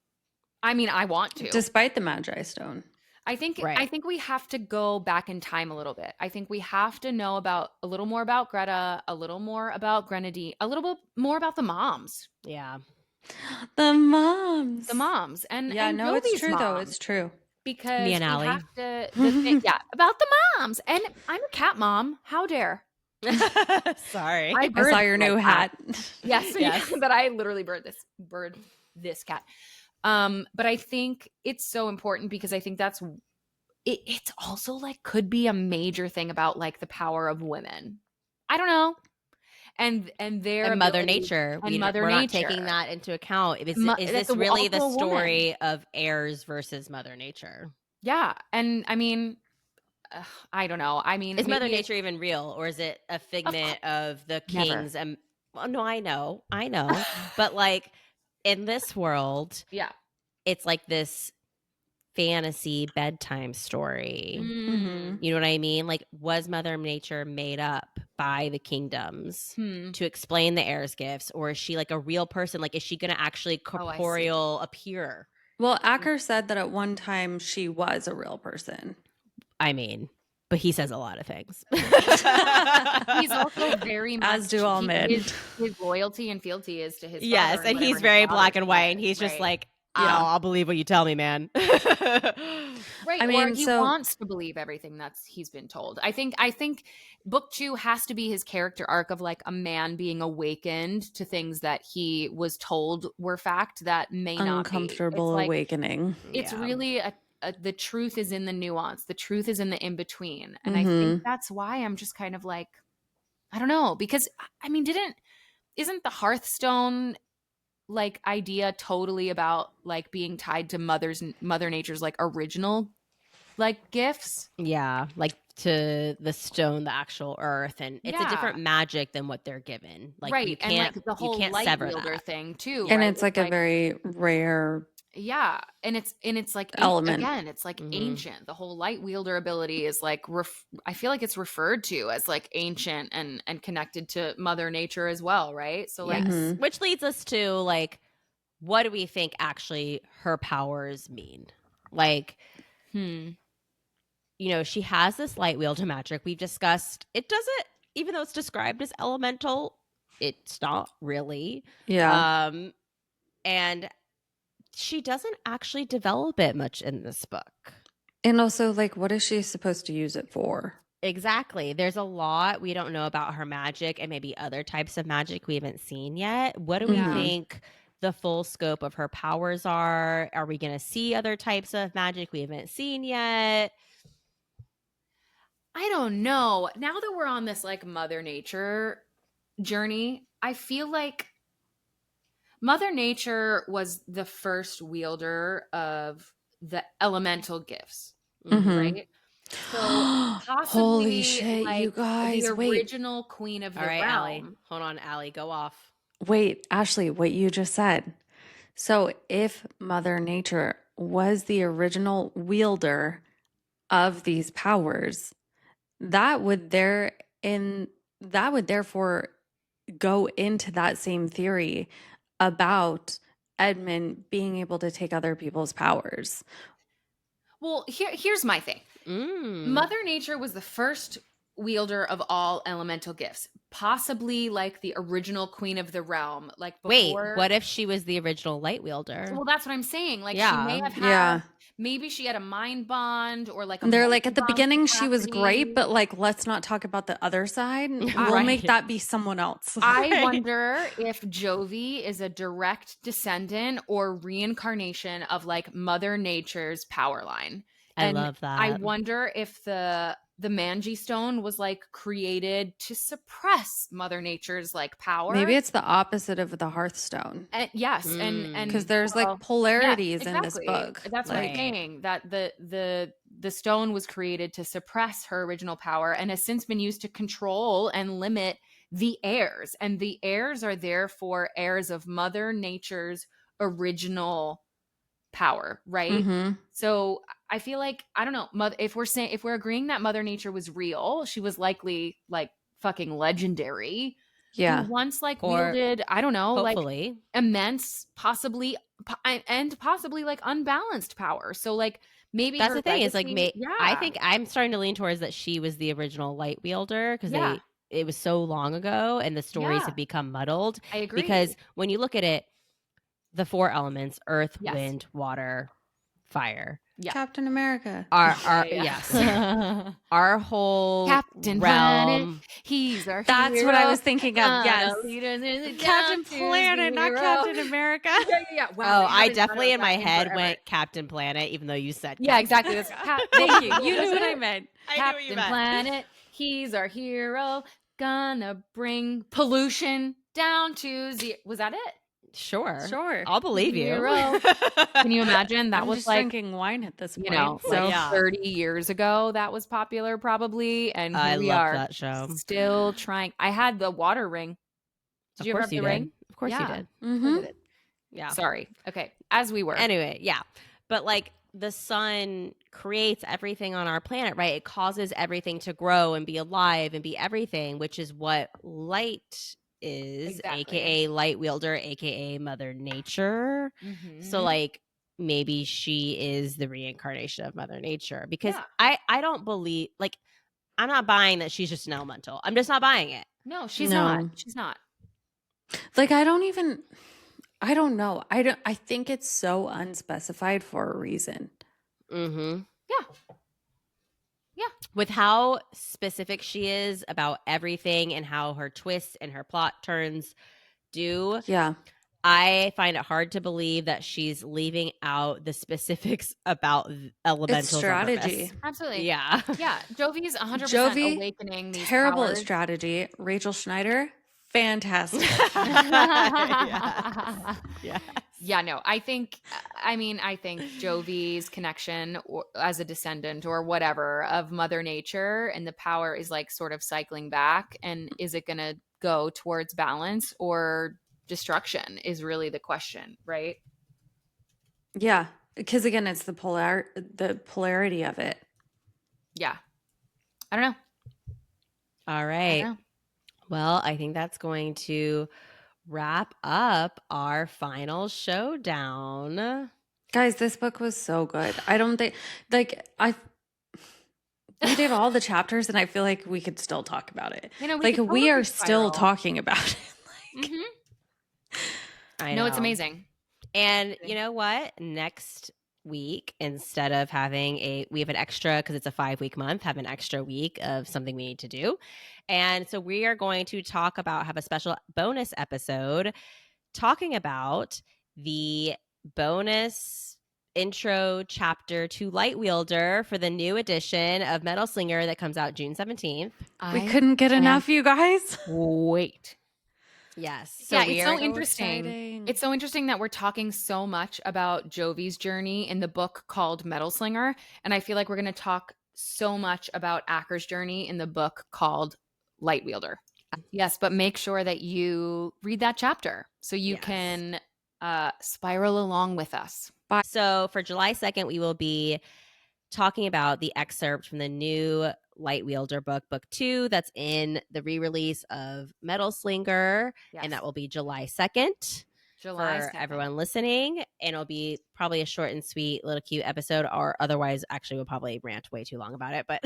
I mean, I want to. Despite the Magi Stone. I think Right. we have to go back in time a little bit. I think we have to know about a little more about Greta, a little more about Grenadine, a little bit more about the moms. Yeah. The moms. The moms. And no, it's Jovi's true though. mom. It's true. Because Me and we Allie. have to about the moms. And I'm a cat mom. How dare. Sorry. I birthed saw your my new cat. hat. Yes, Yes. that I literally birthed this cat. But I think it's so important because I think that's it's also like could be a major thing about like the power of women. I don't know. And their And Mother ability- Nature. and Mother we're Nature. not taking that into account. Is That's this really the also a woman. story of heirs versus Mother Nature? Yeah, and I mean, I don't know. I mean, Is Mother maybe Nature even real, or is it a figment of the Never. kings? And well, no, I know, but like in this world, yeah. it's like this fantasy bedtime story. Mm. You know what I mean? Like, was Mother Nature made up by the kingdoms to explain the heirs' gifts, or is she like a real person? Like, is she going to actually corporeal appear? Well, Acker said that at one time she was a real person. I mean, but he says a lot of things. He's also very much, As do all men. His loyalty and fealty is to his Yes, father and whatever he's his very father black and white, said, and he's just right. like, Yeah. I'll believe what you tell me, man. Right. I mean, or he so- wants to believe everything he's been told. I think book 2 has to be his character arc of like a man being awakened to things that he was told were fact that may not be. Uncomfortable It's like, awakening. it's Yeah. really the truth is in the nuance. The truth is in the in between. And I Mhm. think that's why I'm just kind of like, I don't know, because I mean, isn't the Hearthstone like idea totally about like being tied to Mother Nature's like original like gifts? Yeah, like to the stone, the actual earth, and it's a Yeah. different magic than what they're given. Like right. you And can't, like the whole you can't light sever wielder that. thing too. And right? it's like a very rare yeah, and it's like element. again, it's like Mhm. ancient. The whole light wielder ability is like I feel like it's referred to as like ancient and connected to Mother Nature as well, right? So like Yes. Mhm. Which leads us to like, what do we think actually her powers mean? Like, you know, she has this light wielder magic. We've discussed it doesn't, even though it's described as elemental, it's not really. Yeah. And she doesn't actually develop it much in this book. And also, like, what is she supposed to use it for? Exactly. There's a lot we don't know about her magic and maybe other types of magic we haven't seen yet. What do we Mhm. think the full scope of her powers are. Are we going to see other types of magic we haven't seen yet? I don't know. Now that we're on this like Mother Nature journey, I feel like Mother Nature was the first wielder of the elemental gifts, Mhm. right? So Holy possibly shit, you like the guys. Wait. original queen of All the right, Allie. realm. Hold on, Allie. Go off. Wait, Ashley, what you just said. So if Mother Nature was the original wielder of these powers, that would therefore go into that same theory about Edmund being able to take other people's powers. Well, here's my thing. Mother Nature was the first wielder of all elemental gifts, possibly like the original queen of the realm. Like before. Wait, what if she was the original light wielder? Well, that's what I'm saying. Like she may Yeah. have had, Yeah. maybe she had a mind bond or like a And they're like, at the multi-bond beginning, she was capacity. great, but like, let's not talk about the other side. We'll Right. make that be someone else. I wonder if Jovi is a direct descendant or reincarnation of like Mother Nature's power line. I love that. I wonder if the Manji stone was like created to suppress Mother Nature's like power. Maybe it's the opposite of the Hearthstone. And yes, and Because there's well, like polarities yeah, in this exactly. book. That's what I'm Right. saying. That the stone was created to suppress her original power and has since been used to control and limit the heirs. And the heirs are therefore heirs of Mother Nature's original power, right? Mhm. So I feel like, I don't know, if we're agreeing that Mother Nature was real, she was likely like fucking legendary. Yeah. Who once like Or wielded, I don't know, hopefully. like immense, possibly like unbalanced power. So like maybe That's her the thing is like legacy- I think I'm starting to lean towards that she was the original light wielder because Yeah. it was so long ago and the stories Yeah. have become muddled. I agree. Because when you look at it, the 4 elements, earth, Yes. wind, water, fire, Yeah. Captain America. our Yeah. yes. Our whole Captain realm. Planet, he's our That's what I hero. was thinking of. Yes. Captain Planet, not Captain America. Yeah. Wow, Oh, I haven't thought definitely of in my that name head forever. went Captain Planet, even though you said Yeah, Captain. exactly. That's Thank you. You knew what I meant. Captain Planet, he's our hero. Gonna bring pollution down to zero. Was that it? Sure. Sure. I'll believe you. Zero. Can you imagine? That I'm was just like, drinking wine at this point. you know, so like Yeah. 30 years ago that was popular probably. And here I we loved are that show. still trying. I had the water ring. Did Of you ever course have you the did. ring? Of course you Yeah. did. Mhm. Yeah. Sorry. Okay. As we were. Anyway, yeah. But like the sun creates everything on our planet, right? It causes everything to grow and be alive and be everything, which is what light is, Exactly. aka light wielder, aka Mother Nature. Mhm. So like maybe she is the reincarnation of Mother Nature because Yeah. I don't believe like I'm not buying that she's just an elemental. I'm just not buying it. No, she's No. not. She's not. like I don't know. I think it's so unspecified for a reason. Mm-hmm. Yeah. With how specific she is about everything and how her twists and her plot turns do, Yeah. I find it hard to believe that she's leaving out the specifics about elementals. It's strategy. Absolutely. Yeah. Yeah. Jovi's 100% Jovi, awakening these terrible at powers. strategy. Rachel Schneider, fantastic. Yes. Yeah, no, I think Jovi's connection as a descendant or whatever of Mother Nature and the power is like sort of cycling back. And is it going to go towards balance or destruction is really the question, right? Yeah, because again, it's the polarity of it. Yeah. I don't know. All I right. don't know. Well, I think that's going to wrap up our final showdown. Guys, this book was so good. I don't think we did all the chapters and I feel like we could still talk about it. You know, Like could we totally are still spiral. talking about it. Mhm. I No, know. it's amazing. And you know what? Next week, instead of having we have an extra, because it's a 5-week month, have an extra week of something we need to do. And so we are going to have a special bonus episode talking about the bonus intro chapter to Lightwielder for the new edition of Metal Slinger that comes out June 17th. We couldn't get enough, you guys. Wait. Yes. So we it's are so interesting. exciting. It's so interesting that we're talking so much about Jovi's journey in the book called Metal Slinger. And I feel like we're going to talk so much about Acker's journey in the book called Lightwielder. Yes, but make sure that you read that chapter so you Yes. can spiral along with us. So for July 2nd, we will be talking about the excerpt from the new Lightwielder book, book 2, that's in the re-release of Metal Slinger, and that will be July 2nd. For everyone listening, and it'll be probably a short and sweet little cute episode, or otherwise actually we'll probably rant way too long about it, but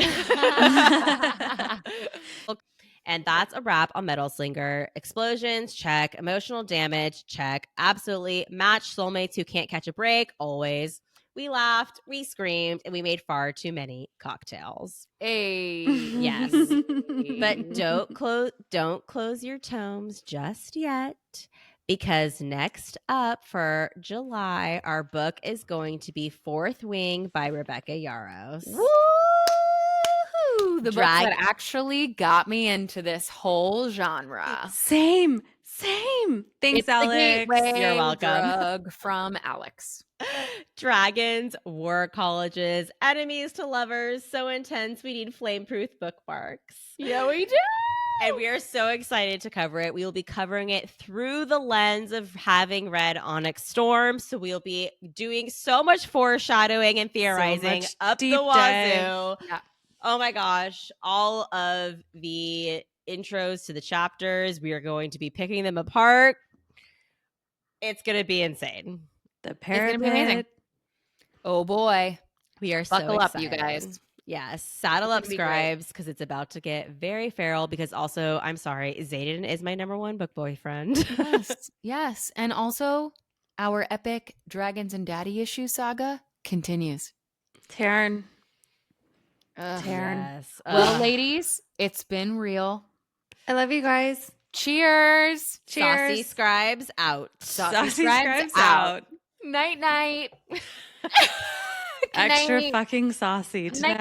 and that's a wrap on Metal Slinger. Explosions, check. Emotional damage, check. Absolutely. Match soulmates who can't catch a break, always. We laughed, we screamed, and we made far too many cocktails. Yes. But don't close your tomes just yet, because next up for July, our book is going to be Fourth Wing by Rebecca Yarros. Woo! The book that actually got me into this whole genre. Same. Thanks, it's Alex. The gateway You're welcome. Drug from Alex. Dragons, war colleges, enemies to lovers, so intense we need flame-proof bookmarks. Yeah, we do. And we are so excited to cover it. We will be covering it through the lens of having read Onyx Storm. So we'll be doing so much foreshadowing and theorizing up the wazoo. Yeah. Oh my gosh. All of the intros to the chapters, we are going to be picking them apart. It's going to be insane. The parapet. It's going to be amazing. Oh boy. We are Buckle so up, excited. you guys. Yes, saddle up, scribes, because it's about to get very feral. Because also, I'm sorry, Xaden is my number one book boyfriend. Yes. And also, our epic Dragons and Daddy issue saga continues. Taryn. Yes. Well, ladies, it's been real. I love you guys. Cheers. Saucy scribes out. Saucy scribes out. Night, night. Extra fucking saucy tonight.